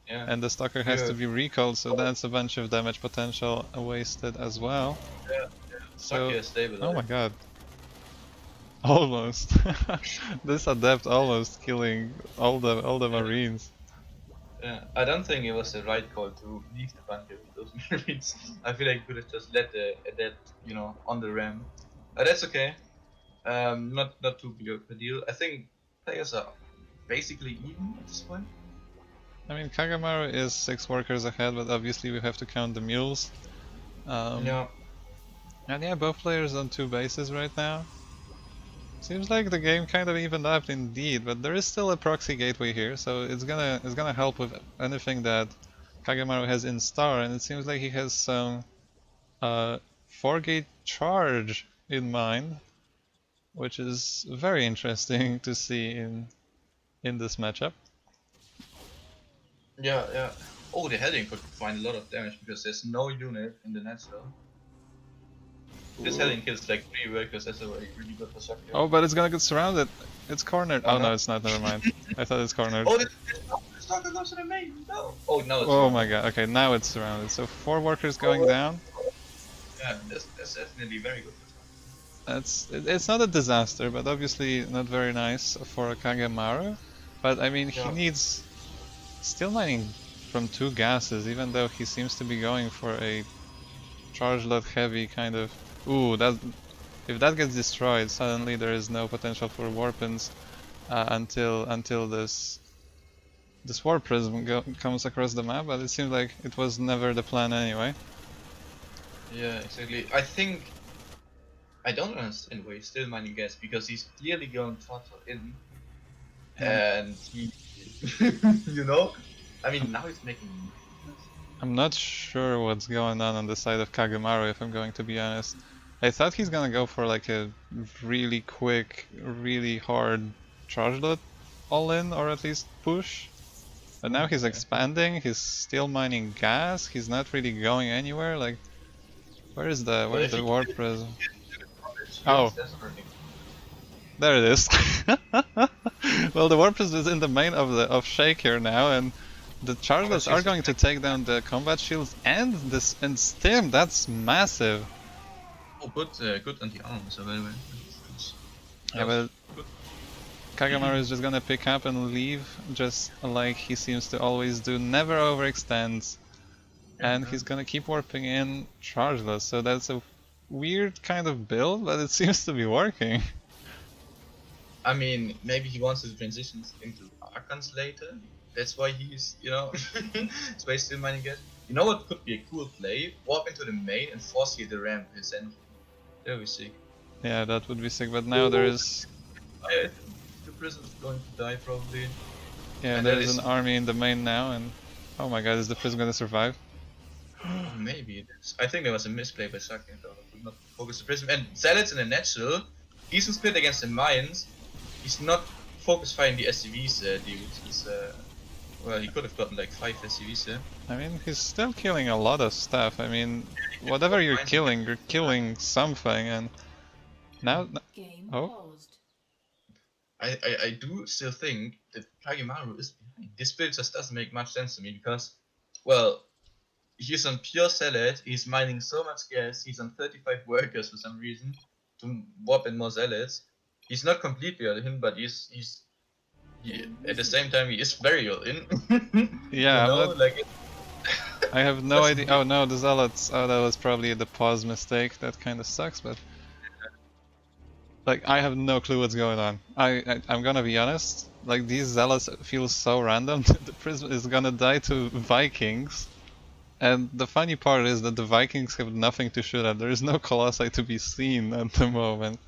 Yeah. And the Stalker has to be recalled, so that's a bunch of damage potential wasted as well. Yeah. So, Shakyor is stable. oh my god. Almost. This Adept almost killing all the Marines. Yeah, I don't think it was the right call to leave the bunker with those Marines. I feel like you could have just let the Adept, on the ram. That's okay. Not too big of a deal. I think players are basically even at this point. I mean, KageMaru is 6 workers ahead, but obviously we have to count the mules. Yeah. And yeah, both players on 2 bases right now. Seems like the game kind of evened up indeed, but there is still a proxy gateway here, so it's gonna help with anything that KageMaru has in star, and it seems like he has some 4-gate charge in mind, which is very interesting to see in this matchup. Yeah. Oh, the heading could find a lot of damage because there's no unit in the net though. This heading kills like 3 workers, that's a really good for Shakyor. Oh, but it's gonna get surrounded. It's cornered. Oh no, it's not. Never mind. I thought it's cornered. Oh, the Stalker goes to the main. No. Oh no. It's oh my god. Okay, now it's surrounded. So 4 workers going down. Yeah, that's definitely very good. It's not a disaster, but obviously not very nice for KageMaru. But I mean, he needs steel mining from 2 gases, even though he seems to be going for a charge lot heavy kind of. Ooh, if that gets destroyed, suddenly there is no potential for warpins until this warp prism comes across the map. But it seems like it was never the plan anyway. Yeah, exactly. I don't understand why he's still mining gas because he's clearly going total in, and he, I mean now he's making. I'm not sure what's going on the side of KageMaru, if I'm going to be honest. I thought he's gonna go for like a really quick, really hard charge lot all in, or at least push. But now he's expanding, he's still mining gas, he's not really going anywhere. Like, where is the warp prism? Oh, there it is. Well, the warp prism is in the main of Shakyor now, and the chargelets are going to take down the combat shields and Stim. That's massive. Oh, good anti-arms available. Yeah, but KageMaru is just gonna pick up and leave, just like he seems to always do. Never overextends, and he's gonna keep warping in chargeless. So that's a weird kind of build, but it seems to be working. I mean, maybe he wants to transition into Archons later. That's why he's, space still mining gas. You know what could be a cool play? Warp into the main and force you the ramp his end. There we see. Yeah, that would be sick, but now there is... The prison is going to die probably. Yeah, and there is an army in the main now, and... Oh my god, is the prison gonna survive? Maybe it is. I think there was a misplay by Shakyor though. Could not focus the prism. And Zealot's in a natural. Decent split against the mines. He's not focus firing the SCVs, dude. He's well, he could have gotten like 5 SCVs there. I mean, he's still killing a lot of stuff. I mean, whatever you're killing something, and now... Oh? I do still think that KageMaru is behind. This build just doesn't make much sense to me because, well, he's on pure zealot. He's mining so much gas. He's on 35 workers for some reason to warp in more zealots. He's not completely all in, but at the same time he is very all in. Yeah, you know, like I have no idea. Oh no, the zealots. Oh, that was probably the pause mistake. That kind of sucks, but like I have no clue what's going on. I'm gonna be honest. Like these zealots feel so random. The prism is gonna die to Vikings, and the funny part is that the Vikings have nothing to shoot at. There is no Colossi to be seen at the moment.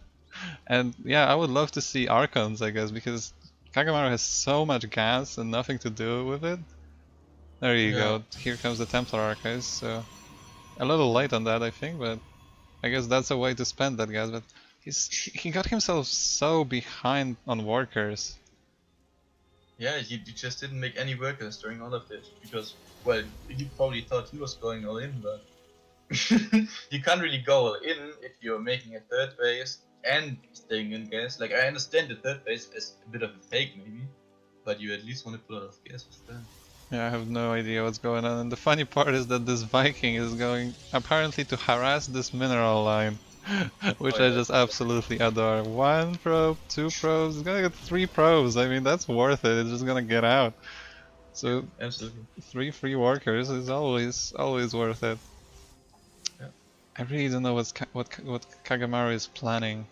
And yeah, I would love to see Archons, I guess, because KageMaru has so much gas and nothing to do with it. There you go. Here comes the Templar Archives. So a little late on that, I think, but I guess that's a way to spend that gas. But he got himself so behind on workers. Yeah, he just didn't make any workers during all of this because, well, he probably thought he was going all in, but you can't really go all in if you're making a third base and staying in gas. Like, I understand the third base is a bit of a fake, maybe, but you at least want to put a lot of gas with that. Yeah, I have no idea what's going on. And the funny part is that this Viking is going apparently to harass this mineral line. Which I just absolutely adore. 1 probe, 2 probes, it's gonna get 3 probes. I mean, that's worth it. It's just gonna get out. So, absolutely. 3 free workers is always worth it. Yeah. I really don't know what KageMaru is planning.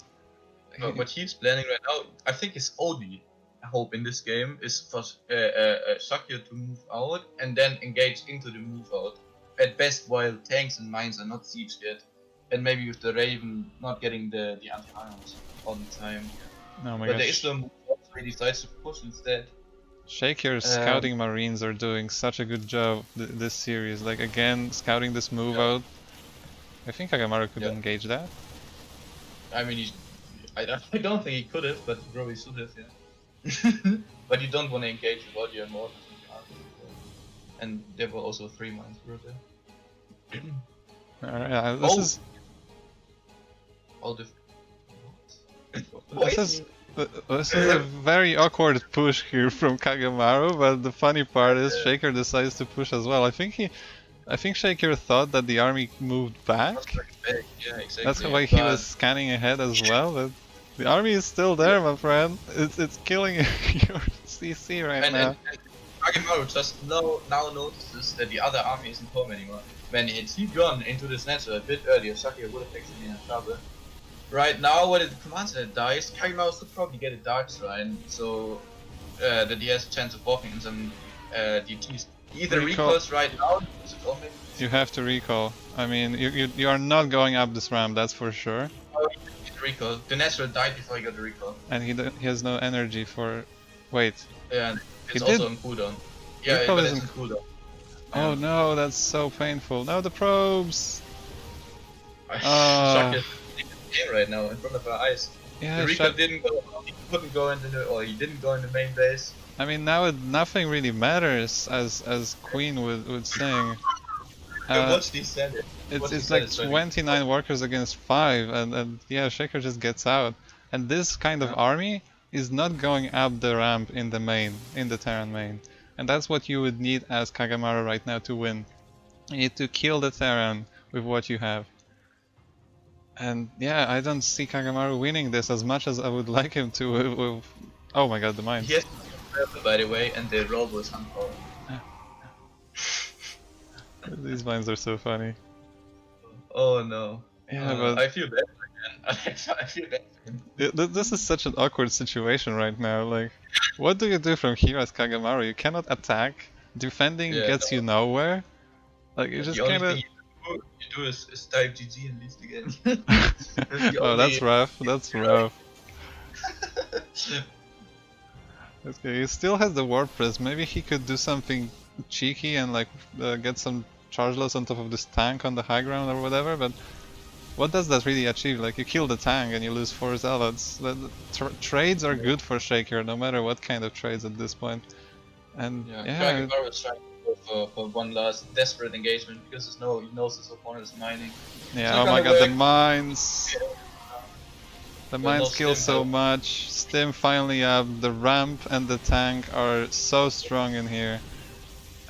What he's planning right now, I think his only hope in this game is for Shakyor to move out and then engage into the move out. At best, while tanks and mines are not sieged yet. And maybe with the Raven not getting the anti-irons on time. Oh my but gosh. there is no move out, so he decides to push instead. Shakyor's scouting marines are doing such a good job this series. Like again, scouting this move out. I think KageMaru could engage that. I mean, I don't think he could have, but he probably should have, yeah. But you don't want to engage with all your immortals in the army. And there were also 3 mines were there. Alright, this is... All the... This is a very awkward push here from KageMaru, but the funny part is Shakyor decides to push as well. I think Shakyor thought that the army moved back. Yeah, exactly. That's why he was scanning ahead as well. But the army is still there, my friend. It's killing your CC right now. And KageMaru just now notices that the other army isn't home anymore. When he gone into this natural a bit earlier, Shakyor would have actually been in trouble. Right now, when the command center dies, KageMaru should probably get a Dark Shrine, so that he has a chance of walking in some DTs. He either recalls right now, you have to recall. I mean, you are not going up this ramp, that's for sure. Oh, he did recall. The natural died before he got the recall. And he has no energy for... Wait. Yeah, it's also on cooldown. Yeah, but it's on cooldown. Oh no, that's so painful. No, the probes! Shakyor game right now in front of our eyes. Yeah, the recall didn't go. He couldn't go into the, or he didn't go in the main base. I mean, now nothing really matters, as Queen would sing. Watch these standards. It's like 29 workers against 5, and yeah, Shakyor just gets out. And this kind of army is not going up the ramp in the Terran main. And that's what you would need as KageMaru right now to win. You need to kill the Terran with what you have. And yeah, I don't see KageMaru winning this as much as I would like him to with oh my god, the mine. Yes, by the way, and the roll was on power. These mines are so funny. Oh no. Yeah, but I feel bad again. I feel bad. This is such an awkward situation right now. Like, what do you do from here as KageMaru? You cannot attack. Defending gets you nowhere. Like, you just kind of... You do is type GG and leave the game. Oh, that's rough. That's rough. Okay, he still has the Warp Prism. Maybe he could do something cheeky and like get some charge loss on top of this tank on the high ground or whatever, but what does that really achieve? Like, you kill the tank and you lose 4 zealots. Trades are good for Shakyor, no matter what kind of trades at this point. And yeah, KageMaru is trying to go for one last desperate engagement because he knows his opponent is mining. Yeah, oh my god, the mines! The mines kill so much. Stim finally up. The ramp and the tank are so strong in here.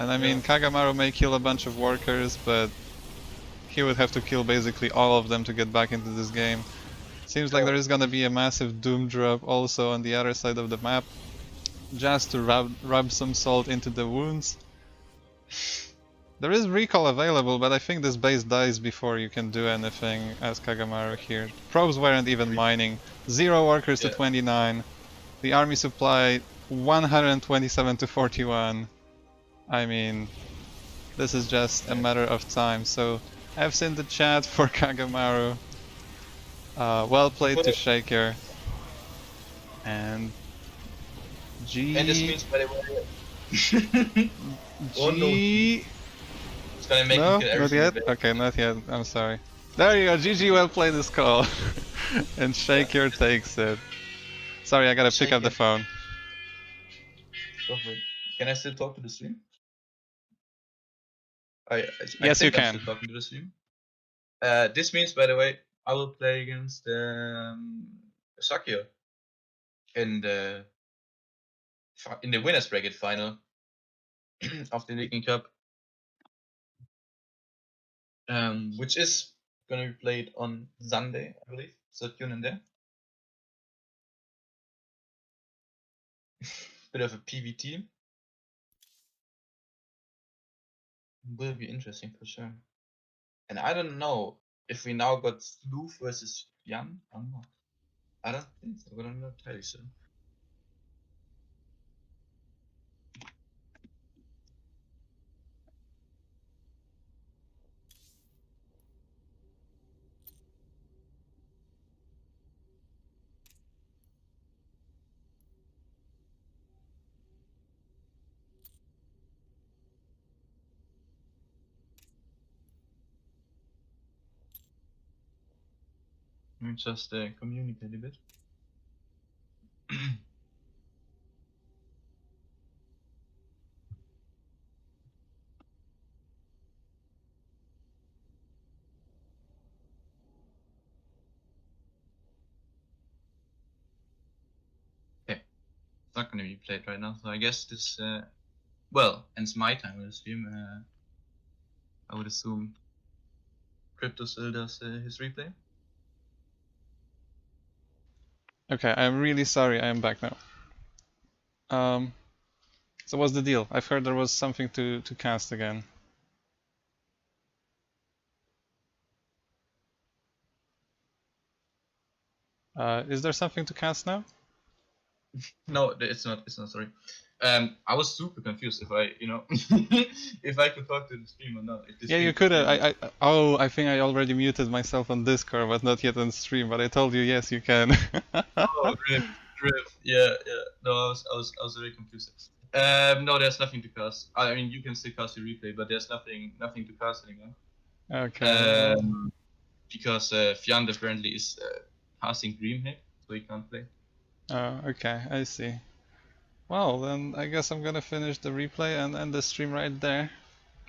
And I mean, KageMaru may kill a bunch of workers, but he would have to kill basically all of them to get back into this game. Seems like there is gonna be a massive doom drop also on the other side of the map, just to rub some salt into the wounds. There is recall available, but I think this base dies before you can do anything as KageMaru here. Probes weren't even mining. 0 workers to 29. The army supply 127 to 41. I mean, this is just a matter of time. So F's in the chat for KageMaru. Well played to Shakyor. And G. And this means, by the way, G. It's gonna make No, you kill not yet. everything. Okay, not yet. I'm sorry. There you go. GG. Well played this call. And Shakyor takes it. Sorry, I gotta pick up the phone. Go for it. Can I still talk to the stream? Yes, you can. I'm still talking to the stream. This means, by the way, I will play against Shakyor in the winners bracket final of the LegionCup, which is gonna be played on Sunday, I believe. So tune in there. Bit of a PvT. Will be interesting for sure. And I don't know if we now got Slooth versus Jan or not. I don't think so, but I'm not entirely sure. Let me just communicate a bit. Okay, it's not gonna be played right now, so I guess this, well, ends my time with the stream. I would assume Crypto still does his replay. Okay, I'm really sorry. I am back now. So what's the deal? I've heard there was something to cast again. Is there something to cast now? No, it's not. It's not. Sorry. I was super confused if I, if I could talk to the stream or not. Yeah, you could. I think I already muted myself on Discord, but not yet on stream. But I told you, yes, you can. Oh, grip. Yeah. No, I was very confused. No, there's nothing to cast. I mean, you can still cast your replay, but there's nothing to cast anymore. Okay. Because Fjand apparently is casting Dreamhack, so he can't play. Oh, okay, I see. Well, then I guess I'm gonna finish the replay and end the stream right there.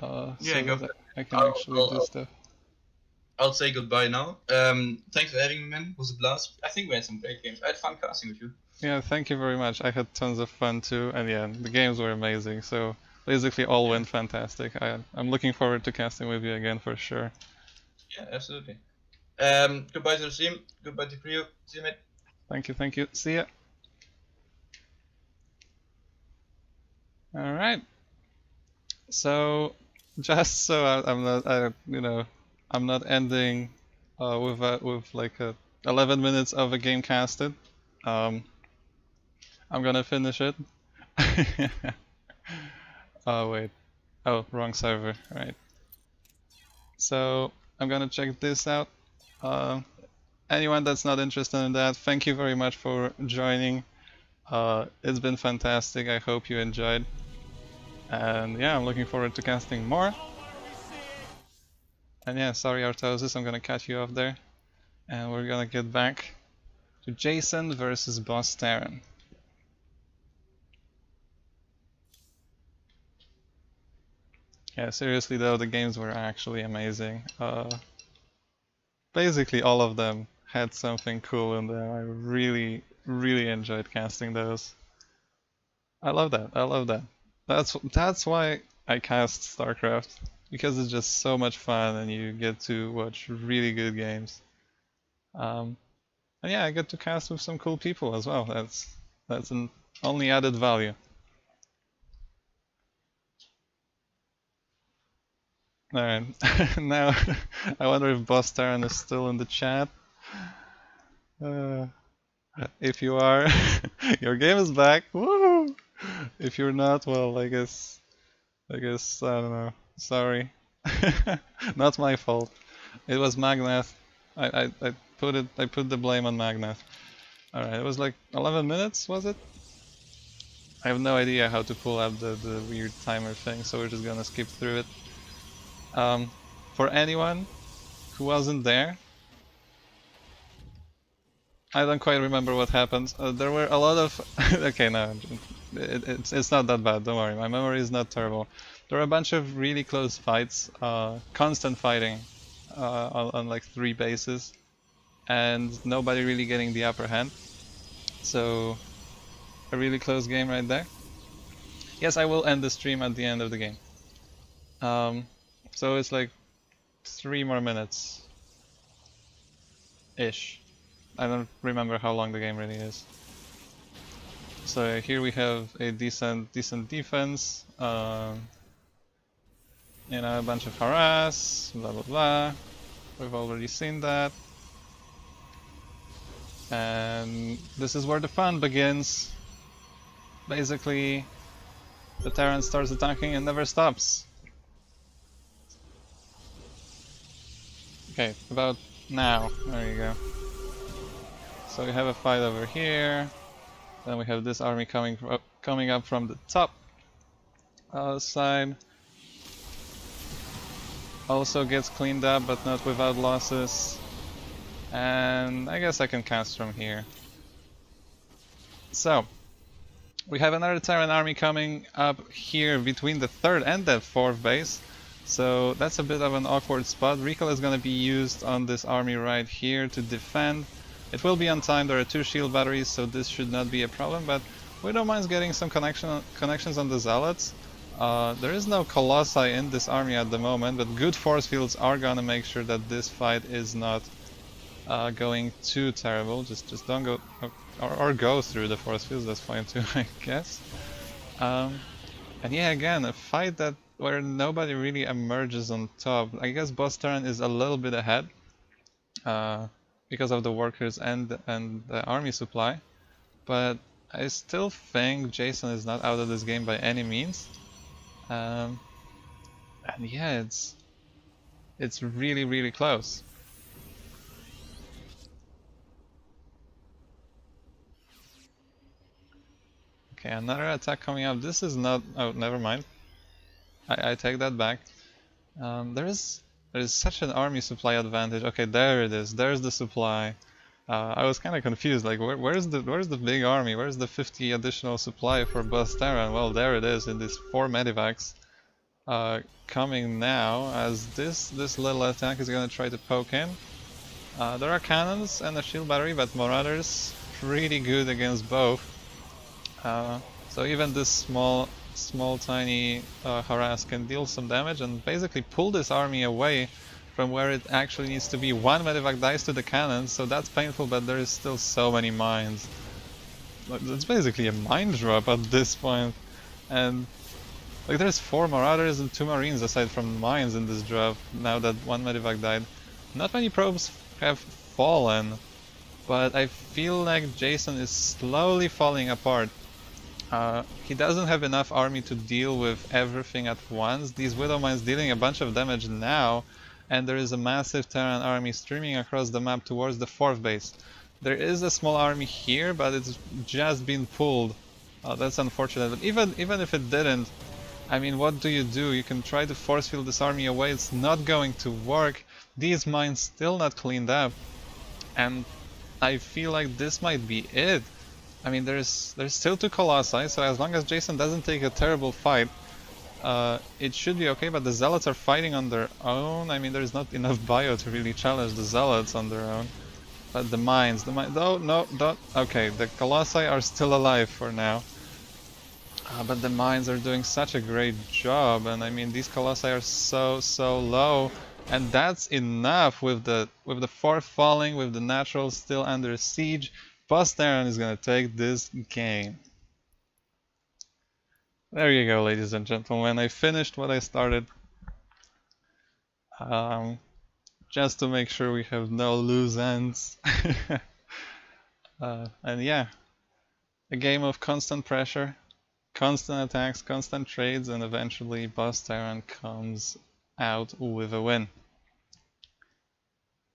Yeah, go so for it. I can actually do stuff. I'll say goodbye now. Thanks for having me, man. It was a blast. I think we had some great games. I had fun casting with you. Yeah, thank you very much. I had tons of fun too, and yeah, the games were amazing. So basically, all went fantastic. I'm looking forward to casting with you again for sure. Yeah, absolutely. Goodbye to the stream. Goodbye to Creo. See you, mate. Thank you. Thank you. See ya. All right. So just so I'm not ending with like 11 minutes of a game casted. I'm gonna finish it. Oh wait. Oh, wrong server. Right. So I'm gonna check this out. Anyone that's not interested in that, thank you very much for joining. It's been fantastic. I hope you enjoyed. And yeah, I'm looking forward to casting more. And yeah, sorry Artosis, I'm gonna cut you off there. And we're gonna get back to Jason versus Boss Terran. Yeah, seriously though, the games were actually amazing. Basically all of them had something cool in them. I really enjoyed casting those. I love that. That's why I cast StarCraft because it's just so much fun and you get to watch really good games. And yeah, I get to cast with some cool people as well. That's an only added value. Alright, now I wonder if Boss Terran is still in the chat. If you are, your game is back. Woo! If you're not, well, I guess I don't know. Sorry, not my fault. It was Magnath. I put the blame on Magnath. All right, it was like 11 minutes, was it? I have no idea how to pull up the weird timer thing, so we're just gonna skip through it. For anyone who wasn't there, I don't quite remember what happened. There were a lot of... okay, no, it's not that bad, don't worry. My memory is not terrible. There were a bunch of really close fights, constant fighting on like 3 bases, and nobody really getting the upper hand. So, a really close game right there. Yes, I will end the stream at the end of the game. So it's like 3 more minutes ish. I don't remember how long the game really is. So here we have a decent defense. You know, a bunch of harass, blah blah blah. We've already seen that. And this is where the fun begins. Basically, the Terran starts attacking and never stops. Okay, about now. There you go. So we have a fight over here. Then we have this army coming up from the top side. Also gets cleaned up, but not without losses. And I guess I can cast from here. So we have another Terran army coming up here between the 3rd and the 4th base. So that's a bit of an awkward spot. Recall is going to be used on this army right here to defend. It will be on time. There are 2 shield batteries, so this should not be a problem, but we don't mind getting some connections on the Zealots. There is no Colossi in this army at the moment, but good force fields are gonna make sure that this fight is not going too terrible. Just don't go, or go through the force fields, that's fine too, I guess. And yeah, again, a fight where nobody really emerges on top. I guess Boss Terran is a little bit ahead. Because of the workers and the army supply, but I still think Jason is not out of this game by any means. And yeah, it's really close. Okay, another attack coming up. This is not... oh, never mind. I take that back. There is such an army supply advantage. Okay, there it is. There's the supply. I was kind of confused. Like, where's the big army? Where's the 50 additional supply for Boss Terran? Well, there it is in these 4 medivacs. Coming now as this little attack is gonna try to poke in. There are cannons and a shield battery, but Marauders pretty good against both. So even this small tiny harass can deal some damage and basically pull this army away from where it actually needs to be. 1 medivac dies to the cannons, so that's painful, but there is still so many mines. It's basically a mine drop at this point. And like, there's 4 Marauders and 2 Marines aside from mines in this drop, now that 1 medivac died. Not many probes have fallen, but I feel like Jason is slowly falling apart. He doesn't have enough army to deal with everything at once. These Widow Mines dealing a bunch of damage now, and there is a massive Terran army streaming across the map towards the 4th base. There is a small army here, but it's just been pulled. That's unfortunate, but even if it didn't, I mean, what do? You can try to force field this army away, it's not going to work. These mines still not cleaned up, and I feel like this might be it. I mean, there's still 2 Colossi, so as long as Jason doesn't take a terrible fight, it should be okay, but the Zealots are fighting on their own. I mean, there's not enough bio to really challenge the Zealots on their own. But the mines, oh, no, don't, okay, the Colossi are still alive for now. But the mines are doing such a great job, and I mean these colossi are so low, and that's enough with the fort falling, with the naturals still under siege. Boss Terran is gonna take this game. There you go, ladies and gentlemen. I finished what I started. Just to make sure we have no loose ends. And yeah, a game of constant pressure, constant attacks, constant trades, and eventually Boss Terran comes out with a win.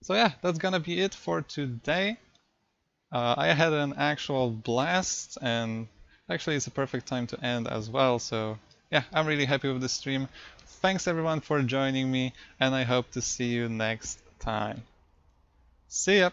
So yeah, that's gonna be it for today. I had an actual blast, and actually it's a perfect time to end as well, so yeah, I'm really happy with the stream. Thanks everyone for joining me, and I hope to see you next time. See ya!